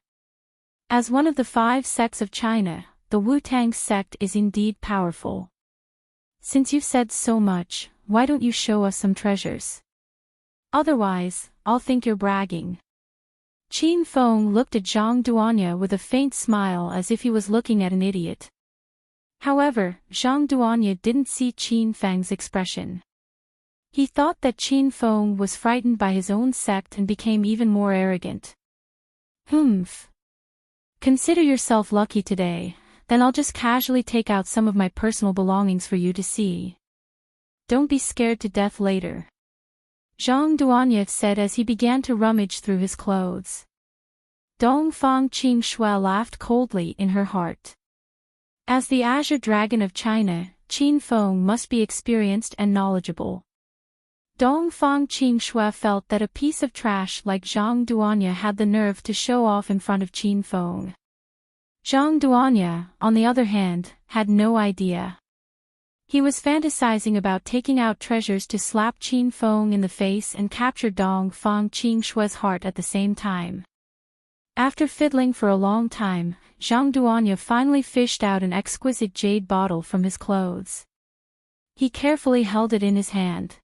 A: As one of the 5 sects of China, the Wu-Tang sect is indeed powerful. Since you've said so much, why don't you show us some treasures? Otherwise, I'll think you're bragging. Qin Feng looked at Zhang Duanya with a faint smile as if he was looking at an idiot. However, Zhang Duanya didn't see Qin Feng's expression. He thought that Qin Feng was frightened by his own sect and became even more arrogant. Humph. Consider yourself lucky today, then I'll just casually take out some of my personal belongings for you to see. Don't be scared to death later. Zhang Duanya said as he began to rummage through his clothes. Dongfang Qing Shui laughed coldly in her heart. As the Azure Dragon of China, Qin Feng must be experienced and knowledgeable. Dongfang Qing Shui felt that a piece of trash like Zhang Duanya had the nerve to show off in front of Qin Feng. Zhang Duanya, on the other hand, had no idea. He was fantasizing about taking out treasures to slap Qin Feng in the face and capture Dongfang Qing Shui's heart at the same time. After fiddling for a long time, Zhang Duanya finally fished out an exquisite jade bottle from his clothes. He carefully held it in his hand.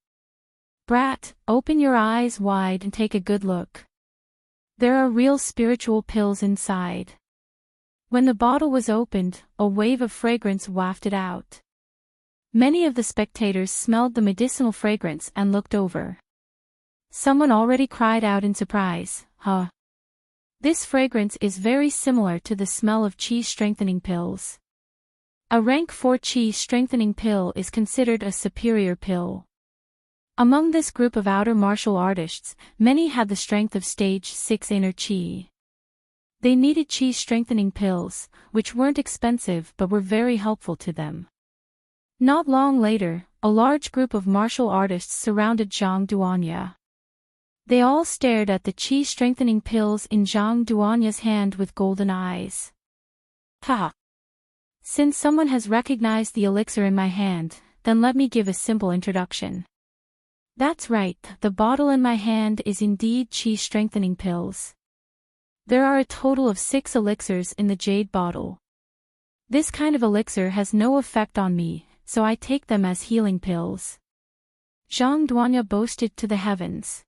A: Brat, open your eyes wide and take a good look. There are real spiritual pills inside. When the bottle was opened, a wave of fragrance wafted out. Many of the spectators smelled the medicinal fragrance and looked over. Someone already cried out in surprise, "Huh! This fragrance is very similar to the smell of qi strengthening pills." A rank 4 qi strengthening pill is considered a superior pill. Among this group of outer martial artists, many had the strength of stage 6 inner qi. They needed qi strengthening pills, which weren't expensive but were very helpful to them. Not long later, a large group of martial artists surrounded Zhang Duanya. They all stared at the qi strengthening pills in Zhang Duanya's hand with golden eyes. Ha! Since someone has recognized the elixir in my hand, then let me give a simple introduction. That's right, the bottle in my hand is indeed qi strengthening pills. There are a total of 6 elixirs in the jade bottle. This kind of elixir has no effect on me, so I take them as healing pills. Zhang Duanya boasted to the heavens.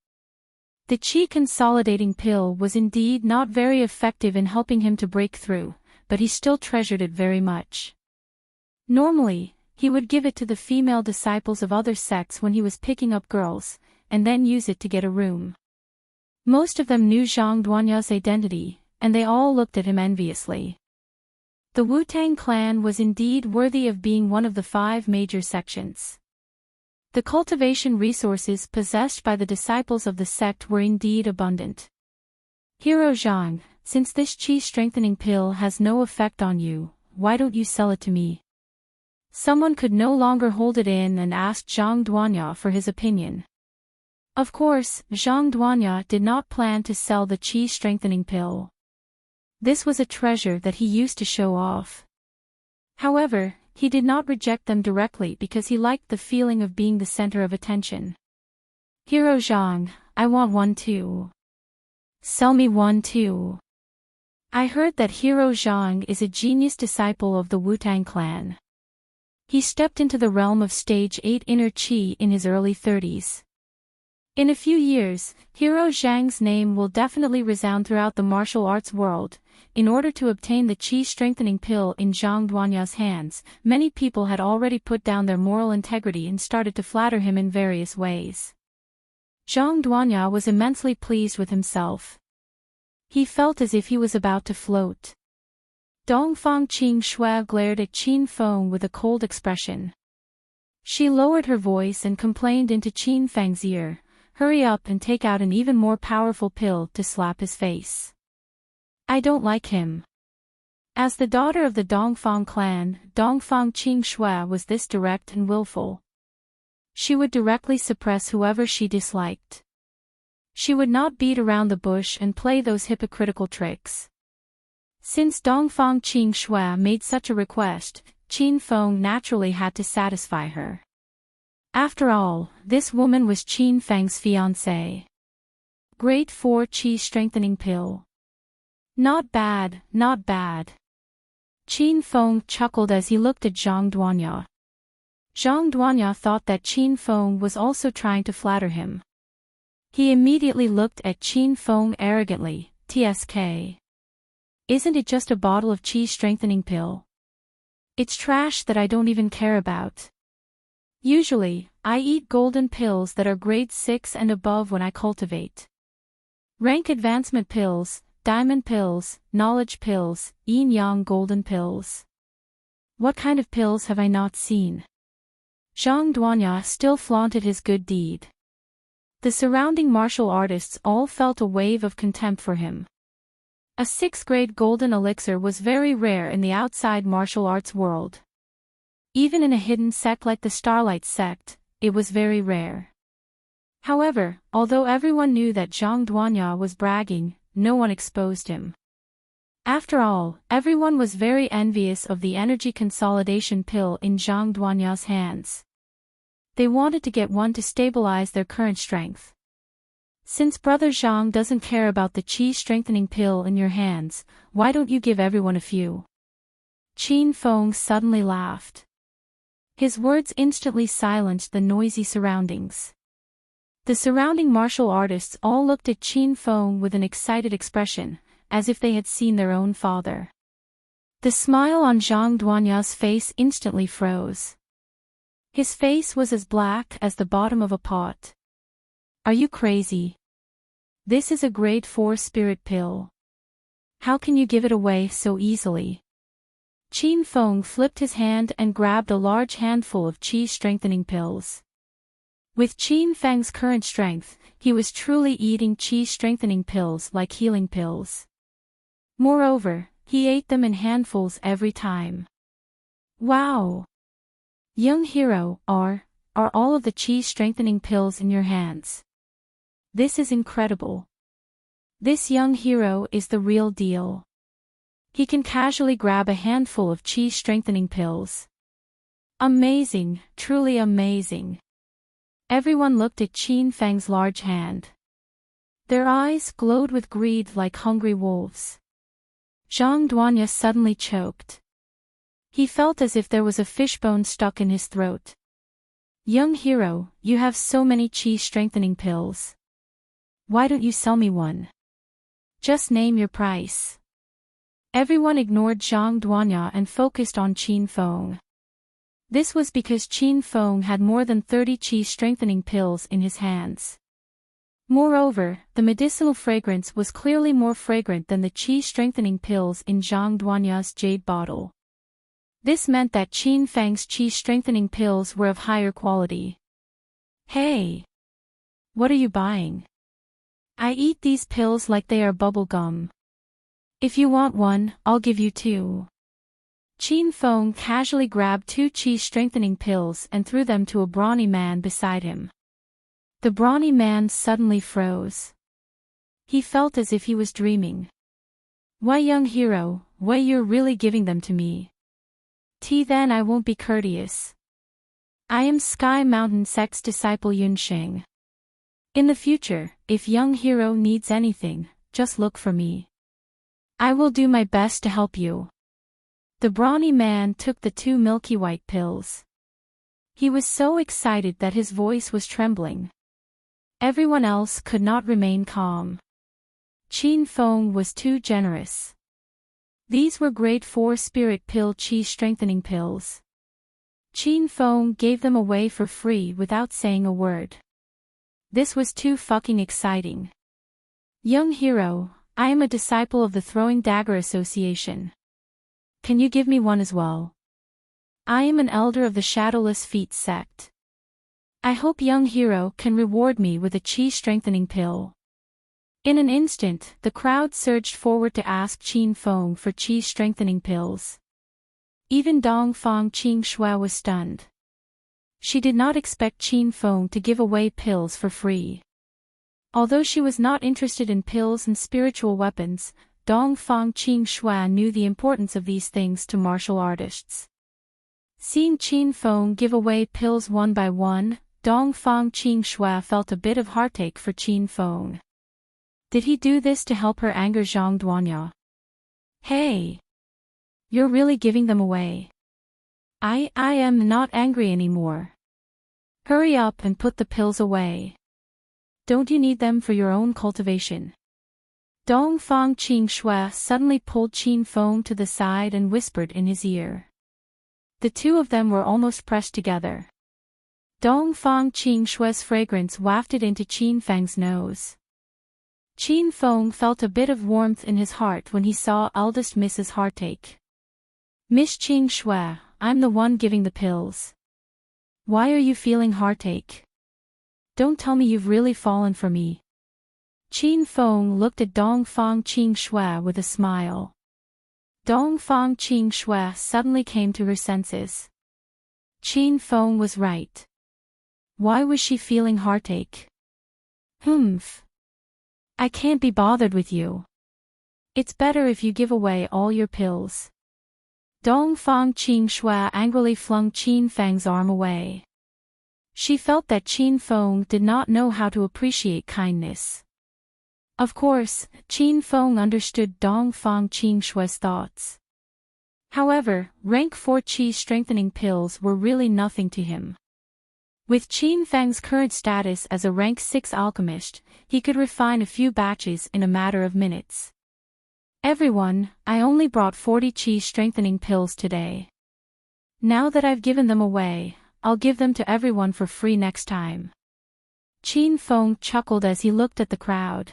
A: The qi consolidating pill was indeed not very effective in helping him to break through, but he still treasured it very much. Normally, he would give it to the female disciples of other sects when he was picking up girls, and then use it to get a room. Most of them knew Zhang Duanya's identity, and they all looked at him enviously. The Wu-Tang clan was indeed worthy of being one of the 5 major sections. The cultivation resources possessed by the disciples of the sect were indeed abundant. Hero Zhang, since this qi strengthening pill has no effect on you, why don't you sell it to me? Someone could no longer hold it in and asked Zhang Duanya for his opinion. Of course, Zhang Duanya did not plan to sell the qi strengthening pill. This was a treasure that he used to show off. However, he did not reject them directly because he liked the feeling of being the center of attention. Hero Zhang, I want one too. Sell me one too. I heard that Hero Zhang is a genius disciple of the Wu-Tang clan. He stepped into the realm of stage 8 inner qi in his early 30s. In a few years, Hero Zhang's name will definitely resound throughout the martial arts world. In order to obtain the qi strengthening pill in Zhang Duanya's hands, many people had already put down their moral integrity and started to flatter him in various ways. Zhang Duanya was immensely pleased with himself. He felt as if he was about to float. Dongfang Qing Shui glared at Qin Feng with a cold expression. She lowered her voice and complained into Qin Feng's ear, "Hurry up and take out an even more powerful pill to slap his face. I don't like him." As the daughter of the Dongfang clan, Dongfang Qing Shui was this direct and willful. She would directly suppress whoever she disliked. She would not beat around the bush and play those hypocritical tricks. Since Dongfang Qing Shui made such a request, Qin Feng naturally had to satisfy her. After all, this woman was Qin Feng's fiancée. Grade 4 Qi Strengthening Pill. Not bad, not bad. Qin Feng chuckled as he looked at Zhang Duanya. Zhang Duanya thought that Qin Feng was also trying to flatter him. He immediately looked at Qin Feng arrogantly. "TSK. Isn't it just a bottle of Qi strengthening pill? It's trash that I don't even care about. Usually, I eat golden pills that are grade 6 and above when I cultivate. Rank advancement pills, diamond pills, knowledge pills, yin-yang golden pills. What kind of pills have I not seen?" Zhang Duanya still flaunted his good deed. The surrounding martial artists all felt a wave of contempt for him. A 6th grade golden elixir was very rare in the outside martial arts world. Even in a hidden sect like the Starlight sect, it was very rare. However, although everyone knew that Zhang Duanya was bragging, no one exposed him. After all, everyone was very envious of the energy consolidation pill in Zhang Duanya's hands. They wanted to get one to stabilize their current strength. "Since Brother Zhang doesn't care about the Qi strengthening pill in your hands, why don't you give everyone a few?" Qin Feng suddenly laughed. His words instantly silenced the noisy surroundings. The surrounding martial artists all looked at Qin Feng with an excited expression, as if they had seen their own father. The smile on Zhang Duanya's face instantly froze. His face was as black as the bottom of a pot. "Are you crazy? This is a grade 4 spirit pill. How can you give it away so easily?" Qin Feng flipped his hand and grabbed a large handful of Qi strengthening pills. With Qin Feng's current strength, he was truly eating Qi strengthening pills like healing pills. Moreover, he ate them in handfuls every time. "Wow! Young hero, are all of the Qi strengthening pills in your hands? This is incredible. This young hero is the real deal. He can casually grab a handful of Qi strengthening pills. Amazing, truly amazing." Everyone looked at Qin Feng's large hand. Their eyes glowed with greed like hungry wolves. Zhang Duanya suddenly choked. He felt as if there was a fishbone stuck in his throat. "Young hero, you have so many Qi strengthening pills. Why don't you sell me one? Just name your price." Everyone ignored Zhang Duanya and focused on Qin Feng. This was because Qin Feng had more than 30 Qi strengthening pills in his hands. Moreover, the medicinal fragrance was clearly more fragrant than the Qi strengthening pills in Zhang Duanya's jade bottle. This meant that Qin Feng's Qi strengthening pills were of higher quality. "Hey! What are you buying? I eat these pills like they are bubble gum. If you want one, I'll give you 2. Qin Feng casually grabbed 2 Qi strengthening pills and threw them to a brawny man beside him. The brawny man suddenly froze. He felt as if he was dreaming. "Why, young hero, why you're really giving them to me? Then I won't be courteous. I am Sky Mountain Sect's disciple Yunsheng. In the future, if young hero needs anything, just look for me. I will do my best to help you." The brawny man took the 2 milky white pills. He was so excited that his voice was trembling. Everyone else could not remain calm. Qin Feng was too generous. These were grade 4 spirit pill Qi strengthening pills. Qin Feng gave them away for free without saying a word. This was too fucking exciting. "Young hero, I am a disciple of the Throwing Dagger Association. Can you give me one as well? I am an elder of the Shadowless Feet sect. I hope young hero can reward me with a chi strengthening pill. In an instant, the crowd surged forward to ask Qin Feng for chi strengthening pills. Even Dongfang Qing Shui was stunned. She did not expect Qin Feng to give away pills for free. Although she was not interested in pills and spiritual weapons, Dongfang Qing Shui knew the importance of these things to martial artists. Seeing Qin Feng give away pills one by one, Dongfang Qing Shui felt a bit of heartache for Qin Feng. Did he do this to help her anger Zhang Duanya? Hey! You're really giving them away. I am not angry anymore. Hurry up and put the pills away. Don't you need them for your own cultivation? Dongfang Qing Shui suddenly pulled Qin Feng to the side and whispered in his ear. The two of them were almost pressed together. Dongfang Qing Shui's fragrance wafted into Qin Feng's nose. Qin Feng felt a bit of warmth in his heart when he saw eldest Mrs. Heartache. Miss Qing Shui, I'm the one giving the pills. Why are you feeling heartache? Don't tell me you've really fallen for me. Qin Feng looked at Dongfang Qing Shui with a smile. Dongfang Qing Shui suddenly came to her senses. Qin Feng was right. Why was she feeling heartache? Humph. I can't be bothered with you. It's better if you give away all your pills. Dongfang Qing Shui angrily flung Qin Feng's arm away. She felt that Qin Feng did not know how to appreciate kindness. Of course, Qin Feng understood Dongfang Qing Shui's thoughts. However, rank 4 chi strengthening pills were really nothing to him. With Qin Feng's current status as a rank 6 alchemist, he could refine a few batches in a matter of minutes. Everyone, I only brought 40 chi strengthening pills today. Now that I've given them away, I'll give them to everyone for free next time. Qin Feng chuckled as he looked at the crowd.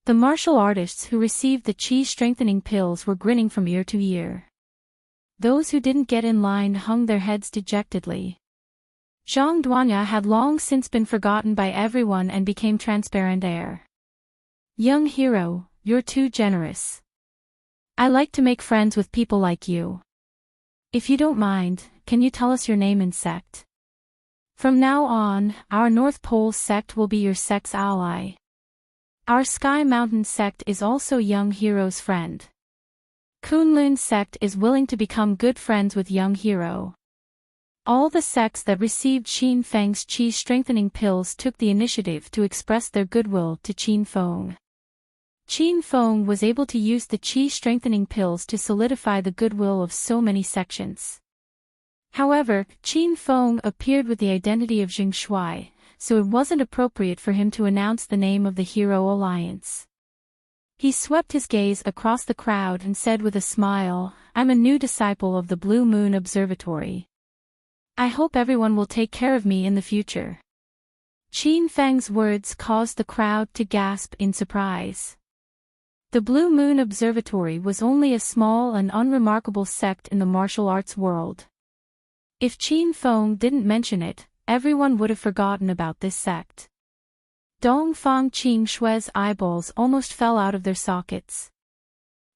A: The martial artists who received the chi strengthening pills were grinning from ear to ear. Those who didn't get in line hung their heads dejectedly. Zhang Duanya had long since been forgotten by everyone and became transparent air. Young hero, you're too generous. I like to make friends with people like you. If you don't mind, can you tell us your name and sect? From now on, our North Pole sect will be your sect's ally. Our Sky Mountain sect is also young hero's friend. Kunlun sect is willing to become good friends with young hero. All the sects that received Qin Feng's chi strengthening pills took the initiative to express their goodwill to Qin Feng. Qin Feng was able to use the chi strengthening pills to solidify the goodwill of so many sections. However, Qin Feng appeared with the identity of Jing Shui, so it wasn't appropriate for him to announce the name of the Hero Alliance. He swept his gaze across the crowd and said with a smile, I'm a new disciple of the Blue Moon Observatory. I hope everyone will take care of me in the future. Qin Feng's words caused the crowd to gasp in surprise. The Blue Moon Observatory was only a small and unremarkable sect in the martial arts world. If Qin Feng didn't mention it, everyone would have forgotten about this sect. Dongfang Qing Shui's eyeballs almost fell out of their sockets.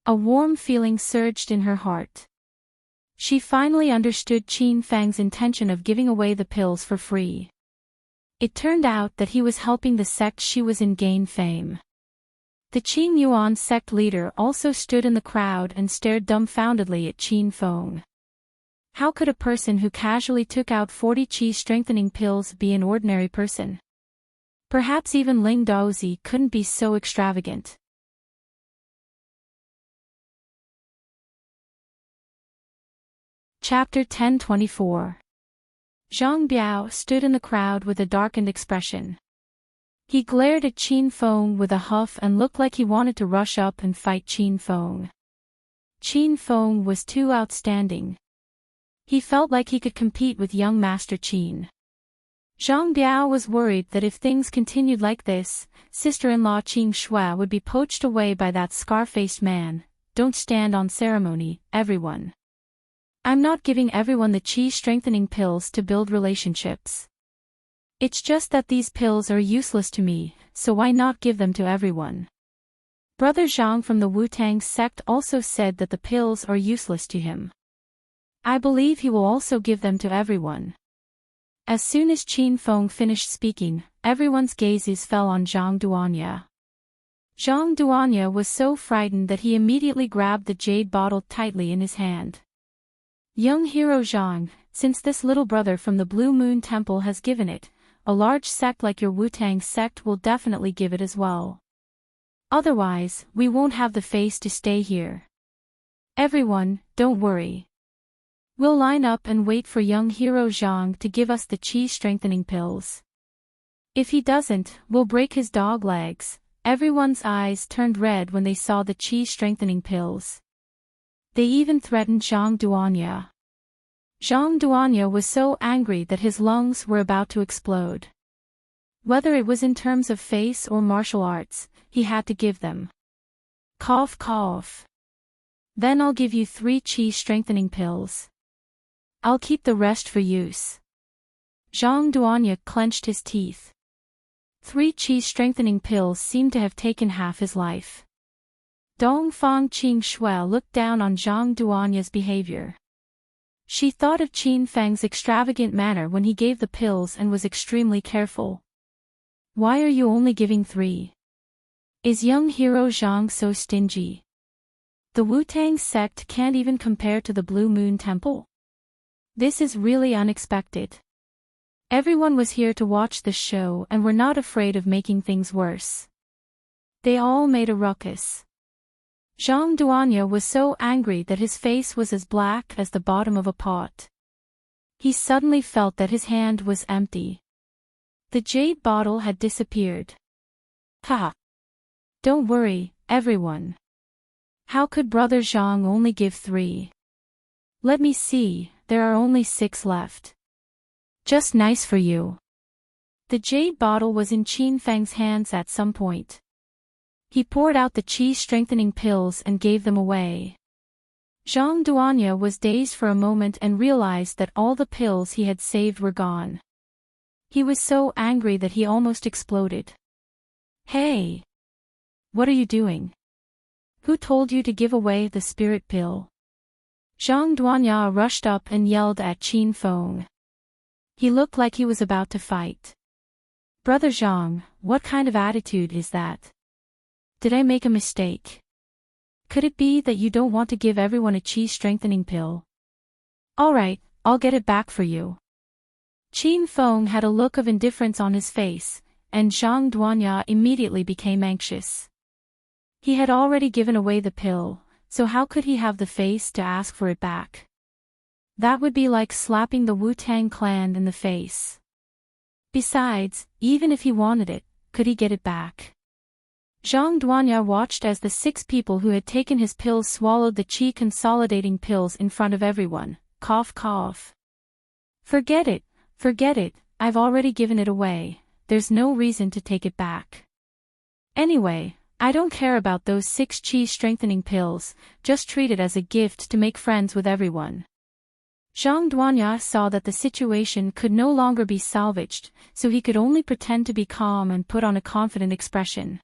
A: A warm feeling surged in her heart. She finally understood Qin Feng's intention of giving away the pills for free. It turned out that he was helping the sect she was in gain fame. The Qing Yuan sect leader also stood in the crowd and stared dumbfoundedly at Qin Feng. How could a person who casually took out 40 chi strengthening pills be an ordinary person? Perhaps even Ling Daozi couldn't be so extravagant. Chapter 1024. Zhang Biao stood in the crowd with a darkened expression. He glared at Qin Feng with a huff and looked like he wanted to rush up and fight Qin Feng. Qin Feng was too outstanding. He felt like he could compete with young Master Qin. Zhang Biao was worried that if things continued like this, sister-in-law Qing Shui would be poached away by that scar-faced man. Don't stand on ceremony, everyone. I'm not giving everyone the qi-strengthening pills to build relationships. It's just that these pills are useless to me, so why not give them to everyone? Brother Zhang from the Wu-Tang sect also said that the pills are useless to him. I believe he will also give them to everyone. As soon as Qin Feng finished speaking, everyone's gazes fell on Zhang Duanya. Zhang Duanya was so frightened that he immediately grabbed the jade bottle tightly in his hand. Young hero Zhang, since this little brother from the Blue Moon Temple has given it, a large sect like your Wu-Tang sect will definitely give it as well. Otherwise, we won't have the face to stay here. Everyone, don't worry. We'll line up and wait for young hero Zhang to give us the qi-strengthening pills. If he doesn't, we'll break his dog legs. Everyone's eyes turned red when they saw the qi-strengthening pills. They even threatened Zhang Duanya. Zhang Duanya was so angry that his lungs were about to explode. Whether it was in terms of face or martial arts, he had to give them. Cough cough. Then I'll give you 3 qi-strengthening pills. I'll keep the rest for use. Zhang Duanya clenched his teeth. 3 qi-strengthening pills seemed to have taken half his life. Dongfang Qing Shui looked down on Zhang Duanya's behavior. She thought of Qin Feng's extravagant manner when he gave the pills and was extremely careful. Why are you only giving 3? Is young hero Zhang so stingy? The Wu-Tang sect can't even compare to the Blue Moon Temple? This is really unexpected. Everyone was here to watch the show and were not afraid of making things worse. They all made a ruckus. Zhang Duanya was so angry that his face was as black as the bottom of a pot. He suddenly felt that his hand was empty. The jade bottle had disappeared. Ha! Don't worry, everyone. How could Brother Zhang only give 3? Let me see, there are only 6 left. Just nice for you. The jade bottle was in Qin Feng's hands at some point. He poured out the qi-strengthening pills and gave them away. Zhang Duanya was dazed for a moment and realized that all the pills he had saved were gone. He was so angry that he almost exploded. Hey! What are you doing? Who told you to give away the spirit pill? Zhang Duanya rushed up and yelled at Qin Feng. He looked like he was about to fight. Brother Zhang, what kind of attitude is that? Did I make a mistake? Could it be that you don't want to give everyone a qi-strengthening pill? Alright, I'll get it back for you. Qin Feng had a look of indifference on his face, and Zhang Duanya immediately became anxious. He had already given away the pill, so how could he have the face to ask for it back? That would be like slapping the Wu-Tang clan in the face. Besides, even if he wanted it, could he get it back? Zhang Duanya watched as the 6 people who had taken his pills swallowed the qi-consolidating pills in front of everyone. Cough cough. Forget it, I've already given it away, there's no reason to take it back. Anyway, I don't care about those 6 qi-strengthening pills, just treat it as a gift to make friends with everyone. Zhang Duanya saw that the situation could no longer be salvaged, so he could only pretend to be calm and put on a confident expression.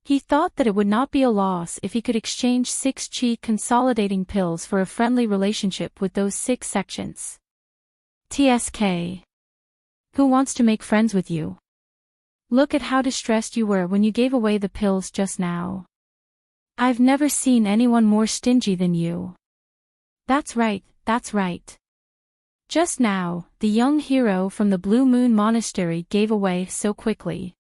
A: He thought that it would not be a loss if he could exchange 6 qi-consolidating pills for a friendly relationship with those 6 sections. TSK. Who wants to make friends with you? Look at how distressed you were when you gave away the pills just now. I've never seen anyone more stingy than you. That's right. Just now, the young hero from the Blue Moon Monastery gave away so quickly.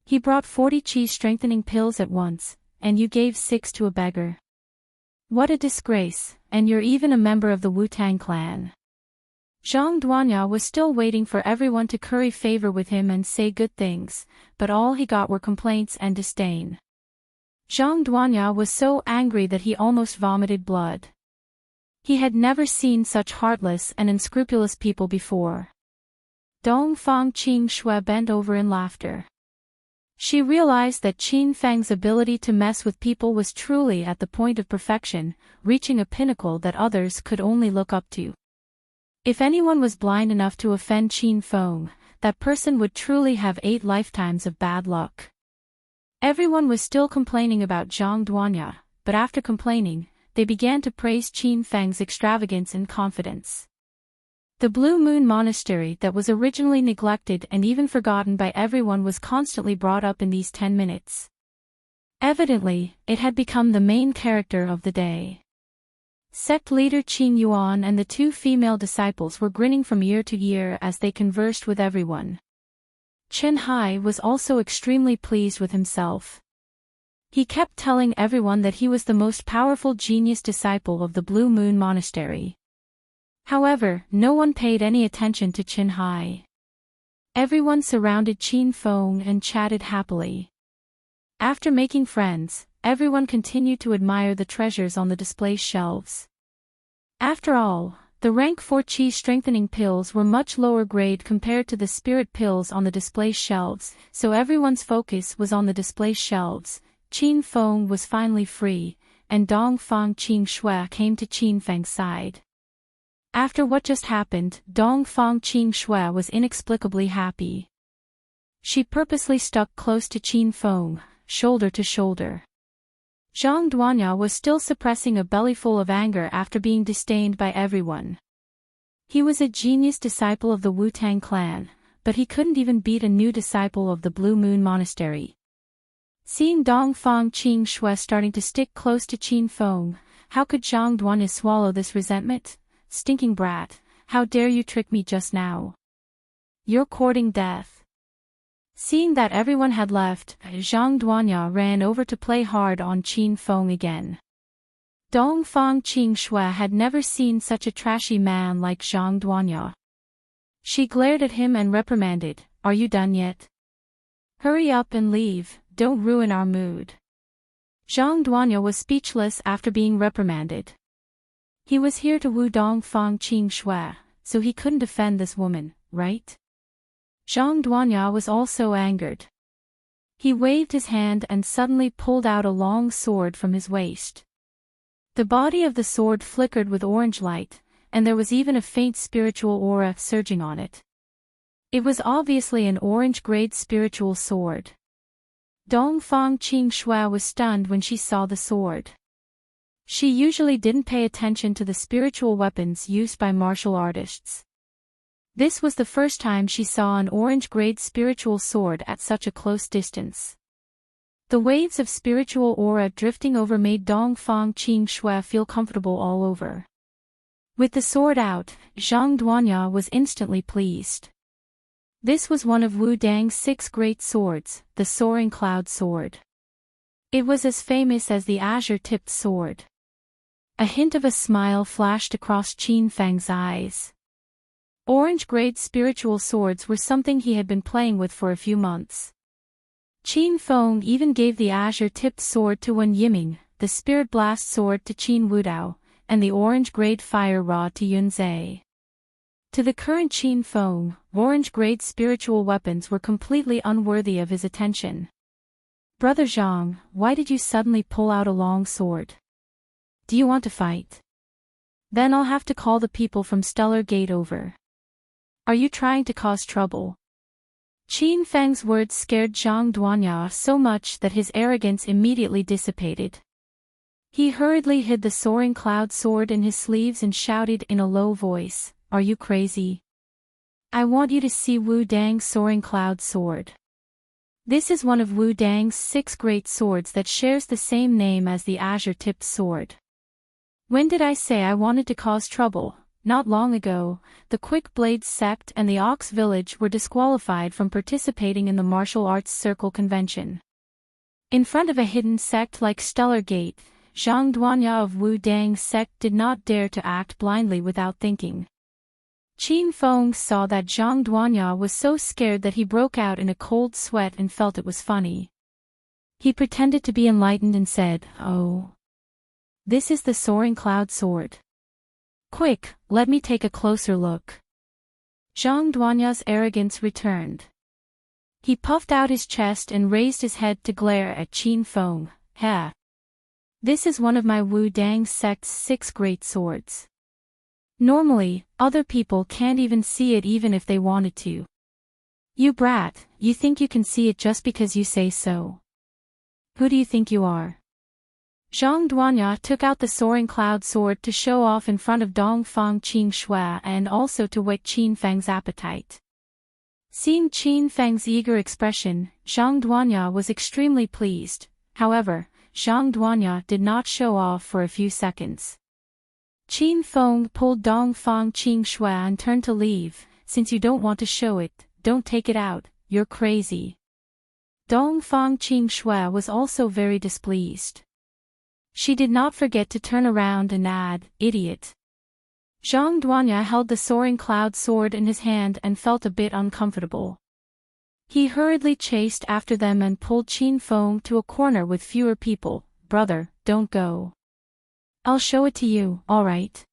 A: He brought 40 qi-strengthening pills at once, and you gave 6 to a beggar. What a disgrace, and you're even a member of the Wu-Tang clan. Zhang Duanya was still waiting for everyone to curry favor with him and say good things, but all he got were complaints and disdain. Zhang Duanya was so angry that he almost vomited blood. He had never seen such heartless and unscrupulous people before. Dongfang Qing bent over in laughter. She realized that Qin Feng's ability to mess with people was truly at the point of perfection, reaching a pinnacle that others could only look up to. If anyone was blind enough to offend Qin Feng, that person would truly have 8 lifetimes of bad luck. Everyone was still complaining about Zhang Duanya, but after complaining, they began to praise Qin Feng's extravagance and confidence. The Blue Moon Monastery that was originally neglected and even forgotten by everyone was constantly brought up in these 10 minutes. Evidently, it had become the main character of the day. Sect leader Qin Yuan and the 2 female disciples were grinning from ear to ear as they conversed with everyone. Chen Hai was also extremely pleased with himself. He kept telling everyone that he was the most powerful genius disciple of the Blue Moon Monastery. However, no one paid any attention to Chen Hai. Everyone surrounded Qin Feng and chatted happily. After making friends, everyone continued to admire the treasures on the display shelves. After all, the rank 4 qi strengthening pills were much lower grade compared to the spirit pills on the display shelves, so everyone's focus was on the display shelves. Qin Feng was finally free, and Dongfang Qing came to Qin Feng's side. After what just happened, Dongfang Qing was inexplicably happy. She purposely stuck close to Qin Feng, shoulder to shoulder. Zhang Duanya was still suppressing a bellyful of anger after being disdained by everyone. He was a genius disciple of the Wu-Tang clan, but he couldn't even beat a new disciple of the Blue Moon Monastery. Seeing Dongfang Qing starting to stick close to Qin Feng, how could Zhang Duanya swallow this resentment? Stinking brat, how dare you trick me just now? You're courting death. Seeing that everyone had left, Zhang Duanya ran over to play hard on Qin Feng again. Dongfang Qing had never seen such a trashy man like Zhang Duanya. She glared at him and reprimanded, "Are you done yet? Hurry up and leave, don't ruin our mood." Zhang Duanya was speechless after being reprimanded. He was here to woo Dongfang Qing so he couldn't defend this woman, right? Zhang Duanya was also angered. He waved his hand and suddenly pulled out a long sword from his waist. The body of the sword flickered with orange light, and there was even a faint spiritual aura surging on it. It was obviously an orange-grade spiritual sword. Dongfang Qing was stunned when she saw the sword. She usually didn't pay attention to the spiritual weapons used by martial artists. This was the first time she saw an orange-grade spiritual sword at such a close distance. The waves of spiritual aura drifting over made Dongfang Qing feel comfortable all over. With the sword out, Zhang Duanya was instantly pleased. This was one of Wu Dang's 6 great swords, the Soaring Cloud Sword. It was as famous as the azure-tipped sword. A hint of a smile flashed across Qin Feng's eyes. Orange-grade spiritual swords were something he had been playing with for a few months. Qin Feng even gave the azure-tipped sword to Wen Yiming, the Spirit Blast sword to Qin Wudao, and the orange-grade fire rod to Yun Zhe. To the current Qin Feng, orange-grade spiritual weapons were completely unworthy of his attention. "Brother Zhang, why did you suddenly pull out a long sword? Do you want to fight? Then I'll have to call the people from Stellar Gate over. Are you trying to cause trouble?" Qin Feng's words scared Zhang Duanya so much that his arrogance immediately dissipated. He hurriedly hid the Soaring Cloud Sword in his sleeves and shouted in a low voice, "Are you crazy? I want you to see Wu Dang's Soaring Cloud Sword. This is one of Wu Dang's 6 great swords that shares the same name as the azure-tipped sword. When did I say I wanted to cause trouble? Not long ago, the Quick Blades sect and the Ox Village were disqualified from participating in the martial arts circle convention. In front of a hidden sect like Stellar Gate, Zhang Duanya of Wu Dang's sect did not dare to act blindly without thinking. Qin Feng saw that Zhang Duanya was so scared that he broke out in a cold sweat and felt it was funny. He pretended to be enlightened and said, "Oh. This is the Soaring Cloud Sword. Quick, let me take a closer look." Zhang Duanya's arrogance returned. He puffed out his chest and raised his head to glare at Qin Feng. "Ha! This is one of my Wu Dang sect's 6 great swords. Normally, other people can't even see it even if they wanted to. You brat, you think you can see it just because you say so? Who do you think you are?" Zhang Duanya took out the soaring cloud sword to show off in front of Dongfang Qing Shui and also to whet Qin Feng's appetite. Seeing Qin Feng's eager expression, Zhang Duanya was extremely pleased. However, Zhang Duanya did not show off for a few seconds. Qin Feng pulled Dongfang Qing Shui and turned to leave. "Since you don't want to show it, don't take it out, you're crazy." Dongfang Qing Shui was also very displeased. She did not forget to turn around and add, "Idiot." Zhang Duanya held the soaring cloud sword in his hand and felt a bit uncomfortable. He hurriedly chased after them and pulled Qin Feng to a corner with fewer people. "Brother, don't go. I'll show it to you, alright?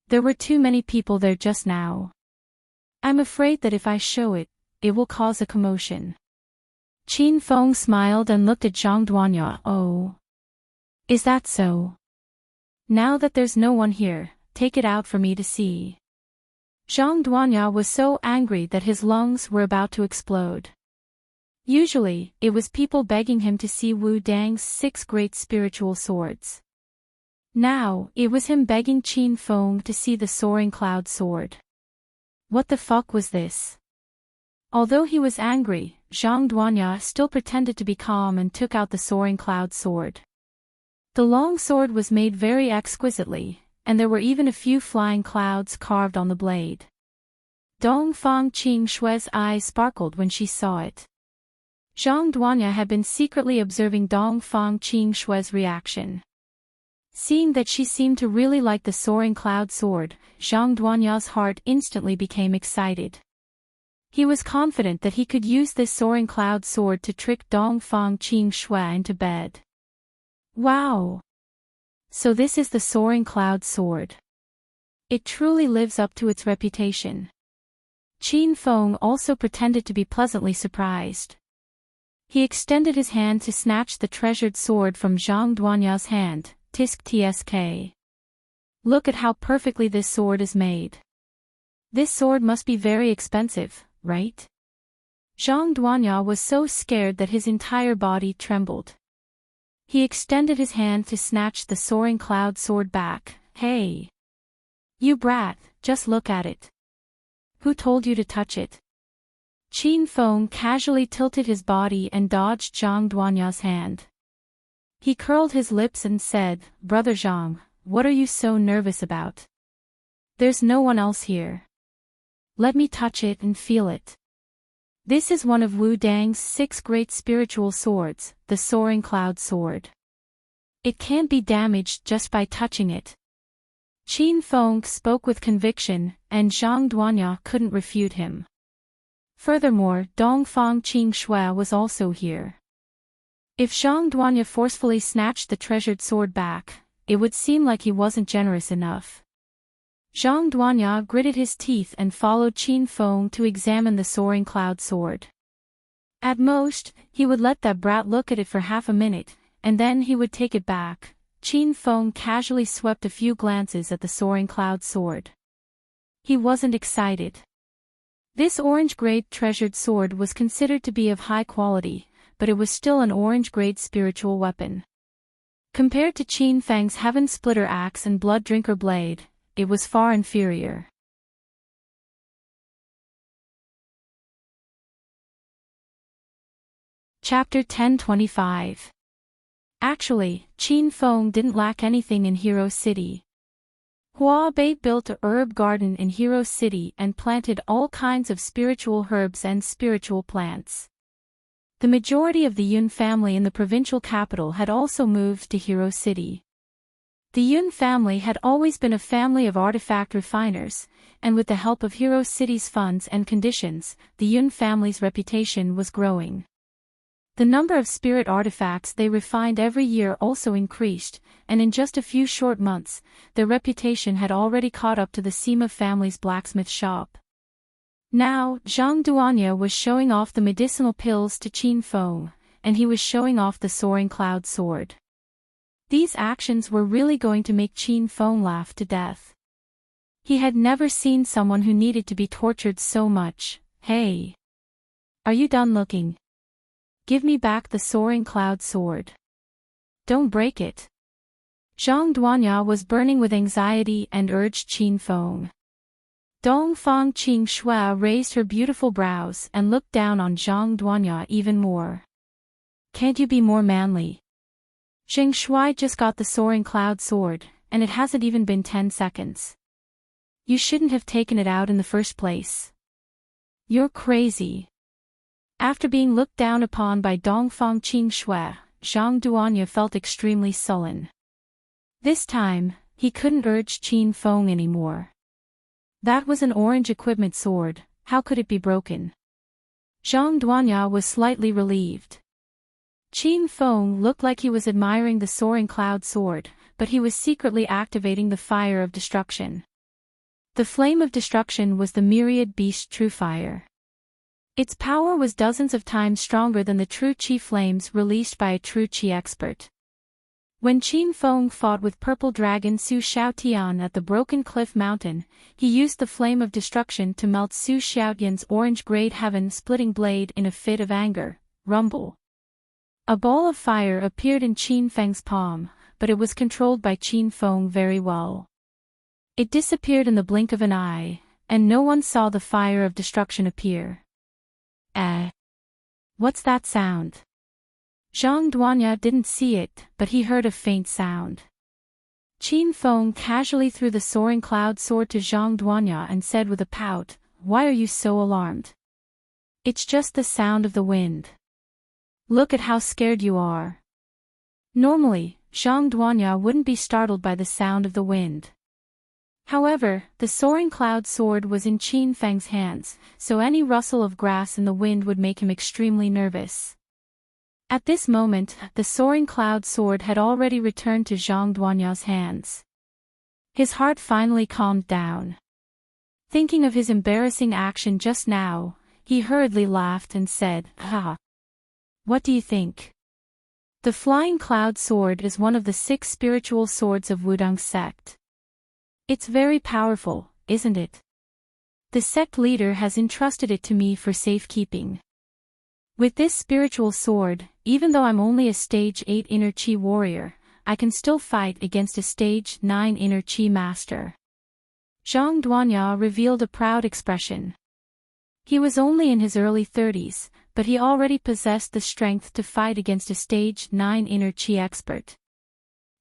A: There were too many people there just now. I'm afraid that if I show it, it will cause a commotion." Qin Feng smiled and looked at Zhang Duanya. "Oh. Is that so? Now that there's no one here, take it out for me to see." Zhang Duanya was so angry that his lungs were about to explode. Usually, it was people begging him to see Wu Dang's 6 great spiritual swords. Now, it was him begging Qin Feng to see the soaring cloud sword. What the fuck was this? Although he was angry, Zhang Duanya still pretended to be calm and took out the soaring cloud sword. The long sword was made very exquisitely, and there were even a few flying clouds carved on the blade. Dongfang Qing Shui's eyes sparkled when she saw it. Zhang Duanya had been secretly observing Dongfang Qing Shui's reaction. Seeing that she seemed to really like the soaring cloud sword, Zhang Duanya's heart instantly became excited. He was confident that he could use this soaring cloud sword to trick Dongfang Qing Shui into bed. Wow! So this is the soaring cloud sword. It truly lives up to its reputation. Qin Feng also pretended to be pleasantly surprised. He extended his hand to snatch the treasured sword from Zhang Duanya's hand. Tisk tsk. Look at how perfectly this sword is made. This sword must be very expensive, right? Zhang Duanya was so scared that his entire body trembled. He extended his hand to snatch the soaring cloud sword back. Hey! You brat, just look at it. Who told you to touch it? Qin Feng casually tilted his body and dodged Zhang Duanya's hand. He curled his lips and said, Brother Zhang, what are you so nervous about? There's no one else here. Let me touch it and feel it. This is one of Wu Dang's 6 great spiritual swords, the Soaring Cloud Sword. It can't be damaged just by touching it. Qin Feng spoke with conviction, and Zhang Duanya couldn't refute him. Furthermore, Dongfang Qing Shui was also here. If Zhang Duanya forcefully snatched the treasured sword back, it would seem like he wasn't generous enough. Zhang Duanya gritted his teeth and followed Qin Feng to examine the soaring cloud sword. At most, he would let that brat look at it for half a minute, and then he would take it back. Qin Feng casually swept a few glances at the soaring cloud sword. He wasn't excited. This orange-grade treasured sword was considered to be of high quality, but it was still an orange-grade spiritual weapon. Compared to Qin Feng's Heaven Splitter axe and Blood Drinker blade, it was far inferior. Chapter 1025. Actually, Qin Feng didn't lack anything in Hero City. Hua Bei built a herb garden in Hero City and planted all kinds of spiritual herbs and spiritual plants. The majority of the Yun family in the provincial capital had also moved to Hero City. The Yun family had always been a family of artifact refiners, and with the help of Hero City's funds and conditions, the Yun family's reputation was growing. The number of spirit artifacts they refined every year also increased, and in just a few short months, their reputation had already caught up to the Sima family's blacksmith shop. Now, Zhang Duanya was showing off the medicinal pills to Qin Feng, and he was showing off the soaring cloud sword. These actions were really going to make Qin Feng laugh to death. He had never seen someone who needed to be tortured so much. Hey! Are you done looking? Give me back the soaring cloud sword. Don't break it. Zhang Duanya was burning with anxiety and urged Qin Feng. Dongfang Qing Shui raised her beautiful brows and looked down on Zhang Duanya even more. Can't you be more manly? Zheng Shui just got the soaring cloud sword, and it hasn't even been 10 seconds. You shouldn't have taken it out in the first place. You're crazy. After being looked down upon by Dongfang Qing Shui, Zhang Duanya felt extremely sullen. This time, he couldn't urge Qin Feng anymore. That was an orange equipment sword, how could it be broken? Zhang Duanya was slightly relieved. Qin Feng looked like he was admiring the soaring cloud sword, but he was secretly activating the fire of destruction. The flame of destruction was the myriad beast true fire. Its power was dozens of times stronger than the true Qi flames released by a true Qi expert. When Qin Feng fought with Purple Dragon Su Xiaotian at the Broken Cliff Mountain, he used the flame of destruction to melt Su Xiaotian's orange-grade heaven-splitting blade in a fit of anger. Rumble. A ball of fire appeared in Qin Feng's palm, but it was controlled by Qin Feng very well. It disappeared in the blink of an eye, and no one saw the fire of destruction appear. What's that sound? Zhang Duanya didn't see it, but he heard a faint sound. Qin Feng casually threw the soaring cloud sword to Zhang Duanya and said with a pout, "Why are you so alarmed? It's just the sound of the wind. Look at how scared you are." Normally, Zhang Duanya wouldn't be startled by the sound of the wind. However, the soaring cloud sword was in Qin Feng's hands, so any rustle of grass in the wind would make him extremely nervous. At this moment, the soaring cloud sword had already returned to Zhang Duanya's hands. His heart finally calmed down. Thinking of his embarrassing action just now, he hurriedly laughed and said, "Ha! What do you think? The flying cloud sword is one of the 6 spiritual swords of Wudang sect. It's very powerful, isn't it? The sect leader has entrusted it to me for safekeeping. With this spiritual sword, even though I'm only a stage 8 inner Qi warrior, I can still fight against a stage 9 inner Qi master." Zhang Duanya revealed a proud expression. He was only in his early 30s, but he already possessed the strength to fight against a stage 9 inner Qi expert.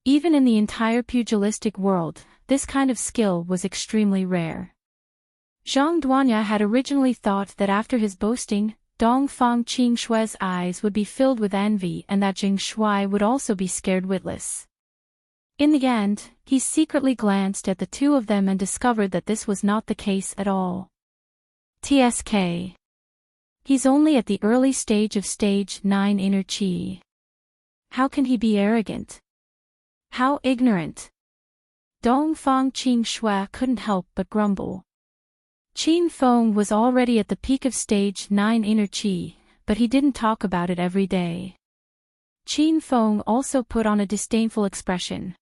A: Even in the entire pugilistic world, this kind of skill was extremely rare. Zhang Duanya had originally thought that after his boasting, Dongfang Qing Shui's eyes would be filled with envy and that Zheng Shui would also be scared witless. In the end, he secretly glanced at the two of them and discovered that this was not the case at all. TSK. He's only at the early stage of stage 9 inner Qi. How can he be arrogant? How ignorant! Dongfang Qing Shui couldn't help but grumble. Qin Feng was already at the peak of stage 9 inner Qi, but he didn't talk about it every day. Qin Feng also put on a disdainful expression.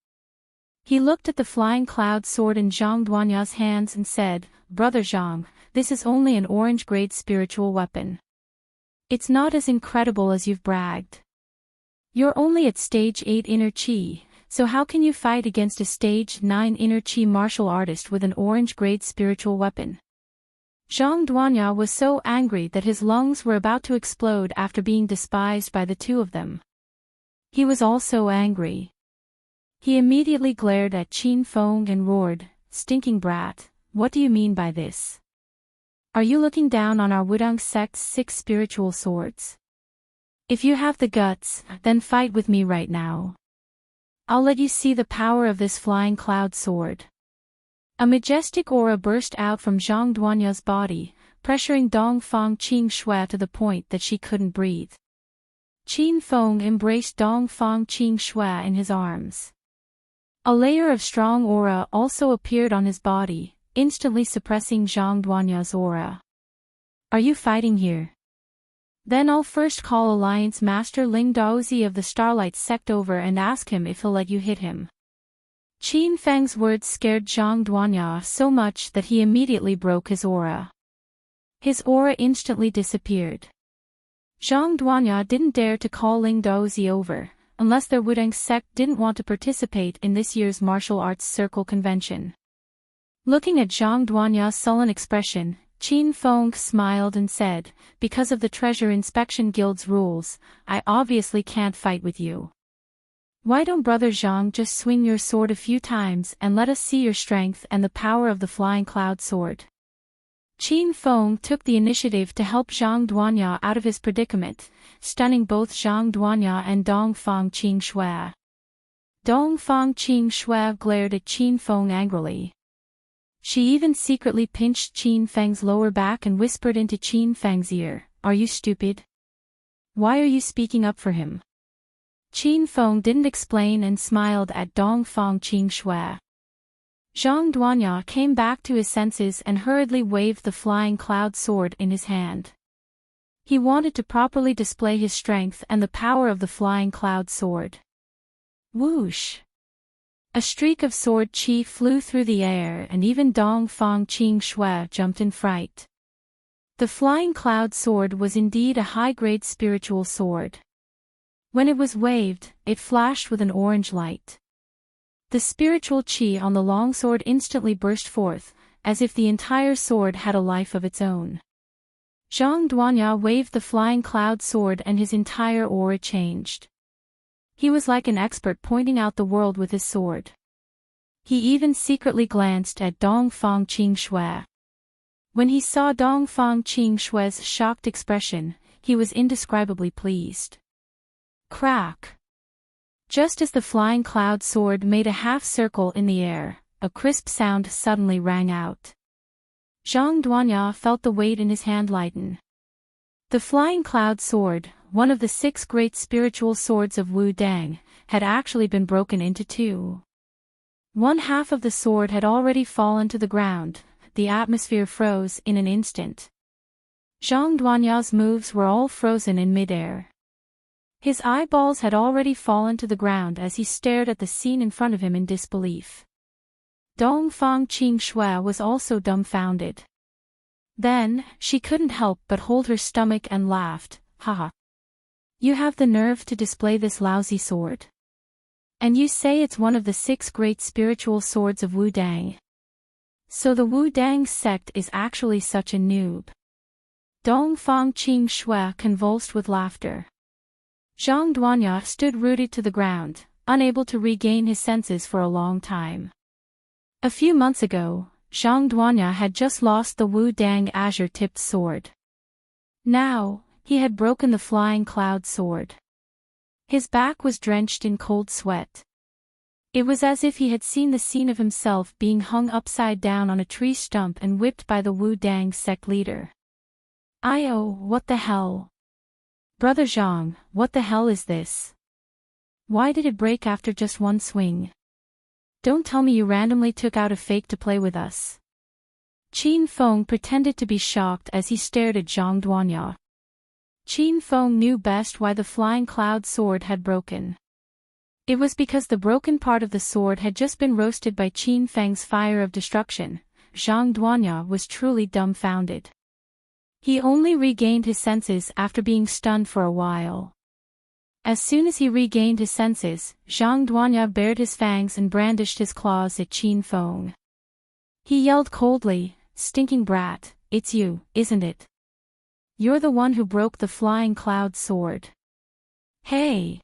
A: He looked at the flying cloud sword in Zhang Duanya's hands and said, "Brother Zhang, this is only an orange-grade spiritual weapon. It's not as incredible as you've bragged. You're only at stage 8 inner Qi, so how can you fight against a stage 9 inner Qi martial artist with an orange-grade spiritual weapon?" Zhang Duanya was so angry that his lungs were about to explode after being despised by the two of them. He was also angry. He immediately glared at Qin Feng and roared, "Stinking brat, what do you mean by this? Are you looking down on our Wudang sect's 6 spiritual swords? If you have the guts, then fight with me right now. I'll let you see the power of this flying cloud sword." A majestic aura burst out from Zhang Duanya's body, pressuring Dongfang Qing Shui to the point that she couldn't breathe. Qin Feng embraced Dongfang Qing Shui in his arms. A layer of strong aura also appeared on his body, instantly suppressing Zhang Duanya's aura. Are you fighting here? Then I'll first call Alliance Master Ling Daozi of the Starlight Sect over and ask him if he'll let you hit him. Qin Feng's words scared Zhang Duanya so much that he immediately broke his aura. His aura instantly disappeared. Zhang Duanya didn't dare to call Ling Daozi over, unless their Wudang sect didn't want to participate in this year's martial arts circle convention. Looking at Zhang Duanya's sullen expression, Qin Feng smiled and said, "Because of the Treasure Inspection Guild's rules, I obviously can't fight with you. Why don't Brother Zhang just swing your sword a few times and let us see your strength and the power of the Flying Cloud Sword?" Qin Feng took the initiative to help Zhang Duanya out of his predicament, stunning both Zhang Duanya and Dongfang Qingxue. Dongfang Qingxue glared at Qin Feng angrily. She even secretly pinched Qin Feng's lower back and whispered into Qin Feng's ear, "Are you stupid? Why are you speaking up for him?" Qin Feng didn't explain and smiled at Dongfang Qingxue. Zhang Duanya came back to his senses and hurriedly waved the Flying Cloud Sword in his hand. He wanted to properly display his strength and the power of the Flying Cloud Sword. Whoosh! A streak of sword chi flew through the air and even Dongfang Qingxue jumped in fright. The Flying Cloud Sword was indeed a high-grade spiritual sword. When it was waved, it flashed with an orange light. The spiritual chi on the longsword instantly burst forth, as if the entire sword had a life of its own. Zhang Duanya waved the Flying Cloud Sword and his entire aura changed. He was like an expert pointing out the world with his sword. He even secretly glanced at Dongfang Qingxue. When he saw Dongfang Qingxue's shocked expression, he was indescribably pleased. Crack! Just as the Flying Cloud Sword made a half-circle in the air, a crisp sound suddenly rang out. Zhang Duanya felt the weight in his hand lighten. The Flying Cloud Sword, one of the 6 great spiritual swords of Wu Dang, had actually been broken into 2. One half of the sword had already fallen to the ground. The atmosphere froze in an instant. Zhang Duanya's moves were all frozen in midair. His eyeballs had already fallen to the ground as he stared at the scene in front of him in disbelief. Dongfang Qingxue was also dumbfounded. Then, she couldn't help but hold her stomach and laughed, "Haha. You have the nerve to display this lousy sword? And you say it's one of the 6 great spiritual swords of Wu Dang? So the Wu Dang sect is actually such a noob." Dongfang Qingxue convulsed with laughter. Zhang Duanya stood rooted to the ground, unable to regain his senses for a long time. A few months ago, Zhang Duanya had just lost the Wu Dang azure-tipped sword. Now, he had broken the Flying Cloud Sword. His back was drenched in cold sweat. It was as if he had seen the scene of himself being hung upside down on a tree stump and whipped by the Wu Dang sect leader. What the hell? Brother Zhang, what the hell is this? Why did it break after just one swing? Don't tell me you randomly took out a fake to play with us. Qin Feng pretended to be shocked as he stared at Zhang Duanya. Qin Feng knew best why the Flying Cloud Sword had broken. It was because the broken part of the sword had just been roasted by Qin Feng's fire of destruction. Zhang Duanya was truly dumbfounded. He only regained his senses after being stunned for a while. As soon as he regained his senses, Zhang Duanya bared his fangs and brandished his claws at Qin Feng. He yelled coldly, "Stinking brat, it's you, isn't it? You're the one who broke the Flying Cloud Sword. Hey!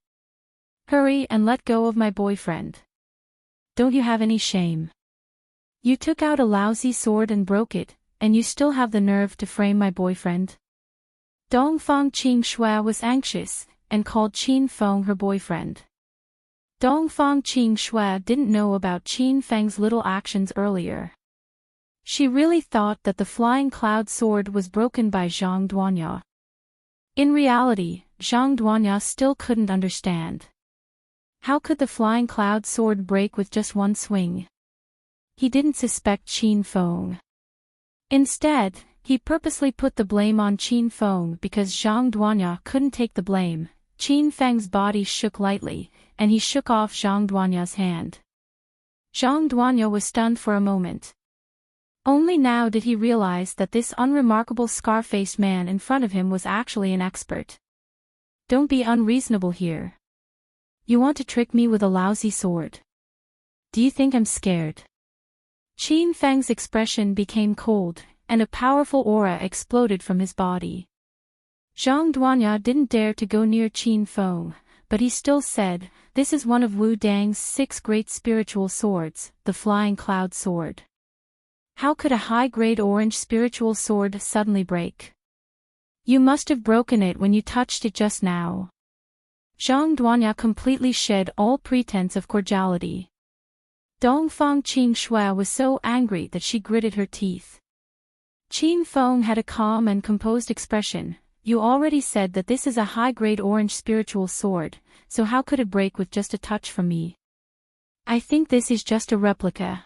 A: Hurry and let go of my boyfriend. Don't you have any shame? You took out a lousy sword and broke it, and you still have the nerve to frame my boyfriend?" Dongfang Qingxue was anxious, and called Qin Feng her boyfriend. Dongfang Qingxue didn't know about Qin Feng's little actions earlier. She really thought that the Flying Cloud Sword was broken by Zhang Duanya. In reality, Zhang Duanya still couldn't understand. How could the Flying Cloud Sword break with just one swing? He didn't suspect Qin Feng. Instead, He purposely put the blame on Qin Feng because Zhang Duanya couldn't take the blame. Qin Feng's body shook lightly, and he shook off Zhang Duanya's hand. Zhang Duanya was stunned for a moment. Only now did he realize that this unremarkable scar-faced man in front of him was actually an expert. Don't be unreasonable here. You want to trick me with a lousy sword? Do you think I'm scared? Qin Feng's expression became cold, and a powerful aura exploded from his body. Zhang Duanya didn't dare to go near Qin Feng, but he still said, "This is one of Wu Dang's 6 great spiritual swords, the Flying Cloud Sword. How could a high-grade orange spiritual sword suddenly break? You must have broken it when you touched it just now." Zhang Duanya completely shed all pretense of cordiality. Dongfang Qing Shui was so angry that she gritted her teeth. Qin Feng had a calm and composed expression. "You already said that this is a high-grade orange spiritual sword, so how could it break with just a touch from me? I think this is just a replica.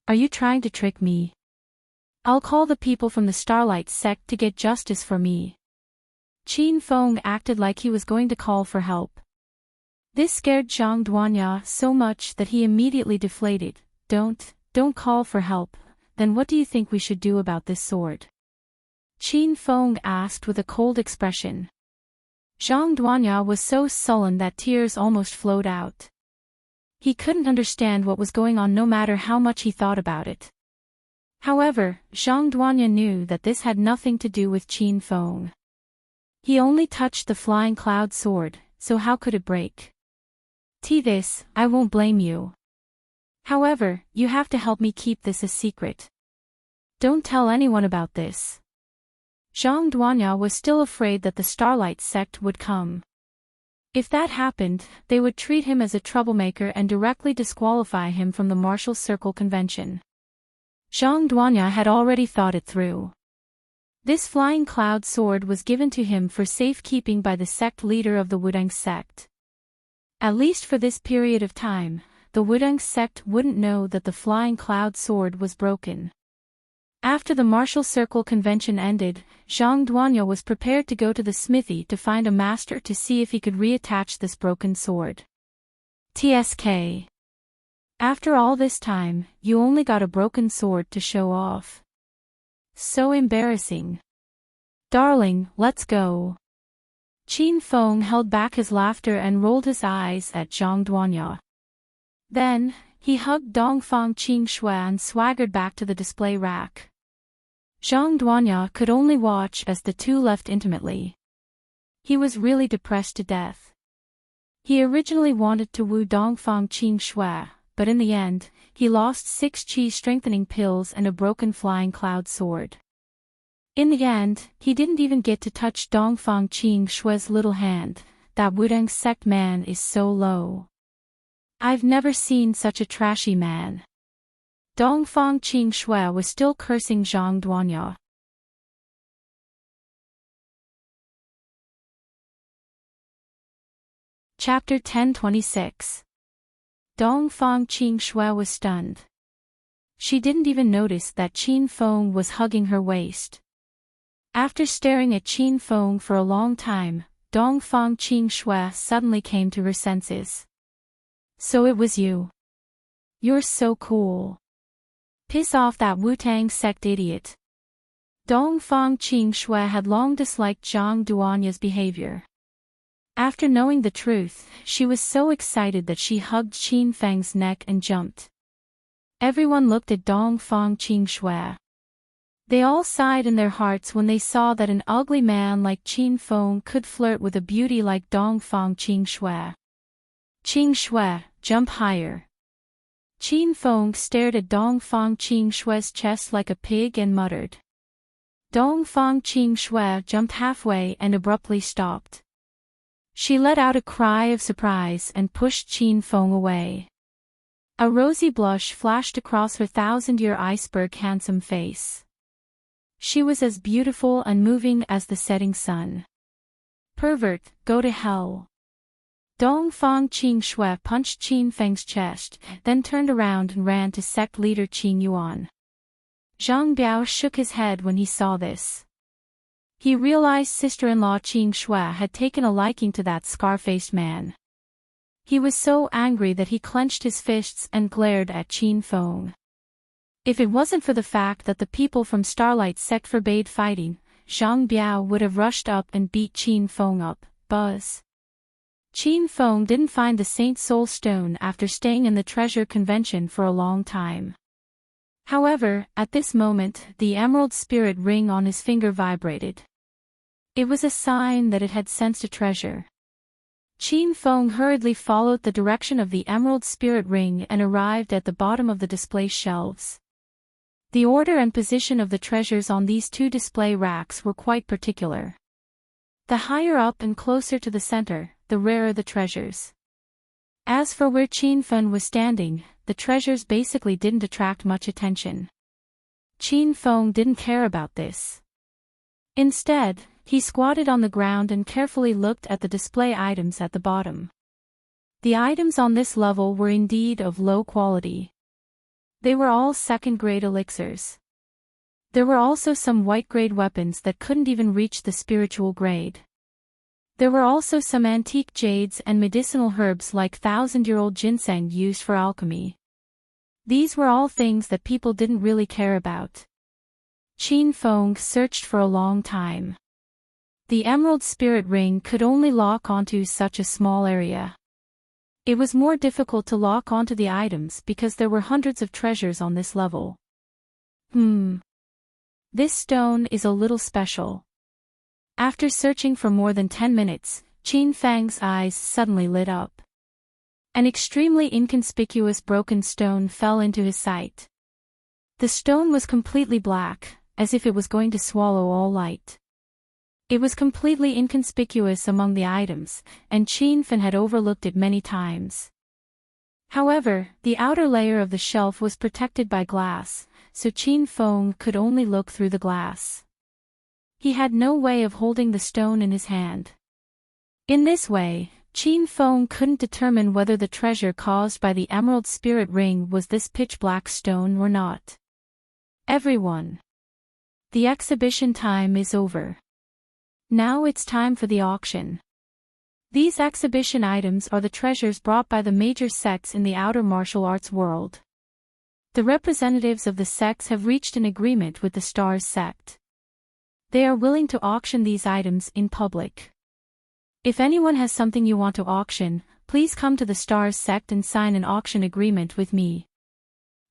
A: Are you trying to trick me? I'll call the people from the Starlight sect to get justice for me." Qin Feng acted like he was going to call for help. This scared Zhang Duanya so much that he immediately deflated. Don't call for help. Then what do you think we should do about this sword?" Qin Feng asked with a cold expression. Zhang Duanya was so sullen that tears almost flowed out. He couldn't understand what was going on no matter how much he thought about it. However, Zhang Duanya knew that this had nothing to do with Qin Feng. He only touched the Flying Cloud Sword, so how could it break? This, I won't blame you. However, you have to help me keep this a secret. Don't tell anyone about this. Zhang Duanya was still afraid that the Starlight sect would come. If that happened, they would treat him as a troublemaker and directly disqualify him from the Martial Circle Convention. Zhang Duanya had already thought it through. This Flying Cloud Sword was given to him for safekeeping by the sect leader of the Wudang sect. At least for this period of time, the Wudang sect wouldn't know that the Flying Cloud Sword was broken. After the Martial Circle Convention ended, Zhang Duanya was prepared to go to the smithy to find a master to see if he could reattach this broken sword. TSK. After all this time, you only got a broken sword to show off. So embarrassing. Darling, let's go. Qin Feng held back his laughter and rolled his eyes at Zhang Duanya. Then, he hugged Dongfang Qing Shui and swaggered back to the display rack. Zhang Duanya could only watch as the two left intimately. He was really depressed to death. He originally wanted to woo Dongfang Qing Shui, but in the end, he lost 6 qi strengthening pills and a broken Flying Cloud Sword. In the end, he didn't even get to touch Dongfang Qing Shui's little hand. That Wudang sect man is so low. I've never seen such a trashy man. Dongfang Qing Shui was still cursing Zhang Duanya. Chapter 1026. Dongfang Qing Shui was stunned. She didn't even notice that Qin Feng was hugging her waist. After staring at Qin Feng for a long time, Dongfang Qing Shui suddenly came to her senses. So it was you. You're so cool. Piss off that Wu-Tang sect idiot. Dongfang Qing Shui had long disliked Zhang Duanya's behavior. After knowing the truth, she was so excited that she hugged Qin Feng's neck and jumped. Everyone looked at Dongfang Qing Shui. They all sighed in their hearts when they saw that an ugly man like Qin Feng could flirt with a beauty like Dongfang Qing Shui. Qing Shui, jump higher. Qin Feng stared at Dongfang Qing Shui's chest like a pig and muttered. Dongfang Qing Shui jumped halfway and abruptly stopped. She let out a cry of surprise and pushed Qin Feng away. A rosy blush flashed across her thousand-year iceberg handsome face. She was as beautiful and moving as the setting sun. Pervert, go to hell. Dongfang Qing Shui punched Qin Feng's chest, then turned around and ran to sect leader Qing Yuan. Zhang Biao shook his head when he saw this. He realized sister-in-law Qin Shui had taken a liking to that scar-faced man. He was so angry that he clenched his fists and glared at Qin Feng. If it wasn't for the fact that the people from Starlight Sect forbade fighting, Zhang Biao would have rushed up and beat Qin Feng up. Buzz. Qin Feng didn't find the Saint Soul Stone after staying in the Treasure Convention for a long time. However, at this moment, the Emerald Spirit Ring on his finger vibrated. It was a sign that it had sensed a treasure. Qin Feng hurriedly followed the direction of the Emerald Spirit Ring and arrived at the bottom of the display shelves. The order and position of the treasures on these two display racks were quite particular. The higher up and closer to the center, the rarer the treasures. As for where Qin Feng was standing, the treasures basically didn't attract much attention. Qin Feng didn't care about this. Instead, he squatted on the ground and carefully looked at the display items at the bottom. The items on this level were indeed of low quality. They were all second-grade elixirs. There were also some white-grade weapons that couldn't even reach the spiritual grade. There were also some antique jades and medicinal herbs like thousand-year-old ginseng used for alchemy. These were all things that people didn't really care about. Qin Feng searched for a long time. The Emerald Spirit Ring could only lock onto such a small area. It was more difficult to lock onto the items because there were hundreds of treasures on this level. This stone is a little special. After searching for more than 10 minutes, Qin Feng's eyes suddenly lit up. An extremely inconspicuous broken stone fell into his sight. The stone was completely black, as if it was going to swallow all light. It was completely inconspicuous among the items, and Qin Feng had overlooked it many times. However, the outer layer of the shelf was protected by glass, so Qin Feng could only look through the glass. He had no way of holding the stone in his hand. In this way, Qin Feng couldn't determine whether the treasure caused by the Emerald Spirit Ring was this pitch-black stone or not. Everyone. The exhibition time is over. Now it's time for the auction. These exhibition items are the treasures brought by the major sects in the outer martial arts world. The representatives of the sects have reached an agreement with the Stars sect. They are willing to auction these items in public. If anyone has something you want to auction, please come to the Stars sect and sign an auction agreement with me.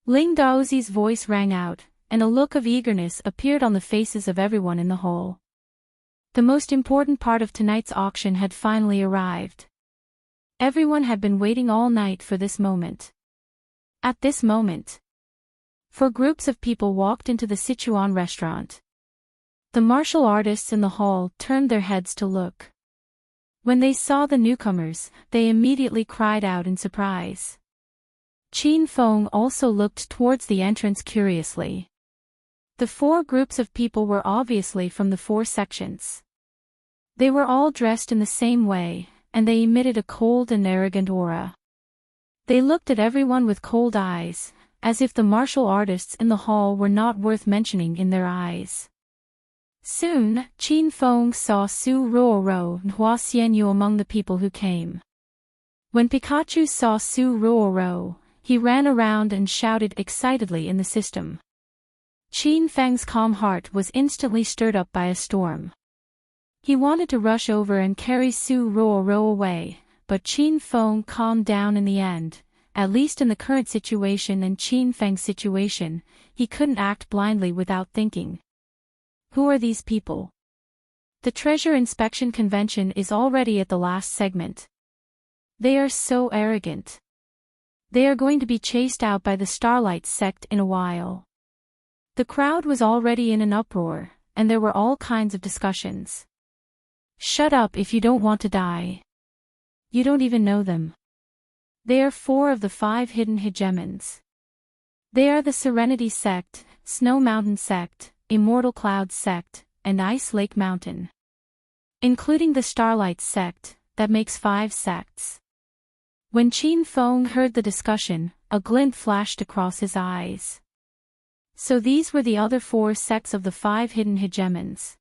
A: Ling Daozi's voice rang out, and a look of eagerness appeared on the faces of everyone in the hall. The most important part of tonight's auction had finally arrived. Everyone had been waiting all night for this moment. At this moment, 4 groups of people walked into the Sichuan restaurant. The martial artists in the hall turned their heads to look. When they saw the newcomers, they immediately cried out in surprise. Qin Feng also looked towards the entrance curiously. The 4 groups of people were obviously from the 4 sections. They were all dressed in the same way, and they emitted a cold and arrogant aura. They looked at everyone with cold eyes, as if the martial artists in the hall were not worth mentioning in their eyes. Soon, Qin Feng saw Su Ruoro and Hua Xianyu among the people who came. When Pikachu saw Su Ruoro, he ran around and shouted excitedly in the system. Qin Feng's calm heart was instantly stirred up by a storm. He wanted to rush over and carry Su Ruoro away, but Qin Feng calmed down in the end. At least in the current situation and Qin Feng's situation, he couldn't act blindly without thinking. Who are these people? The Treasure Inspection Convention is already at the last segment. They are so arrogant. They are going to be chased out by the Starlight sect in a while. The crowd was already in an uproar, and there were all kinds of discussions. Shut up if you don't want to die. You don't even know them. They are 4 of the 5 hidden hegemons. They are the Serenity sect, Snow Mountain sect, Immortal Cloud sect, and Ice Lake Mountain. Including the Starlight sect, that makes 5 sects. When Qin Feng heard the discussion, a glint flashed across his eyes. So these were the other 4 sects of the 5 hidden hegemons.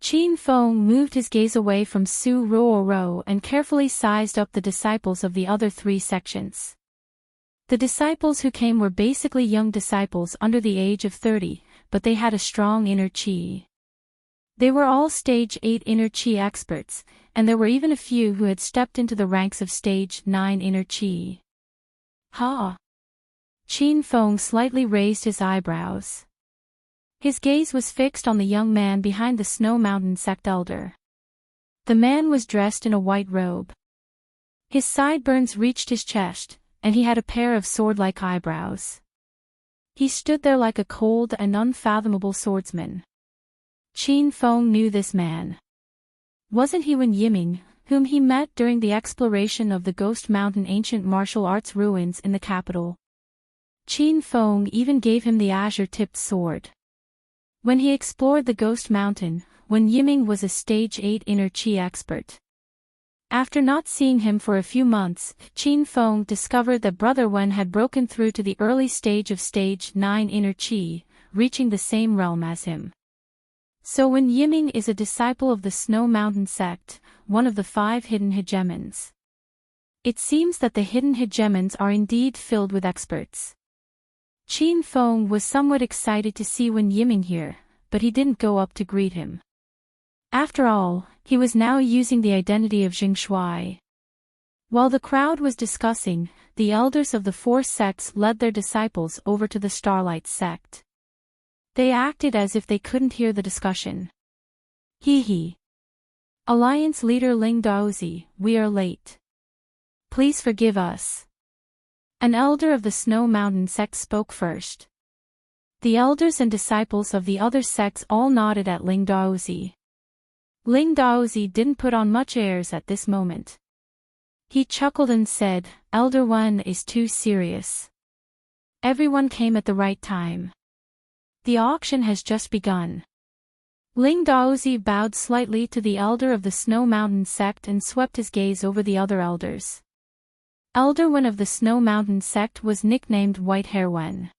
A: Qin Feng moved his gaze away from Su Ruoro and carefully sized up the disciples of the other 3 sections. The disciples who came were basically young disciples under the age of 30, but they had a strong inner qi. They were all Stage 8 inner qi experts, and there were even a few who had stepped into the ranks of Stage 9 inner qi. Ha! Qin Feng slightly raised his eyebrows. His gaze was fixed on the young man behind the Snow Mountain sect elder. The man was dressed in a white robe. His sideburns reached his chest, and he had a pair of sword-like eyebrows. He stood there like a cold and unfathomable swordsman. Qin Feng knew this man. Wasn't he Wen Yiming, whom he met during the exploration of the Ghost Mountain ancient martial arts ruins in the capital? Qin Feng even gave him the azure-tipped sword. When he explored the Ghost Mountain, Wen Yiming was a Stage 8 inner qi expert. After not seeing him for a few months, Qin Feng discovered that Brother Wen had broken through to the early stage of Stage 9 inner qi, reaching the same realm as him. So Wen Yiming is a disciple of the Snow Mountain sect, one of the 5 hidden hegemons. It seems that the hidden hegemons are indeed filled with experts. Qin Feng was somewhat excited to see Wen Yiming here, but he didn't go up to greet him. After all, he was now using the identity of Jing Shui. While the crowd was discussing, the elders of the 4 sects led their disciples over to the Starlight sect. They acted as if they couldn't hear the discussion. Hee. Alliance leader Ling Daozi, we are late. Please forgive us. An elder of the Snow Mountain sect spoke first. The elders and disciples of the other sects all nodded at Ling Daozi. Ling Daozi didn't put on much airs at this moment. He chuckled and said, Elder Wen is too serious. Everyone came at the right time. The auction has just begun. Ling Daozi bowed slightly to the elder of the Snow Mountain sect and swept his gaze over the other elders. Elder Wen of the Snow Mountain sect was nicknamed White Hair Wen.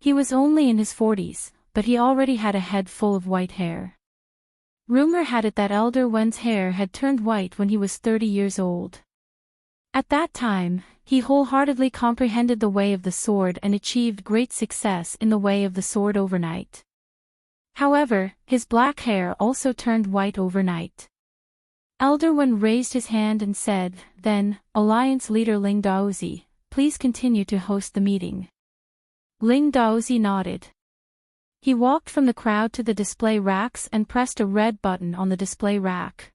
A: He was only in his 40s, but he already had a head full of white hair. Rumor had it that Elder Wen's hair had turned white when he was 30 years old. At that time, he wholeheartedly comprehended the way of the sword and achieved great success in the way of the sword overnight. However, his black hair also turned white overnight. Elder Wen raised his hand and said, Then, Alliance leader Ling Daozi, please continue to host the meeting. Ling Daozi nodded. He walked from the crowd to the display racks and pressed a red button on the display rack.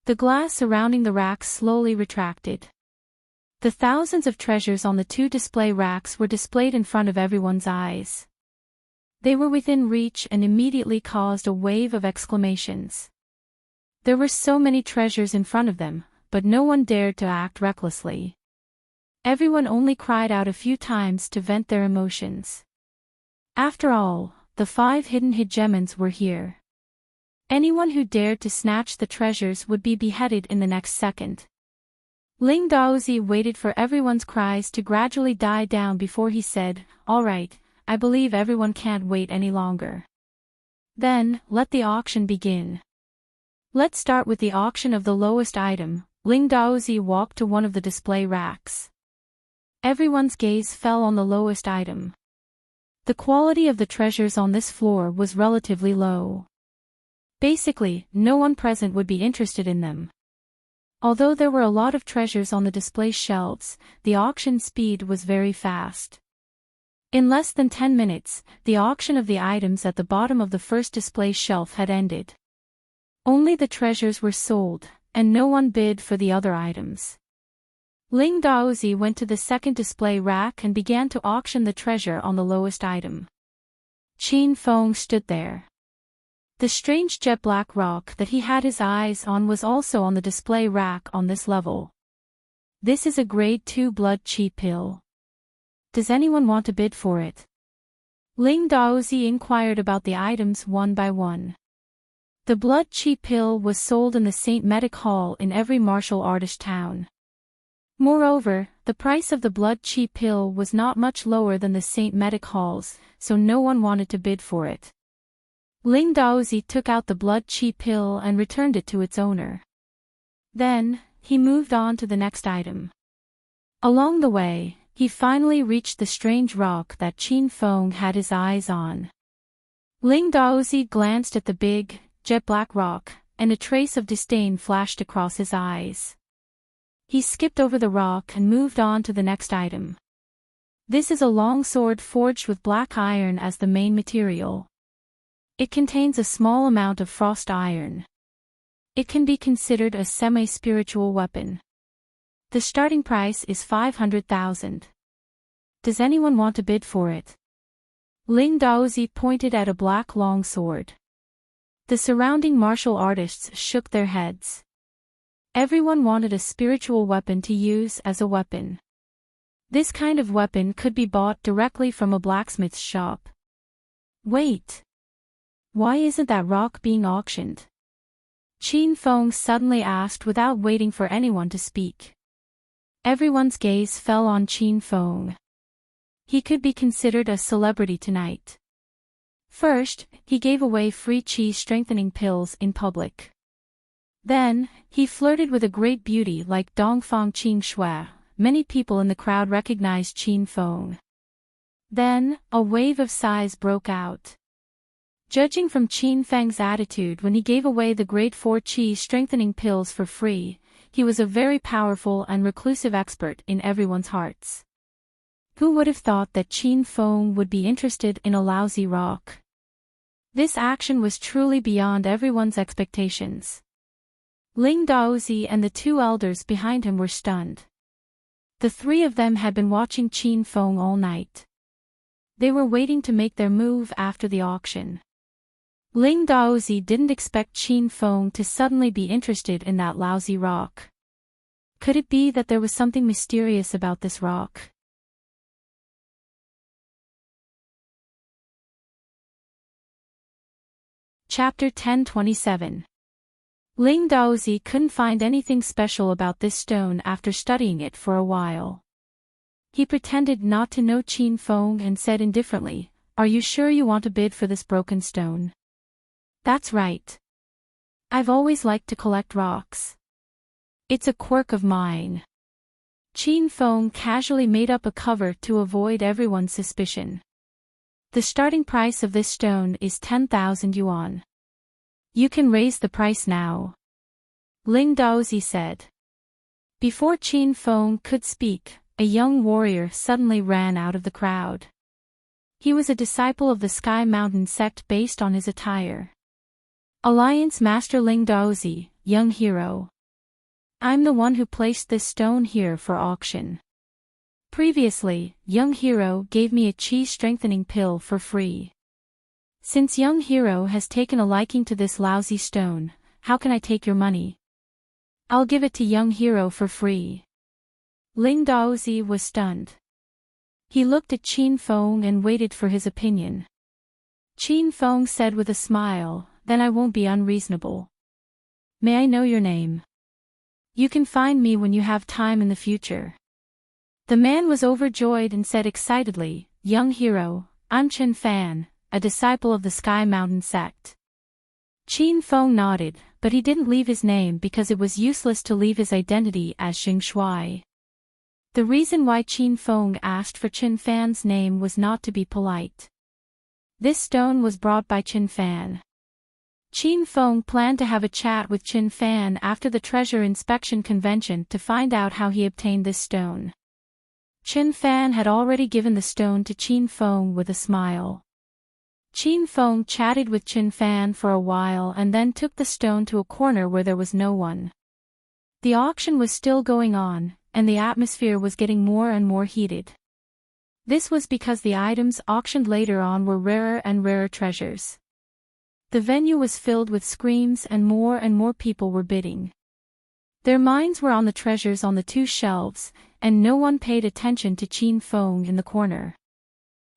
A: The glass surrounding the racks slowly retracted. The thousands of treasures on the 2 display racks were displayed in front of everyone's eyes. They were within reach and immediately caused a wave of exclamations. There were so many treasures in front of them, but no one dared to act recklessly. Everyone only cried out a few times to vent their emotions. After all, the 5 hidden hegemons were here. Anyone who dared to snatch the treasures would be beheaded in the next second. Ling Daozi waited for everyone's cries to gradually die down before he said, All right, I believe everyone can't wait any longer. Then, let the auction begin. Let's start with the auction of the lowest item. Ling Daozi walked to one of the display racks. Everyone's gaze fell on the lowest item. The quality of the treasures on this floor was relatively low. Basically, no one present would be interested in them. Although there were a lot of treasures on the display shelves, the auction speed was very fast. In less than 10 minutes, the auction of the items at the bottom of the first display shelf had ended. Only the treasures were sold, and no one bid for the other items. Ling Daozi went to the second display rack and began to auction the treasure on the lowest item. Qin Feng stood there. The strange jet black rock that he had his eyes on was also on the display rack on this level. This is a grade 2 blood qi pill. Does anyone want to bid for it? Ling Daozi inquired about the items one by one. The blood qi pill was sold in the St. Medic Hall in every martial artist town. Moreover, the price of the blood chi pill was not much lower than the St. Medic Hall's, so no one wanted to bid for it. Ling Daozi took out the blood chi pill and returned it to its owner. Then, he moved on to the next item. Along the way, he finally reached the strange rock that Qin Feng had his eyes on. Ling Daozi glanced at the big, jet-black rock, and a trace of disdain flashed across his eyes. He skipped over the rock and moved on to the next item. This is a long sword forged with black iron as the main material. It contains a small amount of frost iron. It can be considered a semi-spiritual weapon. The starting price is 500,000. Does anyone want to bid for it? Ling Daozi pointed at a black long sword. The surrounding martial artists shook their heads. Everyone wanted a spiritual weapon to use as a weapon. This kind of weapon could be bought directly from a blacksmith's shop. Wait! Why isn't that rock being auctioned? Qin Feng suddenly asked without waiting for anyone to speak. Everyone's gaze fell on Qin Feng. He could be considered a celebrity tonight. First, he gave away free qi strengthening pills in public. Then, he flirted with a great beauty like Dongfang Qin Shui. Many people in the crowd recognized Qin Feng. Then, a wave of sighs broke out. Judging from Qin Feng's attitude when he gave away the grade 4 qi strengthening pills for free, he was a very powerful and reclusive expert in everyone's hearts. Who would have thought that Qin Feng would be interested in a lousy rock? This action was truly beyond everyone's expectations. Ling Daozi and the two elders behind him were stunned. The three of them had been watching Qin Feng all night. They were waiting to make their move after the auction. Ling Daozi didn't expect Qin Feng to suddenly be interested in that lousy rock. Could it be that there was something mysterious about this rock? Chapter 1027. Ling Daozi couldn't find anything special about this stone after studying it for a while. He pretended not to know Qin Feng and said indifferently, "Are you sure you want to bid for this broken stone?" "That's right. I've always liked to collect rocks. It's a quirk of mine." Qin Feng casually made up a cover to avoid everyone's suspicion. "The starting price of this stone is 10,000 yuan. You can raise the price now," Ling Daozi said. Before Qin Feng could speak, a young warrior suddenly ran out of the crowd. He was a disciple of the Sky Mountain sect based on his attire. "Alliance Master Ling Daozi, young hero. I'm the one who placed this stone here for auction. Previously, young hero gave me a qi strengthening pill for free. Since young hero has taken a liking to this lousy stone, how can I take your money? I'll give it to young hero for free." Ling Daozi was stunned. He looked at Qin Feng and waited for his opinion. Qin Feng said with a smile, "Then I won't be unreasonable. May I know your name? You can find me when you have time in the future." The man was overjoyed and said excitedly, "Young hero, I'm Chen Fan, a disciple of the Sky Mountain sect." Qin Feng nodded, but he didn't leave his name because it was useless to leave his identity as Xing Shui. The reason why Qin Feng asked for Chen Fan's name was not to be polite. This stone was brought by Chen Fan. Qin Feng planned to have a chat with Chen Fan after the treasure inspection convention to find out how he obtained this stone. Chen Fan had already given the stone to Qin Feng with a smile. Qin Feng chatted with Chen Fan for a while and then took the stone to a corner where there was no one. The auction was still going on, and the atmosphere was getting more and more heated. This was because the items auctioned later on were rarer and rarer treasures. The venue was filled with screams and more people were bidding. Their minds were on the treasures on the two shelves, and no one paid attention to Qin Feng in the corner.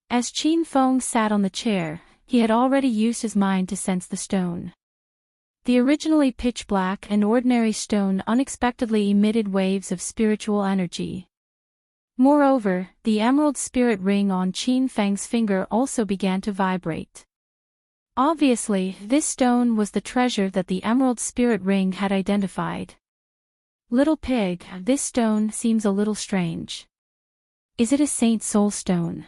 A: As Qin Feng sat on the chair, he had already used his mind to sense the stone. The originally pitch black and ordinary stone unexpectedly emitted waves of spiritual energy. Moreover, the emerald spirit ring on Qin Feng's finger also began to vibrate. Obviously, this stone was the treasure that the emerald spirit ring had identified. Little pig, this stone seems a little strange. Is it a Saint Soul stone?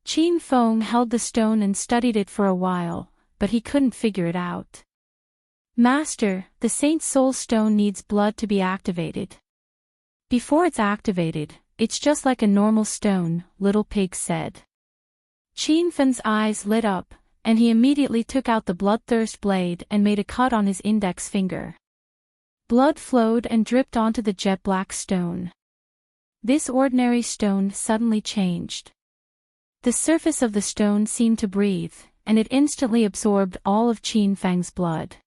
A: Qin Feng held the stone and studied it for a while, but he couldn't figure it out. Master, the Saint Soul stone needs blood to be activated. Before it's activated, it's just like a normal stone, Little Pig said. Qin Feng's eyes lit up, and he immediately took out the bloodthirst blade and made a cut on his index finger. Blood flowed and dripped onto the jet black stone. This ordinary stone suddenly changed. The surface of the stone seemed to breathe, and it instantly absorbed all of Qin Feng's blood.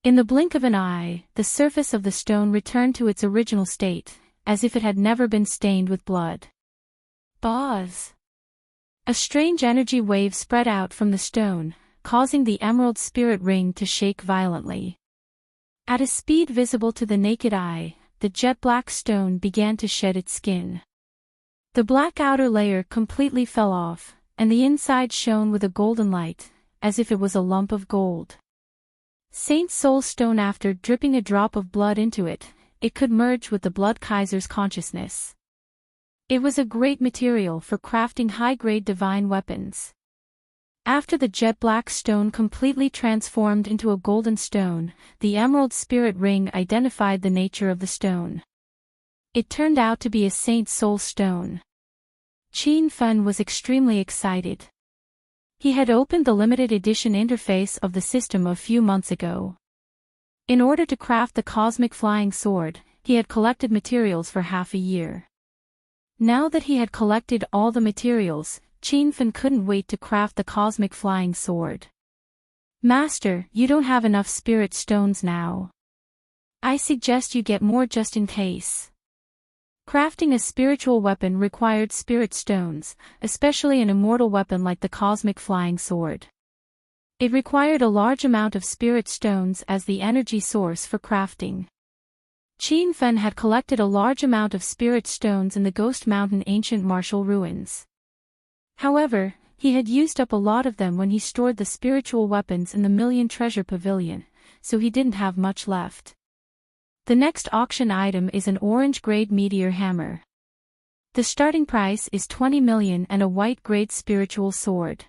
A: In the blink of an eye, the surface of the stone returned to its original state, as if it had never been stained with blood. Buzz! A strange energy wave spread out from the stone, causing the emerald spirit ring to shake violently. At a speed visible to the naked eye, the jet black stone began to shed its skin. The black outer layer completely fell off, and the inside shone with a golden light, as if it was a lump of gold. Saint Soul stone. After dripping a drop of blood into it, it could merge with the Blood Kaiser's consciousness. It was a great material for crafting high-grade divine weapons. After the jet black stone completely transformed into a golden stone, the emerald spirit ring identified the nature of the stone. It turned out to be a Saint Soul stone. Qin Feng was extremely excited. He had opened the limited edition interface of the system a few months ago. In order to craft the cosmic flying sword, he had collected materials for half a year. Now that he had collected all the materials, Qin Feng couldn't wait to craft the cosmic flying sword. Master, you don't have enough spirit stones now. I suggest you get more just in case. Crafting a spiritual weapon required spirit stones, especially an immortal weapon like the cosmic flying sword. It required a large amount of spirit stones as the energy source for crafting. Qin Feng had collected a large amount of spirit stones in the Ghost Mountain ancient martial ruins. However, he had used up a lot of them when he stored the spiritual weapons in the Million Treasure Pavilion, so he didn't have much left. The next auction item is an orange-grade meteor hammer. The starting price is 20 million and a white-grade spiritual sword.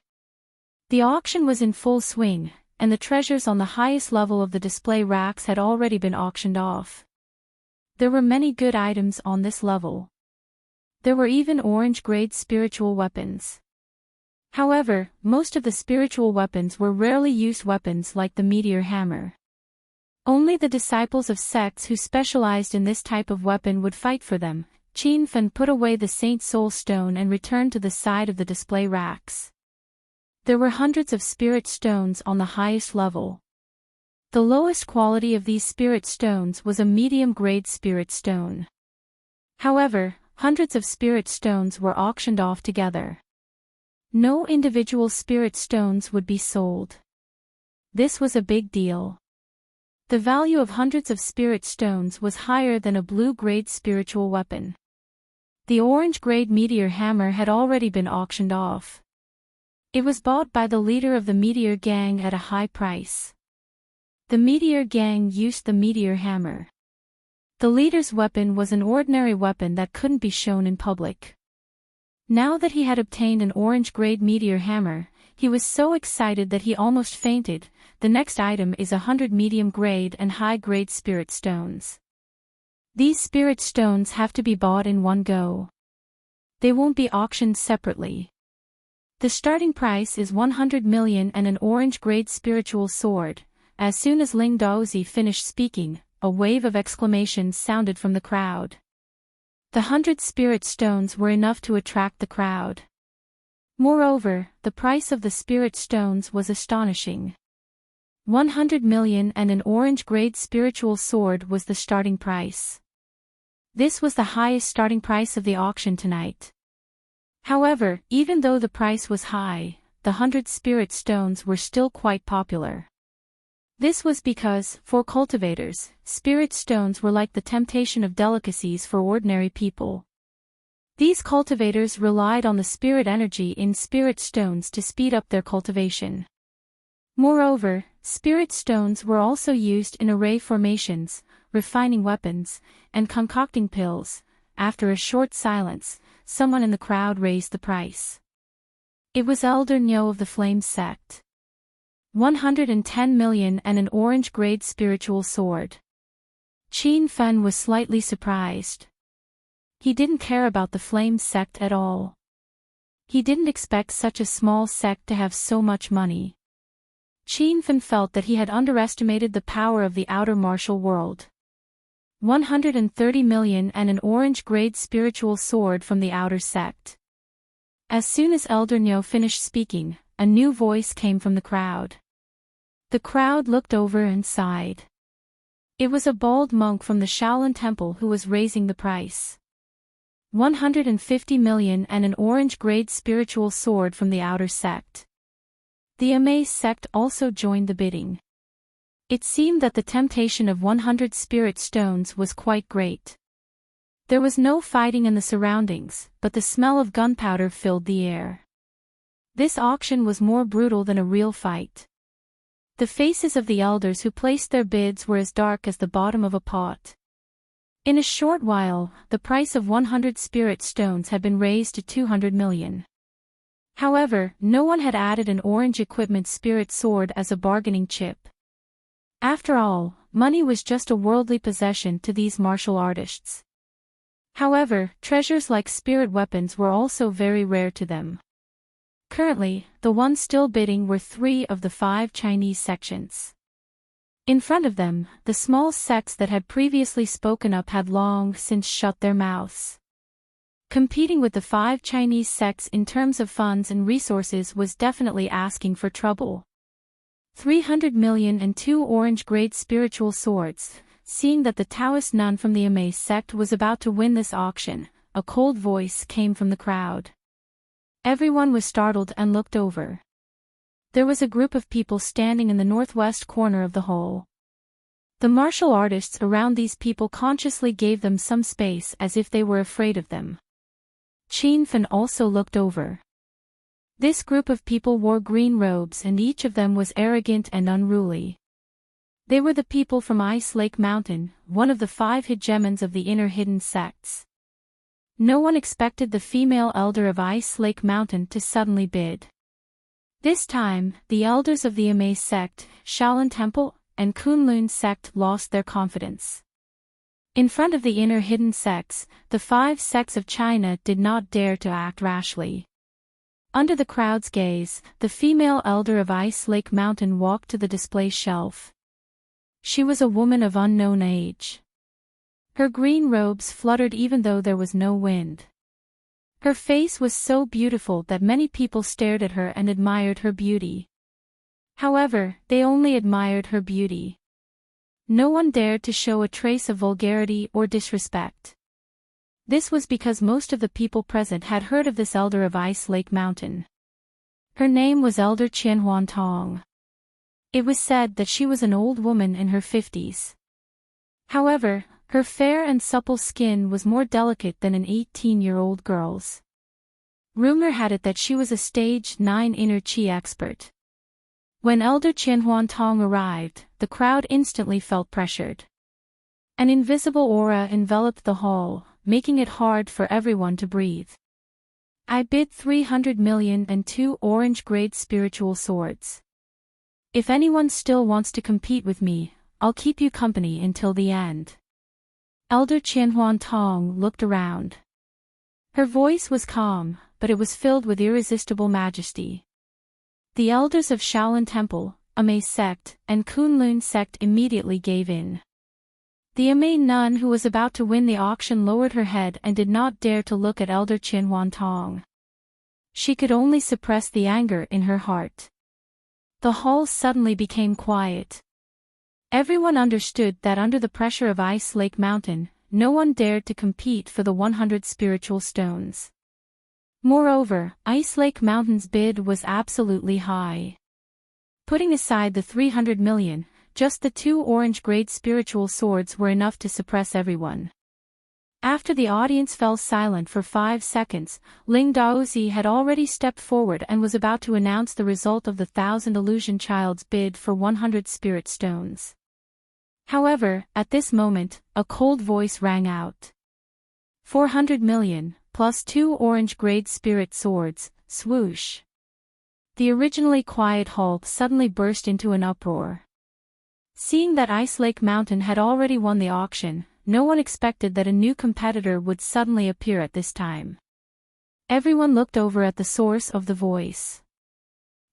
A: The auction was in full swing, and the treasures on the highest level of the display racks had already been auctioned off. There were many good items on this level. There were even orange-grade spiritual weapons. However, most of the spiritual weapons were rarely used weapons like the meteor hammer. Only the disciples of sects who specialized in this type of weapon would fight for them. Qin Feng put away the Saint Soul stone and returned to the side of the display racks. There were hundreds of spirit stones on the highest level. The lowest quality of these spirit stones was a medium-grade spirit stone. However, hundreds of spirit stones were auctioned off together. No individual spirit stones would be sold. This was a big deal. The value of hundreds of spirit stones was higher than a blue-grade spiritual weapon. The orange-grade meteor hammer had already been auctioned off. It was bought by the leader of the Meteor Gang at a high price. The Meteor Gang used the meteor hammer. The leader's weapon was an ordinary weapon that couldn't be shown in public. Now that he had obtained an orange-grade meteor hammer, he was so excited that he almost fainted. The next item is 100 medium-grade and high-grade spirit stones. These spirit stones have to be bought in one go. They won't be auctioned separately. The starting price is 100 million and an orange-grade spiritual sword. As soon as Ling Daozi finished speaking, a wave of exclamations sounded from the crowd. The 100 spirit stones were enough to attract the crowd. Moreover, the price of the spirit stones was astonishing. 100 million and an orange-grade spiritual sword was the starting price. This was the highest starting price of the auction tonight. However, even though the price was high, the 100 spirit stones were still quite popular. This was because, for cultivators, spirit stones were like the temptation of delicacies for ordinary people. These cultivators relied on the spirit energy in spirit stones to speed up their cultivation. Moreover, spirit stones were also used in array formations, refining weapons, and concocting pills. After a short silence, someone in the crowd raised the price. It was Elder Nyo of the Flame sect. 110 million and an orange-grade spiritual sword. Qin Fen was slightly surprised. He didn't care about the Flame sect at all. He didn't expect such a small sect to have so much money. Qin Fen felt that he had underestimated the power of the outer martial world. 130 million and an orange-grade spiritual sword from the outer sect. As soon as Elder Nyo finished speaking, a new voice came from the crowd. The crowd looked over and sighed. It was a bald monk from the Shaolin Temple who was raising the price. 150 million and an orange-grade spiritual sword from the outer sect. The Immerse sect also joined the bidding. It seemed that the temptation of 100 spirit stones was quite great. There was no fighting in the surroundings, but the smell of gunpowder filled the air. This auction was more brutal than a real fight. The faces of the elders who placed their bids were as dark as the bottom of a pot. In a short while, the price of 100 spirit stones had been raised to 200 million. However, no one had added an orange equipment spirit sword as a bargaining chip. After all, money was just a worldly possession to these martial artists. However, treasures like spirit weapons were also very rare to them. Currently, the ones still bidding were 3 of the 5 Chinese sections. In front of them, the small sects that had previously spoken up had long since shut their mouths. Competing with the 5 Chinese sects in terms of funds and resources was definitely asking for trouble. 300 million and 2 orange-grade spiritual swords. Seeing that the Taoist nun from the Immerse sect was about to win this auction, a cold voice came from the crowd. Everyone was startled and looked over. There was a group of people standing in the northwest corner of the hall. The martial artists around these people consciously gave them some space as if they were afraid of them. Qin Fen also looked over. This group of people wore green robes and each of them was arrogant and unruly. They were the people from Ice Lake Mountain, one of the 5 hegemons of the inner hidden sects. No one expected the female elder of Ice Lake Mountain to suddenly bid. This time, the elders of the Immerse sect, Shaolin Temple, and Kunlun sect lost their confidence. In front of the inner hidden sects, the 5 sects of China did not dare to act rashly. Under the crowd's gaze, the female elder of Ice Lake Mountain walked to the display shelf. She was a woman of unknown age. Her green robes fluttered even though there was no wind. Her face was so beautiful that many people stared at her and admired her beauty. However, they only admired her beauty. No one dared to show a trace of vulgarity or disrespect. This was because most of the people present had heard of this elder of Ice Lake Mountain. Her name was Elder Qianhuan Tong. It was said that she was an old woman in her 50s. However, her fair and supple skin was more delicate than an 18-year-old girl's. Rumor had it that she was a stage 9 inner chi expert. When Elder Qianhuan Tong arrived, the crowd instantly felt pressured. An invisible aura enveloped the hall, making it hard for everyone to breathe. I bid 300 million and 2 orange-grade spiritual swords. If anyone still wants to compete with me, I'll keep you company until the end. Elder Qianhuan Tong looked around. Her voice was calm, but it was filled with irresistible majesty. The elders of Shaolin Temple, Immerse sect, and Kunlun sect immediately gave in. The Immerse nun who was about to win the auction lowered her head and did not dare to look at Elder Qianhuan Tong. She could only suppress the anger in her heart. The hall suddenly became quiet. Everyone understood that under the pressure of Ice Lake Mountain, no one dared to compete for the 100 spiritual stones. Moreover, Ice Lake Mountain's bid was absolutely high. Putting aside the 300 million, just the 2 orange-grade spiritual swords were enough to suppress everyone. After the audience fell silent for 5 seconds, Ling Daozi had already stepped forward and was about to announce the result of the 1,000 illusion child's bid for 100 spirit stones. However, at this moment, a cold voice rang out. 400 million, plus 2 orange-grade spirit swords, swoosh. The originally quiet hall suddenly burst into an uproar. Seeing that Ice Lake Mountain had already won the auction, no one expected that a new competitor would suddenly appear at this time. Everyone looked over at the source of the voice.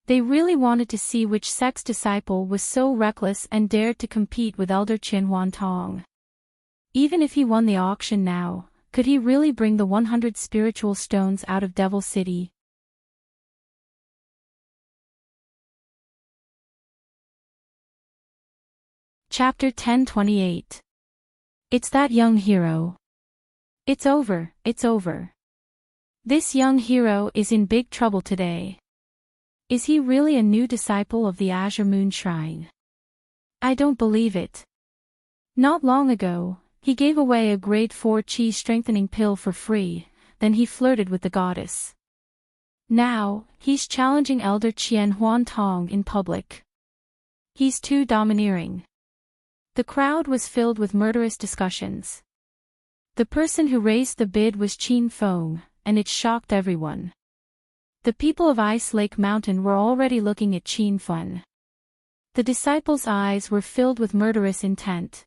A: They really wanted to see which sect's disciple was so reckless and dared to compete with Elder Qian Huantong. Even if he won the auction now, could he really bring the 100 spiritual stones out of Devil City? Chapter 1028. It's that young hero. It's over, it's over. This young hero is in big trouble today. Is he really a new disciple of the Azure Moon Shrine? I don't believe it. Not long ago, he gave away a grade 4 chi strengthening pill for free, then he flirted with the goddess. Now, he's challenging Elder Qian Huantong in public. He's too domineering. The crowd was filled with murderous discussions. The person who raised the bid was Qin Feng, and it shocked everyone. The people of Ice Lake Mountain were already looking at Qin Feng. The disciples' eyes were filled with murderous intent.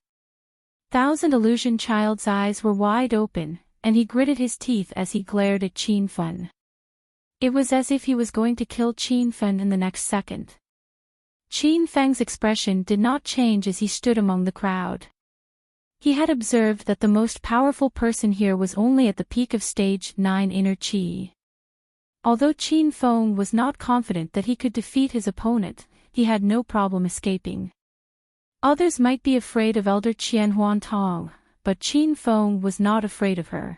A: 1,000 illusion child's eyes were wide open, and he gritted his teeth as he glared at Qin Feng. It was as if he was going to kill Qin Feng in the next second. Qin Feng's expression did not change as he stood among the crowd. He had observed that the most powerful person here was only at the peak of stage 9 inner chi. Although Qin Feng was not confident that he could defeat his opponent, he had no problem escaping. Others might be afraid of Elder Qian Huantong, but Qin Feng was not afraid of her.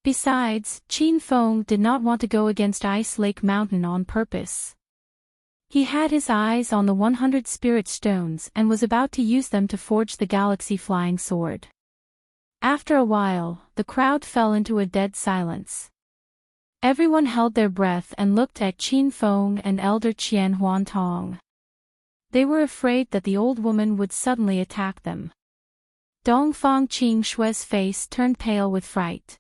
A: Besides, Qin Feng did not want to go against Ice Lake Mountain on purpose. He had his eyes on the 100 spirit stones and was about to use them to forge the galaxy flying sword. After a while, the crowd fell into a dead silence. Everyone held their breath and looked at Qin Feng and Elder Qian Huantong. They were afraid that the old woman would suddenly attack them. Dongfang Qing Shui's face turned pale with fright.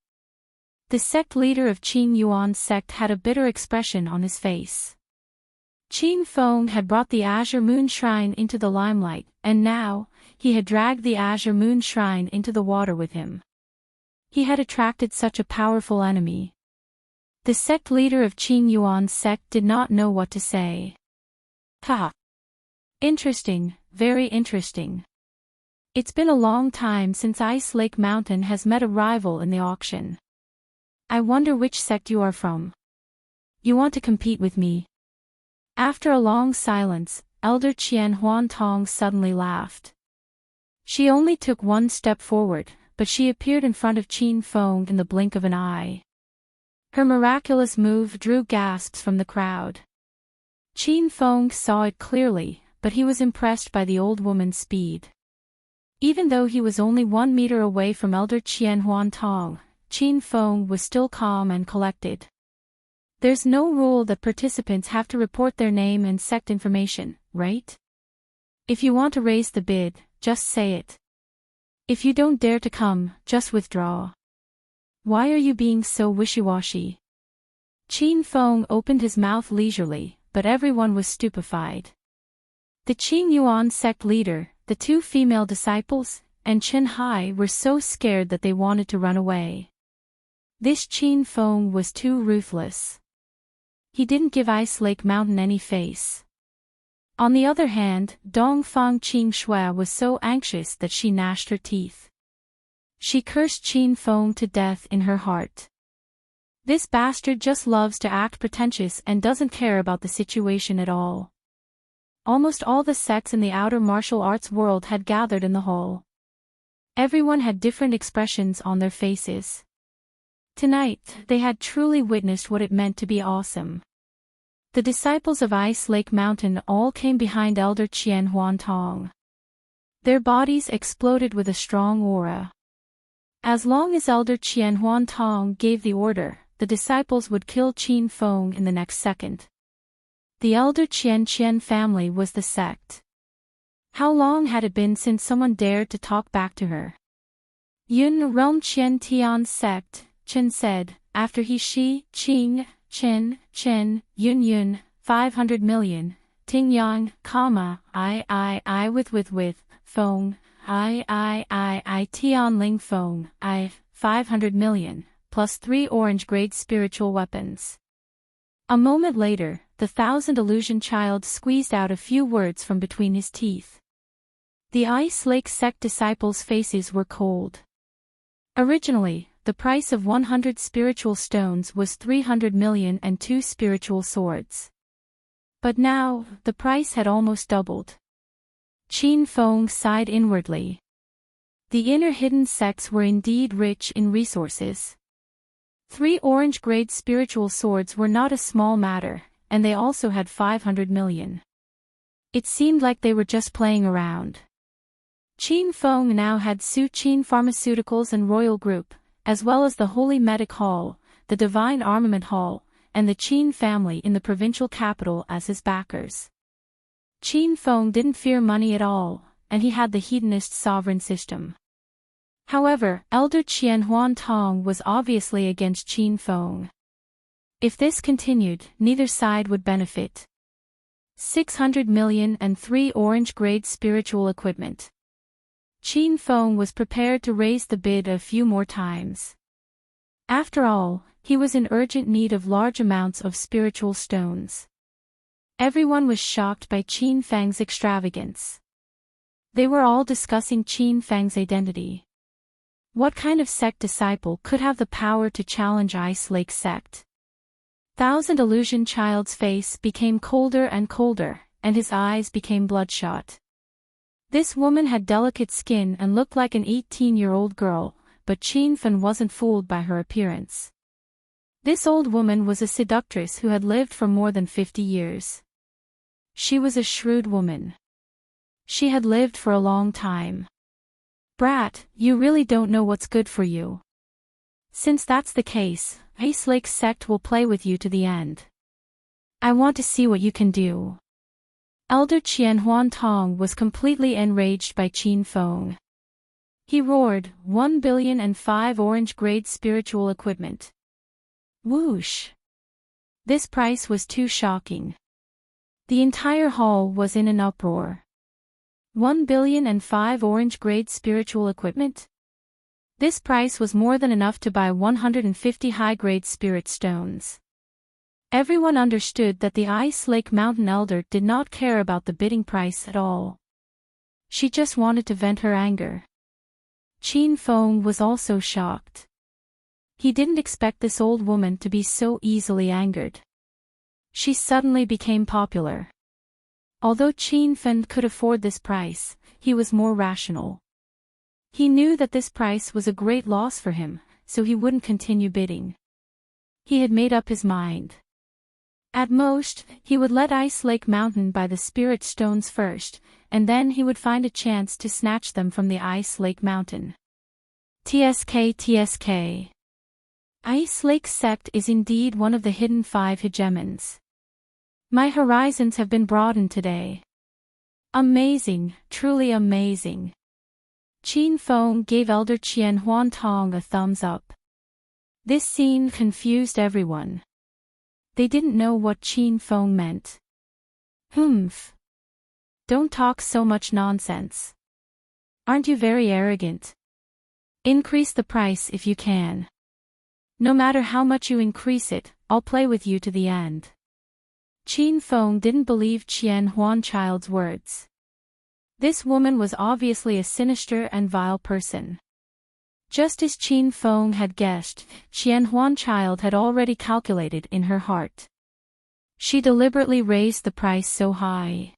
A: The sect leader of Qin Yuan's sect had a bitter expression on his face. Qin Feng had brought the Azure Moon Shrine into the limelight, and now, he had dragged the Azure Moon Shrine into the water with him. He had attracted such a powerful enemy. The sect leader of Qin Yuan's sect did not know what to say. Ha! Interesting, very interesting. It's been a long time since Ice Lake Mountain has met a rival in the auction. I wonder which sect you are from. You want to compete with me? After a long silence, Elder Qian Huantong suddenly laughed. She only took one step forward, but she appeared in front of Qin Feng in the blink of an eye. Her miraculous move drew gasps from the crowd. Qin Feng saw it clearly, but he was impressed by the old woman's speed. Even though he was only 1 meter away from Elder Qian Huantong, Qin Feng was still calm and collected. There's no rule that participants have to report their name and sect information, right? If you want to raise the bid, just say it. If you don't dare to come, just withdraw. Why are you being so wishy-washy? Qin Feng opened his mouth leisurely, but everyone was stupefied. The Qin Yuan sect leader, the 2 female disciples, and Chen Hai were so scared that they wanted to run away. This Qin Feng was too ruthless. He didn't give Ice Lake Mountain any face. On the other hand, Dongfang Qing Shui was so anxious that she gnashed her teeth. She cursed Qin Feng to death in her heart. This bastard just loves to act pretentious and doesn't care about the situation at all. Almost all the sects in the outer martial arts world had gathered in the hall. Everyone had different expressions on their faces. Tonight, they had truly witnessed what it meant to be awesome. The disciples of Ice Lake Mountain all came behind Elder Qian Huantong. Their bodies exploded with a strong aura. As long as Elder Qian Huantong gave the order, the disciples would kill Qin Feng in the next second. The Elder Qian family was the sect. How long had it been since someone dared to talk back to her? Yun Realm Qian Tian's sect, Chen said, after he Qing, Chen, Yun, 500 million, Ting Yang, I with, Feng, I Tian Ling Feng, 500 million, plus 3 orange-grade spiritual weapons. A moment later, the Thousand Illusion Child squeezed out a few words from between his teeth. The Ice Lake sect disciples' faces were cold. Originally, the price of 100 spiritual stones was 300 million and 2 spiritual swords. But now, the price had almost doubled. Qin Feng sighed inwardly. The inner hidden sects were indeed rich in resources. 3 orange-grade spiritual swords were not a small matter, and they also had 500 million. It seemed like they were just playing around. Qin Feng now had Su Qin Pharmaceuticals and Royal Group, as well as the Holy Medic Hall, the Divine Armament Hall, and the Qin family in the provincial capital as his backers. Qin Feng didn't fear money at all, and he had the hedonist sovereign system. However, Elder Qian Huantong was obviously against Qin Feng. If this continued, neither side would benefit. 600 million and 3 orange-grade spiritual equipment. Qin Feng was prepared to raise the bid a few more times. After all, he was in urgent need of large amounts of spiritual stones. Everyone was shocked by Qin Feng's extravagance. They were all discussing Qin Feng's identity. What kind of sect disciple could have the power to challenge Ice Lake sect? Thousand Illusion Child's face became colder and colder, and his eyes became bloodshot. This woman had delicate skin and looked like an 18-year-old girl, but Qin Feng wasn't fooled by her appearance. This old woman was a seductress who had lived for more than 50 years. She was a shrewd woman. She had lived for a long time. Brat, you really don't know what's good for you. Since that's the case, Ice Lake sect will play with you to the end. I want to see what you can do. Elder Qian Huantong was completely enraged by Qin Feng. He roared, 1,000,000,005 orange-grade spiritual equipment. Whoosh! This price was too shocking. The entire hall was in an uproar. 1,000,000,005 orange-grade spiritual equipment? This price was more than enough to buy 150 high-grade spirit stones. Everyone understood that the Ice Lake Mountain Elder did not care about the bidding price at all. She just wanted to vent her anger. Qin Feng was also shocked. He didn't expect this old woman to be so easily angered. She suddenly became popular. Although Qin Feng could afford this price, he was more rational. He knew that this price was a great loss for him, so he wouldn't continue bidding. He had made up his mind. At most, he would let Ice Lake Mountain buy the spirit stones first, and then he would find a chance to snatch them from the Ice Lake Mountain. TSK. Ice Lake sect is indeed one of the hidden 5 hegemons. My horizons have been broadened today. Amazing, truly amazing. Qin Feng gave Elder Qian Huantong a thumbs up. This scene confused everyone. They didn't know what Qin Feng meant. Humph. Don't talk so much nonsense. Aren't you very arrogant? Increase the price if you can. No matter how much you increase it, I'll play with you to the end. Qin Feng didn't believe Qian Huanchild's words. This woman was obviously a sinister and vile person. Just as Qin Feng had guessed, Qian Huanchild had already calculated in her heart. She deliberately raised the price so high.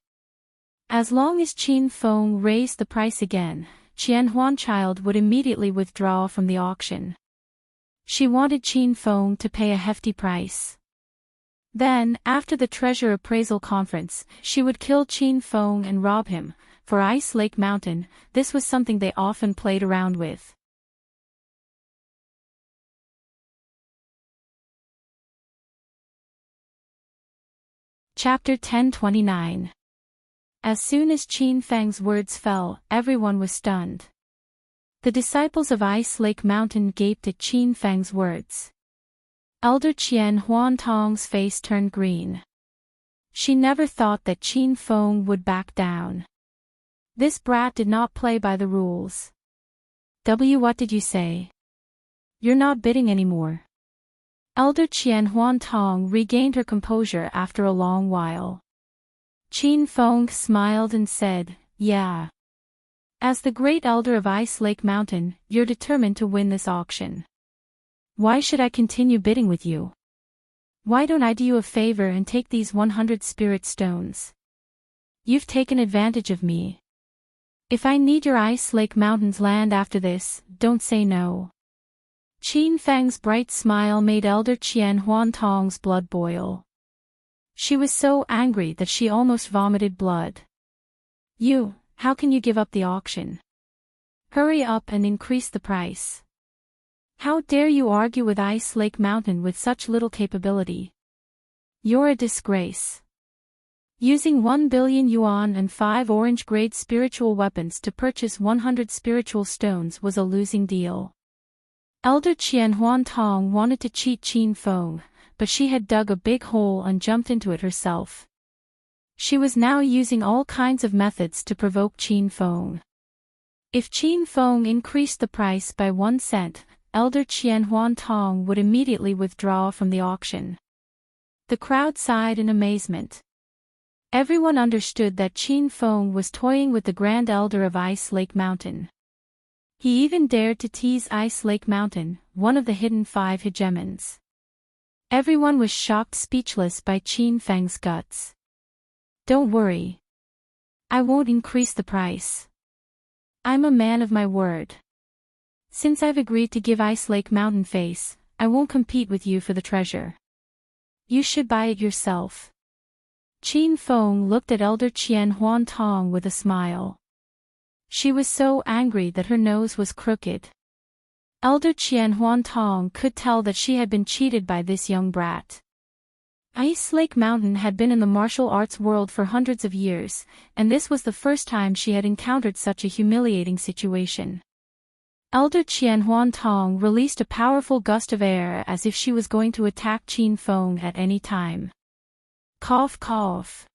A: As long as Qin Feng raised the price again, Qian Huanchild would immediately withdraw from the auction. She wanted Qin Feng to pay a hefty price. Then, after the treasure appraisal conference, she would kill Qin Feng and rob him. For Ice Lake Mountain, this was something they often played around with. Chapter 1029. As soon as Qin Feng's words fell, everyone was stunned. The disciples of Ice Lake Mountain gaped at Qin Feng's words. Elder Qian Huantong's face turned green. She never thought that Qin Feng would back down. This brat did not play by the rules. What did you say? You're not bidding anymore. Elder Qian Huantong regained her composure after a long while. Qin Feng smiled and said, yeah. As the great elder of Ice Lake Mountain, you're determined to win this auction. Why should I continue bidding with you? Why don't I do you a favor and take these 100 spirit stones? You've taken advantage of me. If I need your Ice Lake Mountain's land after this, don't say no. Qin Feng's bright smile made Elder Qian Huantong's blood boil. She was so angry that she almost vomited blood. How can you give up the auction? Hurry up and increase the price. How dare you argue with Ice Lake Mountain with such little capability? You're a disgrace. Using 1 billion yuan and 5 orange-grade spiritual weapons to purchase 100 spiritual stones was a losing deal. Elder Qian Huantong wanted to cheat Qin Feng, but she had dug a big hole and jumped into it herself. She was now using all kinds of methods to provoke Qin Feng. If Qin Feng increased the price by 1 cent, Elder Qian Huantong would immediately withdraw from the auction. The crowd sighed in amazement. Everyone understood that Qin Feng was toying with the Grand Elder of Ice Lake Mountain. He even dared to tease Ice Lake Mountain, one of the hidden 5 hegemons. Everyone was shocked speechless by Qin Feng's guts. Don't worry. I won't increase the price. I'm a man of my word. Since I've agreed to give Ice Lake Mountain face, I won't compete with you for the treasure. You should buy it yourself. Qin Feng looked at Elder Qian Huantong with a smile. She was so angry that her nose was crooked. Elder Qian Huantong could tell that she had been cheated by this young brat. Ice Lake Mountain had been in the martial arts world for hundreds of years, and this was the first time she had encountered such a humiliating situation. Elder Qian Huantong released a powerful gust of air as if she was going to attack Qin Feng at any time. Cough cough.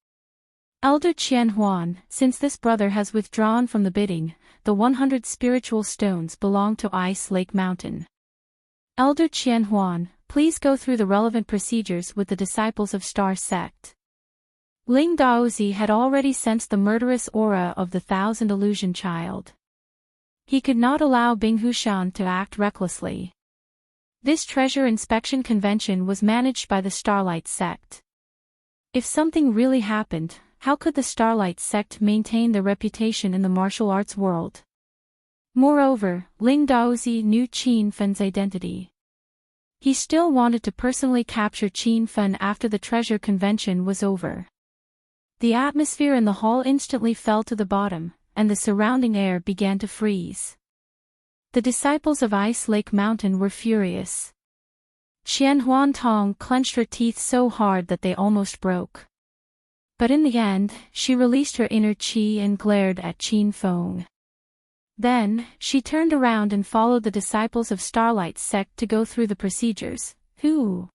A: Elder Qian Huan, since this brother has withdrawn from the bidding, the 100 spiritual stones belong to Ice Lake Mountain. Elder Qian Huan, please go through the relevant procedures with the disciples of Star Sect. Ling Daozi had already sensed the murderous aura of the Thousand Illusion Child. He could not allow Bing Hushan to act recklessly. This treasure inspection convention was managed by the Starlight Sect. If something really happened, how could the Starlight Sect maintain their reputation in the martial arts world? Moreover, Ling Daozi knew Qin Fen's identity. He still wanted to personally capture Qin Fen after the treasure convention was over. The atmosphere in the hall instantly fell to the bottom, and the surrounding air began to freeze. The disciples of Ice Lake Mountain were furious. Qian Huantong clenched her teeth so hard that they almost broke. But in the end, she released her inner qi and glared at Qin Feng. Then, she turned around and followed the disciples of Starlight Sect to go through the procedures. The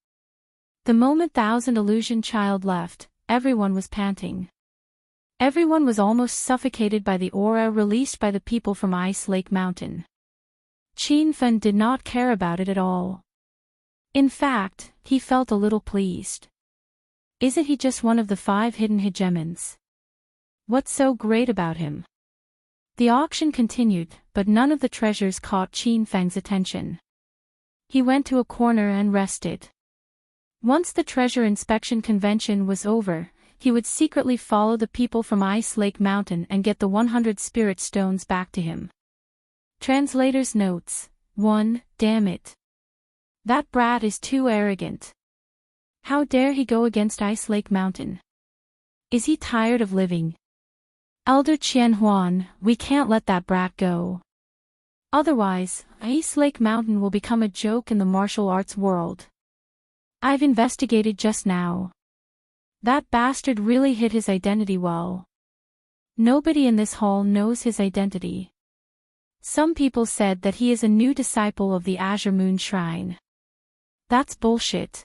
A: moment Thousand Illusion Child left, everyone was panting. Everyone was almost suffocated by the aura released by the people from Ice Lake Mountain. Qin Fen did not care about it at all. In fact, he felt a little pleased. Isn't he just one of the 5 hidden hegemons? What's so great about him? The auction continued, but none of the treasures caught Qin Feng's attention. He went to a corner and rested. Once the treasure inspection convention was over, he would secretly follow the people from Ice Lake Mountain and get the 100 spirit stones back to him. Translator's notes. 1. Damn it. That brat is too arrogant. How dare he go against Ice Lake Mountain? Is he tired of living? Elder Qianhuan, we can't let that brat go. Otherwise, Ice Lake Mountain will become a joke in the martial arts world. I've investigated just now. That bastard really hid his identity well. Nobody in this hall knows his identity. Some people said that he is a new disciple of the Azure Moon Shrine. That's bullshit.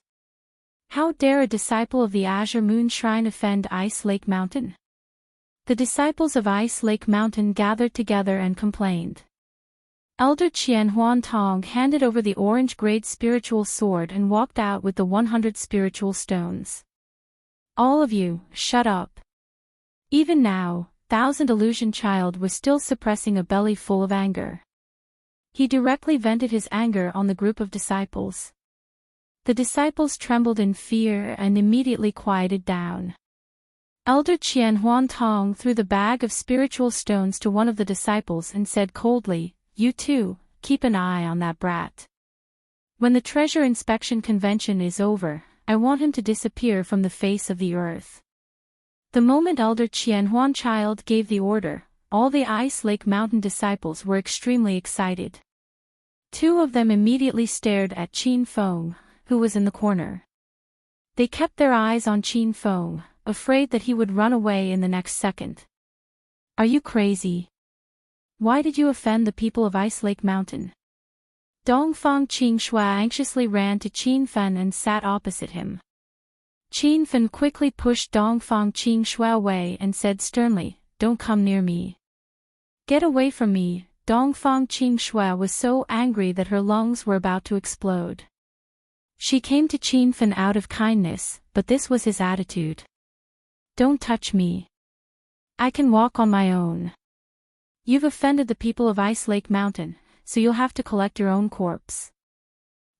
A: How dare a disciple of the Azure Moon Shrine offend Ice Lake Mountain? The disciples of Ice Lake Mountain gathered together and complained. Elder Qianhuan Tong handed over the orange-grade spiritual sword and walked out with the 100 spiritual stones. All of you, shut up. Even now, Thousand Illusion Child was still suppressing a belly full of anger. He directly vented his anger on the group of disciples. The disciples trembled in fear and immediately quieted down. Elder Qianhuan Tong threw the bag of spiritual stones to one of the disciples and said coldly, "You too, keep an eye on that brat. When the treasure inspection convention is over, I want him to disappear from the face of the earth." The moment Elder Qianhuan Child gave the order, all the Ice Lake Mountain disciples were extremely excited. Two of them immediately stared at Qin Feng, who was in the corner. They kept their eyes on Qin Feng, afraid that he would run away in the next second. Are you crazy? Why did you offend the people of Ice Lake Mountain? Dongfang Qingxue anxiously ran to Qin Fen and sat opposite him. Qin Fen quickly pushed Dongfang Qingxue away and said sternly, "Don't come near me. Get away from me." Dongfang Qingxue was so angry that her lungs were about to explode. She came to Qin Fen out of kindness, but this was his attitude. "Don't touch me. I can walk on my own. You've offended the people of Ice Lake Mountain, so you'll have to collect your own corpse."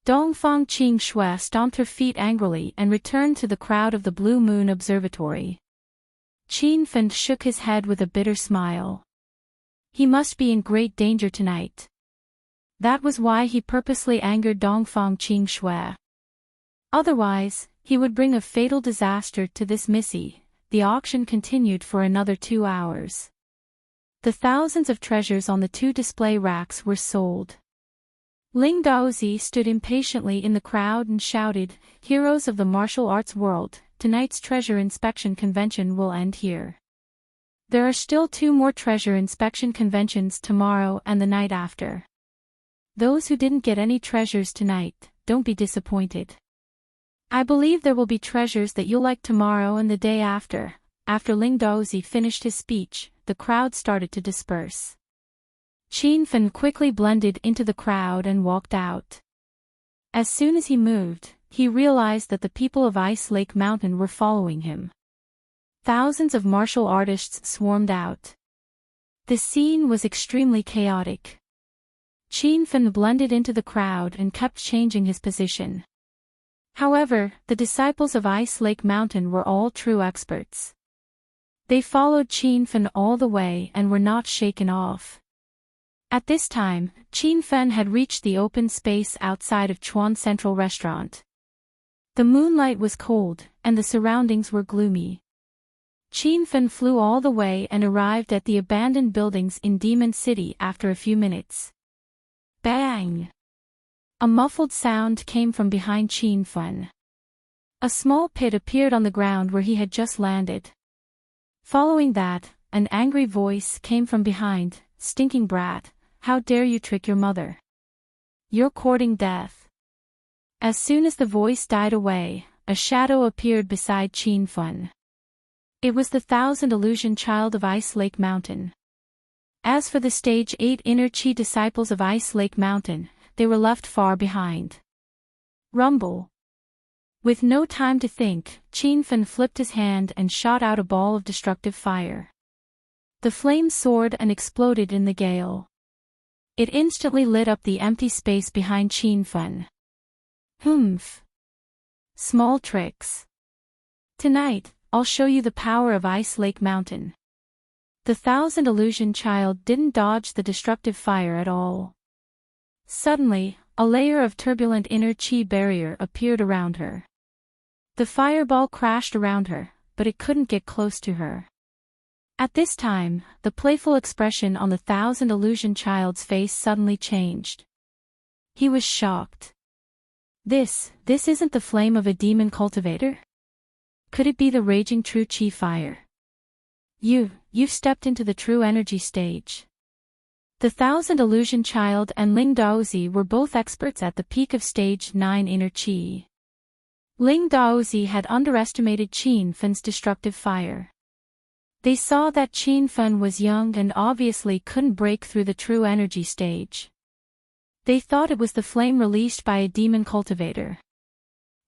A: Dongfang Qingxue stomped her feet angrily and returned to the crowd of the Blue Moon Observatory. Qin Fen shook his head with a bitter smile. He must be in great danger tonight. That was why he purposely angered Dongfang Qingxue. Otherwise, he would bring a fatal disaster to this missy. The auction continued for another 2 hours. The thousands of treasures on the 2 display racks were sold. Ling Daozi stood impatiently in the crowd and shouted, "Heroes of the martial arts world, tonight's treasure inspection convention will end here. There are still 2 more treasure inspection conventions tomorrow and the night after. Those who didn't get any treasures tonight, don't be disappointed. I believe there will be treasures that you'll like tomorrow and the day after." After Ling Daozi finished his speech, the crowd started to disperse. Qin Fen quickly blended into the crowd and walked out. As soon as he moved, he realized that the people of Ice Lake Mountain were following him. Thousands of martial artists swarmed out. The scene was extremely chaotic. Qin Fen blended into the crowd and kept changing his position. However, the disciples of Ice Lake Mountain were all true experts. They followed Qin Fen all the way and were not shaken off. At this time, Qin Fen had reached the open space outside of Chuan Central Restaurant. The moonlight was cold, and the surroundings were gloomy. Qin Fen flew all the way and arrived at the abandoned buildings in Demon City after a few minutes. Bang! A muffled sound came from behind Qin Fen. A small pit appeared on the ground where he had just landed. Following that, an angry voice came from behind, "Stinking brat, how dare you trick your mother? You're courting death." As soon as the voice died away, a shadow appeared beside Qin Fen. It was the Thousand Illusion Child of Ice Lake Mountain. As for the Stage 8 Inner Chi disciples of Ice Lake Mountain, they were left far behind. Rumble. With no time to think, Qin Fen flipped his hand and shot out a ball of destructive fire. The flame soared and exploded in the gale. It instantly lit up the empty space behind Qin Fen. Humph. Small tricks. Tonight, I'll show you the power of Ice Lake Mountain. The Thousand Illusion Child didn't dodge the destructive fire at all. Suddenly, a layer of turbulent inner chi barrier appeared around her. The fireball crashed around her, but it couldn't get close to her. At this time, the playful expression on the Thousand Illusion Child's face suddenly changed. He was shocked. This isn't the flame of a demon cultivator? Could it be the raging true chi fire? You've stepped into the true energy stage. The Thousand Illusion Child and Ling Daozi were both experts at the peak of stage 9 inner chi. Ling Daozi had underestimated Qin Fen's destructive fire. They saw that Qin Fen was young and obviously couldn't break through the true energy stage. They thought it was the flame released by a demon cultivator.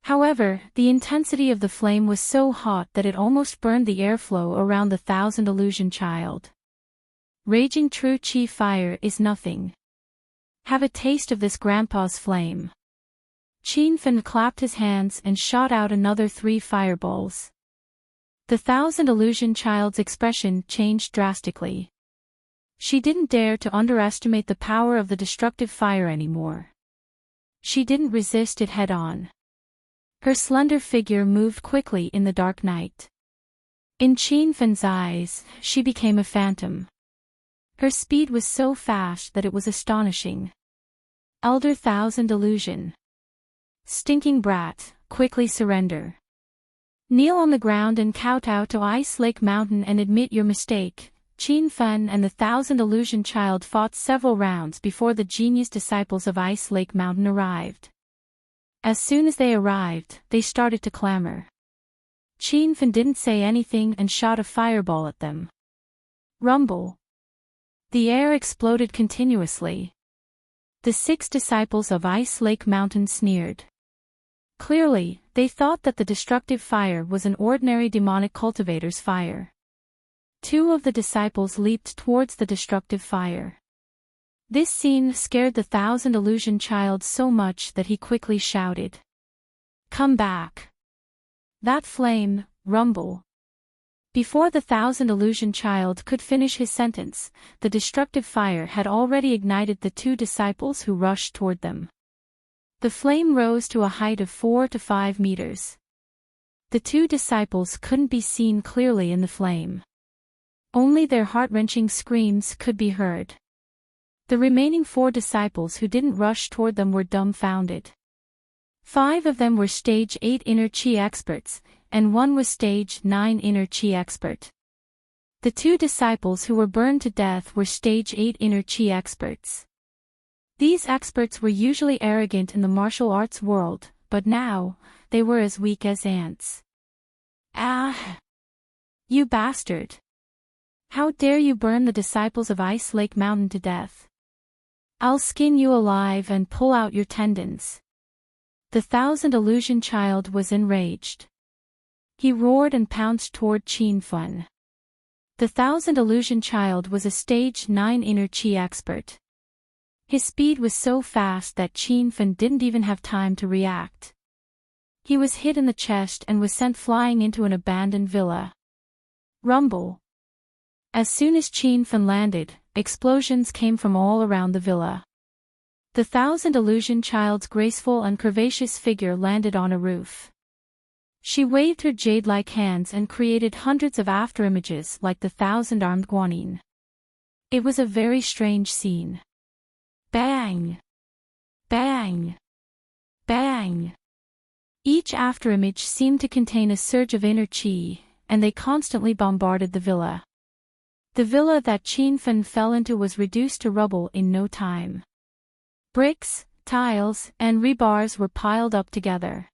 A: However, the intensity of the flame was so hot that it almost burned the airflow around the Thousand Illusion Child. Raging true chi fire is nothing. Have a taste of this grandpa's flame. Qin Fen clapped his hands and shot out another 3 fireballs. The Thousand Illusion Child's expression changed drastically. She didn't dare to underestimate the power of the destructive fire anymore. She didn't resist it head-on. Her slender figure moved quickly in the dark night. In Qin Fen's eyes, she became a phantom. Her speed was so fast that it was astonishing. Elder Thousand Illusion. Stinking brat, quickly surrender. Kneel on the ground and kowtow to Ice Lake Mountain and admit your mistake. Qin Fen and the Thousand Illusion Child fought several rounds before the genius disciples of Ice Lake Mountain arrived. As soon as they arrived, they started to clamor. Qin Fen didn't say anything and shot a fireball at them. Rumble. The air exploded continuously. The 6 disciples of Ice Lake Mountain sneered. Clearly, they thought that the destructive fire was an ordinary demonic cultivator's fire. 2 of the disciples leaped towards the destructive fire. This scene scared the Thousand Illusion Child so much that he quickly shouted. Come back. That flame, rumble. Before the Thousand Illusion Child could finish his sentence, the destructive fire had already ignited the 2 disciples who rushed toward them. The flame rose to a height of 4 to 5 meters. The 2 disciples couldn't be seen clearly in the flame. Only their heart-wrenching screams could be heard. The remaining 4 disciples who didn't rush toward them were dumbfounded. 5 of them were stage 8 inner chi experts, and 1 was stage 9 inner chi expert. The 2 disciples who were burned to death were stage 8 inner chi experts. These experts were usually arrogant in the martial arts world, but now, they were as weak as ants. Ah! You bastard! How dare you burn the disciples of Ice Lake Mountain to death? I'll skin you alive and pull out your tendons. The Thousand Illusion Child was enraged. He roared and pounced toward Qin Fen. The Thousand Illusion Child was a stage 9 inner chi expert. His speed was so fast that Qin Fen didn't even have time to react. He was hit in the chest and was sent flying into an abandoned villa. Rumble. As soon as Qin Fen landed, explosions came from all around the villa. The Thousand Illusion Child's graceful and curvaceous figure landed on a roof. She waved her jade-like hands and created hundreds of afterimages like the thousand-armed guanyin. It was a very strange scene. Bang! Bang! Bang! Each afterimage seemed to contain a surge of inner chi, and they constantly bombarded the villa. The villa that Qin Fen fell into was reduced to rubble in no time. Bricks, tiles, and rebars were piled up together.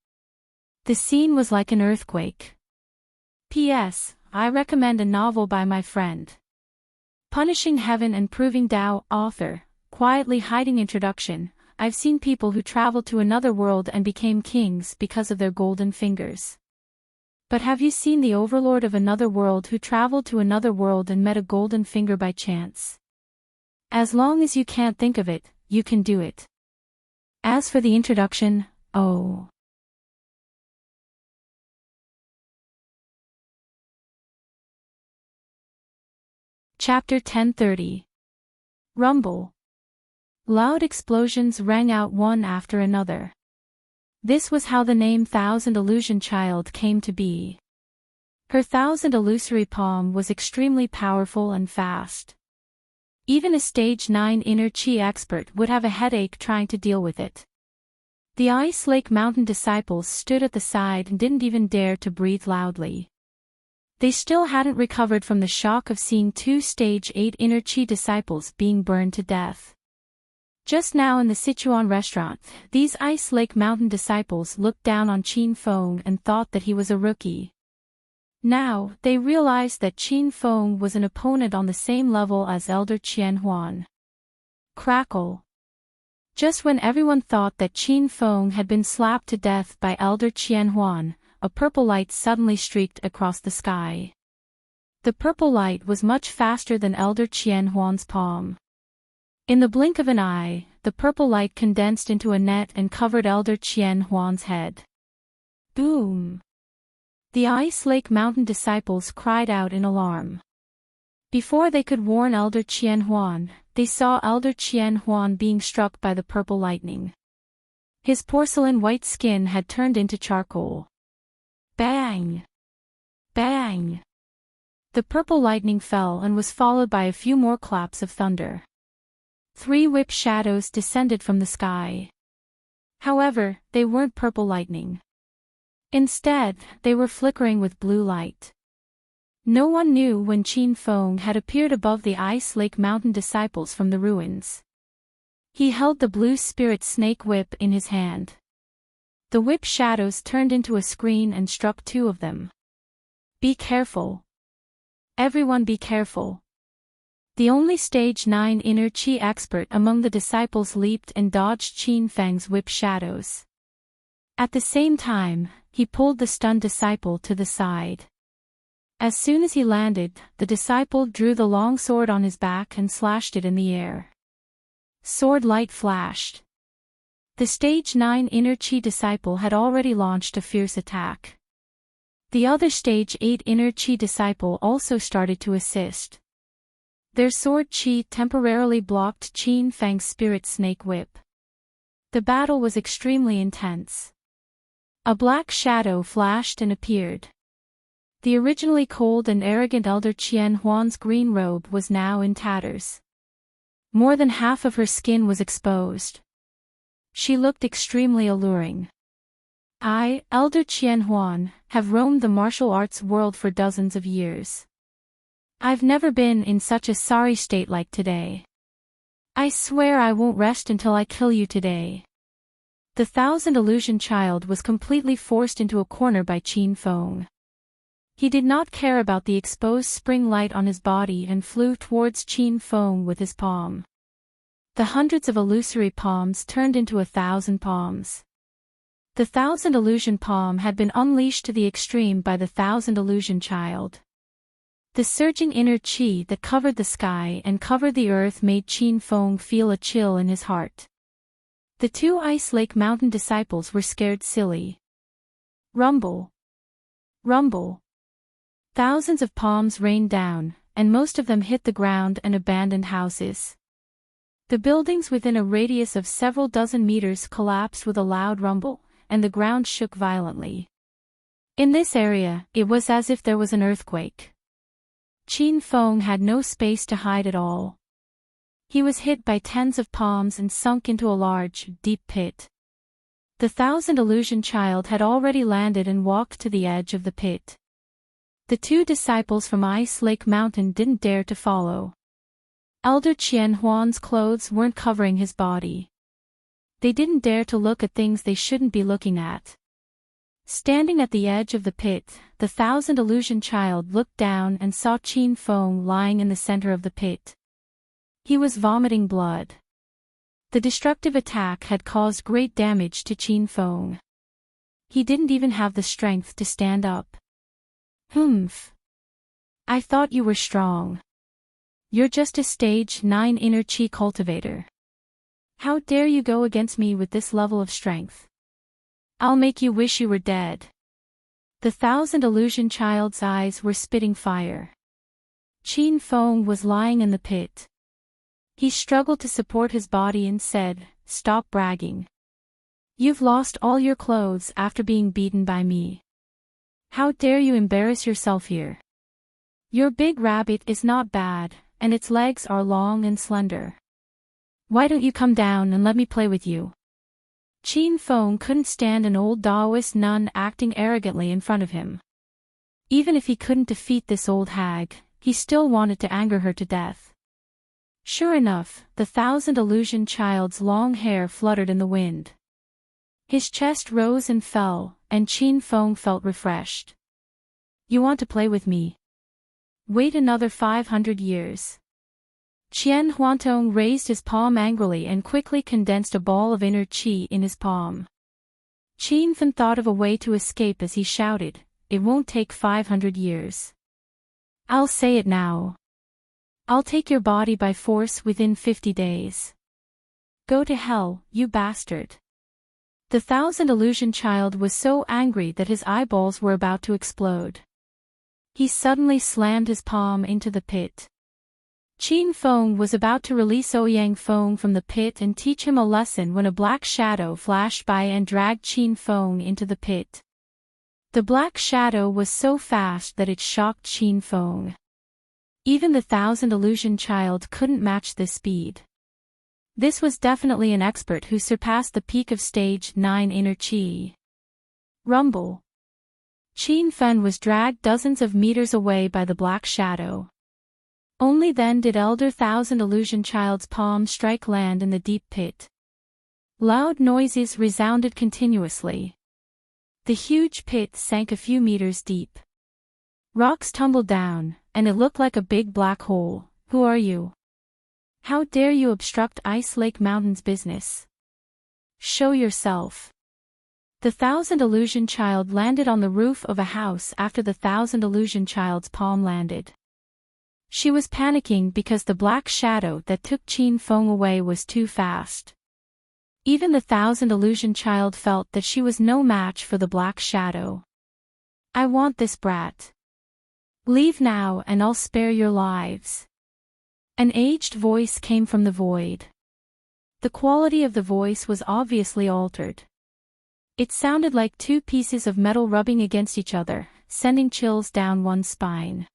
A: The scene was like an earthquake. P.S. I recommend a novel by my friend. Punishing Heaven and Proving Tao, author, quietly hiding introduction. I've seen people who traveled to another world and became kings because of their golden fingers. But have you seen the overlord of another world who traveled to another world and met a golden finger by chance? As long as you can't think of it, you can do it. As for the introduction, oh. Chapter 1030. Rumble. Loud explosions rang out one after another. This was how the name Thousand Illusion Child came to be. Her thousand illusory palm was extremely powerful and fast. Even a stage 9 inner chi expert would have a headache trying to deal with it. The Ice Lake Mountain disciples stood at the side and didn't even dare to breathe loudly. They still hadn't recovered from the shock of seeing 2 stage 8 inner chi disciples being burned to death. Just now in the Sichuan restaurant, these Ice Lake Mountain disciples looked down on Qin Feng and thought that he was a rookie. Now, they realized that Qin Feng was an opponent on the same level as Elder Qian Huan. Crackle. Just when everyone thought that Qin Feng had been slapped to death by Elder Qian Huan, a purple light suddenly streaked across the sky. The purple light was much faster than Elder Qian Huan's palm. In the blink of an eye, the purple light condensed into a net and covered Elder Qian Huan's head. Boom! The Ice Lake Mountain disciples cried out in alarm. Before they could warn Elder Qian Huan, they saw Elder Qian Huan being struck by the purple lightning. His porcelain white skin had turned into charcoal. Bang! Bang! The purple lightning fell and was followed by a few more claps of thunder. 3 whip shadows descended from the sky. However, they weren't purple lightning. Instead, they were flickering with blue light. No one knew when Qin Feng had appeared above the Ice Lake Mountain disciples from the ruins. He held the blue spirit snake whip in his hand. The whip shadows turned into a screen and struck 2 of them. Be careful. Everyone be careful. The only stage 9 inner chi expert among the disciples leaped and dodged Qin Feng's whip shadows. At the same time, he pulled the stunned disciple to the side. As soon as he landed, the disciple drew the long sword on his back and slashed it in the air. Sword light flashed. The stage 9 inner chi disciple had already launched a fierce attack. The other stage 8 inner chi disciple also started to assist. Their sword chi temporarily blocked Qin Feng's spirit snake whip. The battle was extremely intense. A black shadow flashed and appeared. The originally cold and arrogant Elder Qian Huan's green robe was now in tatters. More than half of her skin was exposed. She looked extremely alluring. I, Elder Qian Huan, have roamed the martial arts world for dozens of years. I've never been in such a sorry state like today. I swear I won't rest until I kill you today. The Thousand Illusion Child was completely forced into a corner by Qin Feng. He did not care about the exposed spring light on his body and flew towards Qin Feng with his palm. The hundreds of illusory palms turned into 1,000 palms. The Thousand Illusion Palm had been unleashed to the extreme by the Thousand Illusion Child. The surging inner chi that covered the sky and covered the earth made Qin Feng feel a chill in his heart. The 2 Ice Lake Mountain disciples were scared silly. Rumble. Rumble. Thousands of palms rained down, and most of them hit the ground and abandoned houses. The buildings within a radius of several dozen meters collapsed with a loud rumble, and the ground shook violently. In this area, it was as if there was an earthquake. Qin Feng had no space to hide at all. He was hit by tens of palms and sunk into a large, deep pit. The Thousand Illusion Child had already landed and walked to the edge of the pit. The 2 disciples from Ice Lake Mountain didn't dare to follow. Elder Qian Huan's clothes weren't covering his body. They didn't dare to look at things they shouldn't be looking at. Standing at the edge of the pit, the Thousand Illusion Child looked down and saw Qin Feng lying in the center of the pit. He was vomiting blood. The destructive attack had caused great damage to Qin Feng. He didn't even have the strength to stand up. Humph. I thought you were strong. You're just a stage 9 inner chi cultivator. How dare you go against me with this level of strength? I'll make you wish you were dead. The Thousand Illusion Child's eyes were spitting fire. Qin Feng was lying in the pit. He struggled to support his body and said, "Stop bragging. You've lost all your clothes after being beaten by me. How dare you embarrass yourself here? Your big rabbit is not bad, and its legs are long and slender. Why don't you come down and let me play with you? Qin Feng couldn't stand an old Taoist nun acting arrogantly in front of him. Even if he couldn't defeat this old hag, he still wanted to anger her to death. Sure enough, the Thousand Illusion Child's long hair fluttered in the wind. His chest rose and fell, and Qin Feng felt refreshed. You want to play with me? Wait another 500 years. Qian Huantong raised his palm angrily and quickly condensed a ball of inner qi in his palm. Qin Feng thought of a way to escape as he shouted, "It won't take 500 years. I'll say it now. I'll take your body by force within 50 days. Go to hell, you bastard." The Thousand Illusion Child was so angry that his eyeballs were about to explode. He suddenly slammed his palm into the pit. Qin Feng was about to release Ouyang Feng from the pit and teach him a lesson when a black shadow flashed by and dragged Qin Feng into the pit. The black shadow was so fast that it shocked Qin Feng. Even the Thousand Illusion Child couldn't match this speed. This was definitely an expert who surpassed the peak of stage 9 inner qi. Rumble. Qin Feng was dragged dozens of meters away by the black shadow. Only then did Elder Thousand Illusion Child's palm strike land in the deep pit. Loud noises resounded continuously. The huge pit sank a few meters deep. Rocks tumbled down, and it looked like a big black hole. Who are you? How dare you obstruct Ice Lake Mountain's business? Show yourself. The Thousand Illusion Child landed on the roof of a house after the Thousand Illusion Child's palm landed. She was panicking because the black shadow that took Qin Feng away was too fast. Even the Thousand Illusion Child felt that she was no match for the black shadow. I want this brat. Leave now and I'll spare your lives. An aged voice came from the void. The quality of the voice was obviously altered. It sounded like two pieces of metal rubbing against each other, sending chills down one's spine.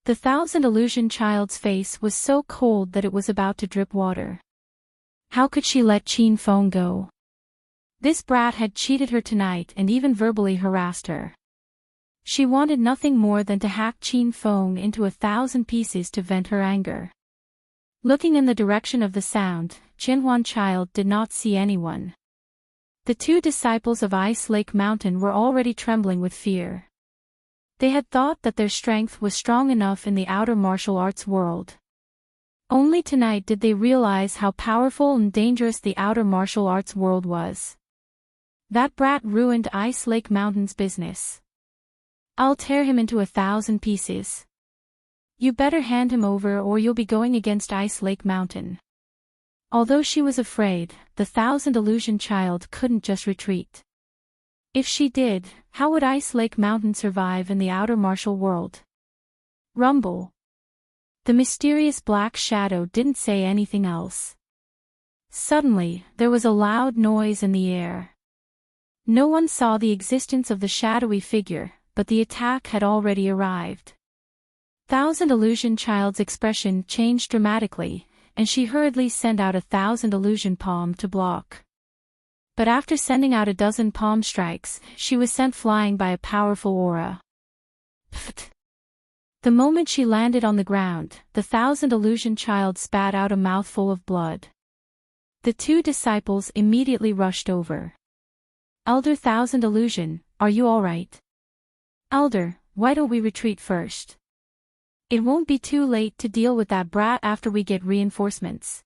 A: The Thousand Illusion Child's face was so cold that it was about to drip water. How could she let Qin Feng go? This brat had cheated her tonight and even verbally harassed her. She wanted nothing more than to hack Qin Feng into 1,000 pieces to vent her anger. Looking in the direction of the sound, Jinhuan Child did not see anyone. The two disciples of Ice Lake Mountain were already trembling with fear. They had thought that their strength was strong enough in the outer martial arts world. Only tonight did they realize how powerful and dangerous the outer martial arts world was. That brat ruined Ice Lake Mountain's business. I'll tear him into 1,000 pieces. You better hand him over or you'll be going against Ice Lake Mountain. Although she was afraid, the Thousand Illusion Child couldn't just retreat. If she did, how would Ice Lake Mountain survive in the outer martial world? Rumble. The mysterious black shadow didn't say anything else. Suddenly, there was a loud noise in the air. No one saw the existence of the shadowy figure, but the attack had already arrived. Thousand Illusion Child's expression changed dramatically, and she hurriedly sent out 1,000 illusion palm to block. But after sending out a dozen palm strikes, she was sent flying by a powerful aura. Pfft. The moment she landed on the ground, the Thousand Illusion Child spat out a mouthful of blood. The two disciples immediately rushed over. Elder Thousand Illusion, are you all right? Elder, why don't we retreat first? It won't be too late to deal with that brat after we get reinforcements.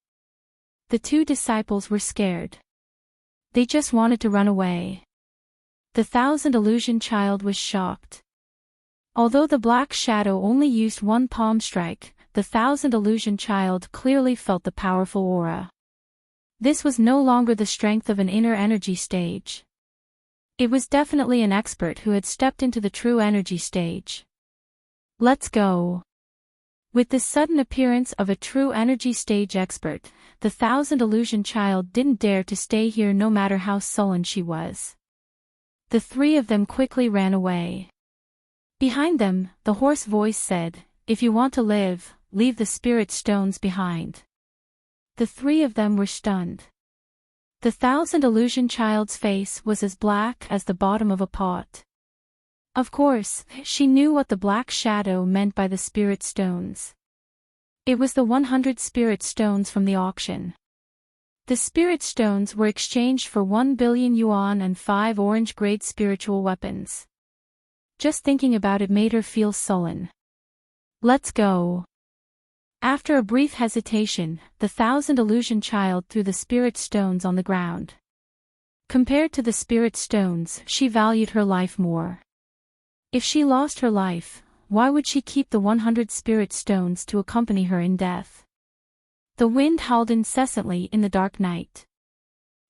A: The two disciples were scared. They just wanted to run away. The Thousand Illusion Child was shocked. Although the black shadow only used one palm strike, the Thousand Illusion Child clearly felt the powerful aura. This was no longer the strength of an inner energy stage. It was definitely an expert who had stepped into the true energy stage. Let's go. With the sudden appearance of a true energy stage expert, the Thousand Illusion Child didn't dare to stay here no matter how sullen she was. The three of them quickly ran away. Behind them, the hoarse voice said, "If you want to live, leave the spirit stones behind." The three of them were stunned. The Thousand Illusion Child's face was as black as the bottom of a pot. Of course, she knew what the black shadow meant by the spirit stones. It was the 100 spirit stones from the auction. The spirit stones were exchanged for 1 billion yuan and 5 orange-grade spiritual weapons. Just thinking about it made her feel sullen. "Let's go." After a brief hesitation, the Thousand Illusion Child threw the spirit stones on the ground. Compared to the spirit stones, she valued her life more. If she lost her life, why would she keep the 100 spirit stones to accompany her in death? The wind howled incessantly in the dark night.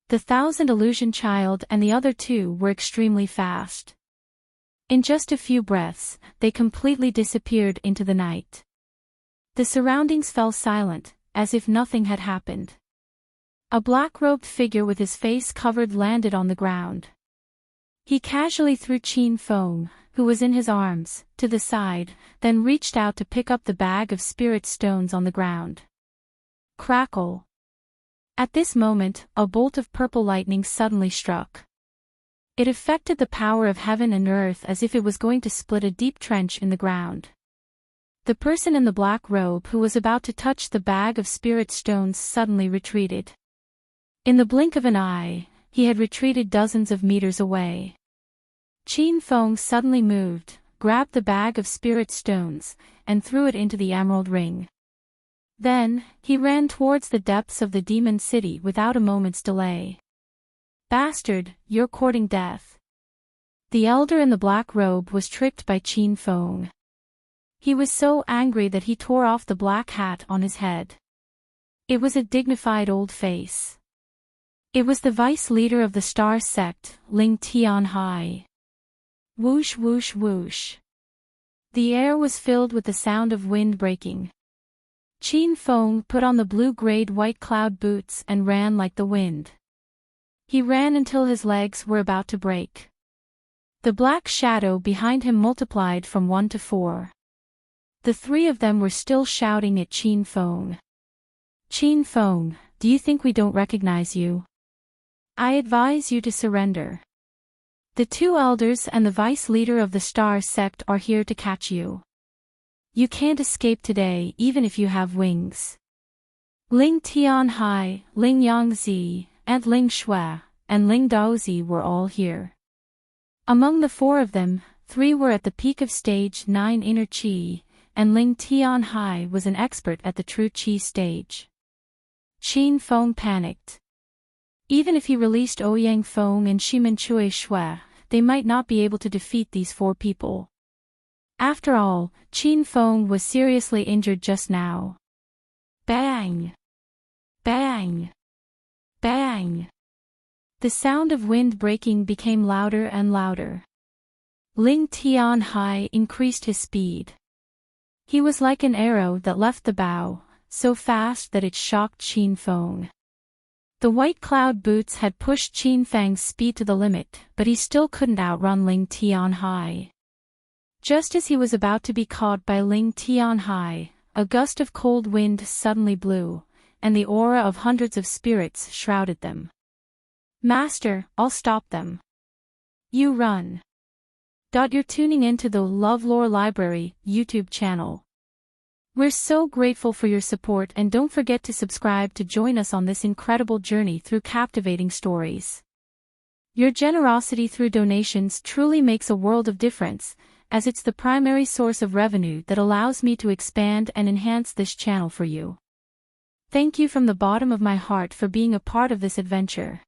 A: The Thousand Illusion Child and the other two were extremely fast. In just a few breaths, they completely disappeared into the night. The surroundings fell silent, as if nothing had happened. A black-robed figure with his face covered landed on the ground. He casually threw Qin Feng, who was in his arms, to the side, then reached out to pick up the bag of spirit stones on the ground. Crackle! At this moment, a bolt of purple lightning suddenly struck. It affected the power of heaven and earth as if it was going to split a deep trench in the ground. The person in the black robe who was about to touch the bag of spirit stones suddenly retreated. In the blink of an eye, he had retreated dozens of meters away. Qin Feng suddenly moved, grabbed the bag of spirit stones, and threw it into the emerald ring. Then, he ran towards the depths of the demon city without a moment's delay. "Bastard, you're courting death." The elder in the black robe was tricked by Qin Feng. He was so angry that he tore off the black hat on his head. It was a dignified old face. It was the vice leader of the star sect, Ling Tianhai. Whoosh whoosh whoosh. The air was filled with the sound of wind breaking. Qin Feng put on the blue-grade white cloud boots and ran like the wind. He ran until his legs were about to break. The black shadow behind him multiplied from 1 to 4. The three of them were still shouting at Qin Feng. "Qin Feng, do you think we don't recognize you? I advise you to surrender. The two elders and the vice leader of the star sect are here to catch you. You can't escape today even if you have wings." Ling Tianhai, Ling Yangzi, and Ling Shui, and Ling Daozi were all here. Among the four of them, 3 were at the peak of stage 9 inner qi, and Ling Tianhai was an expert at the true qi stage. Qin Feng panicked. Even if he released Ouyang Feng and Shimen Chui Shui, they might not be able to defeat these 4 people. After all, Qin Feng was seriously injured just now. Bang! Bang! Bang! The sound of wind breaking became louder and louder. Ling Tianhai increased his speed. He was like an arrow that left the bow, so fast that it shocked Qin Feng. The white cloud boots had pushed Qin Feng's speed to the limit, but he still couldn't outrun Ling Tianhai. Just as he was about to be caught by Ling Tianhai, a gust of cold wind suddenly blew, and the aura of hundreds of spirits shrouded them. "Master, I'll stop them." "You run." You're tuning into the LoveLore Library YouTube channel. We're so grateful for your support, and don't forget to subscribe to join us on this incredible journey through captivating stories. Your generosity through donations truly makes a world of difference, as it's the primary source of revenue that allows me to expand and enhance this channel for you. Thank you from the bottom of my heart for being a part of this adventure.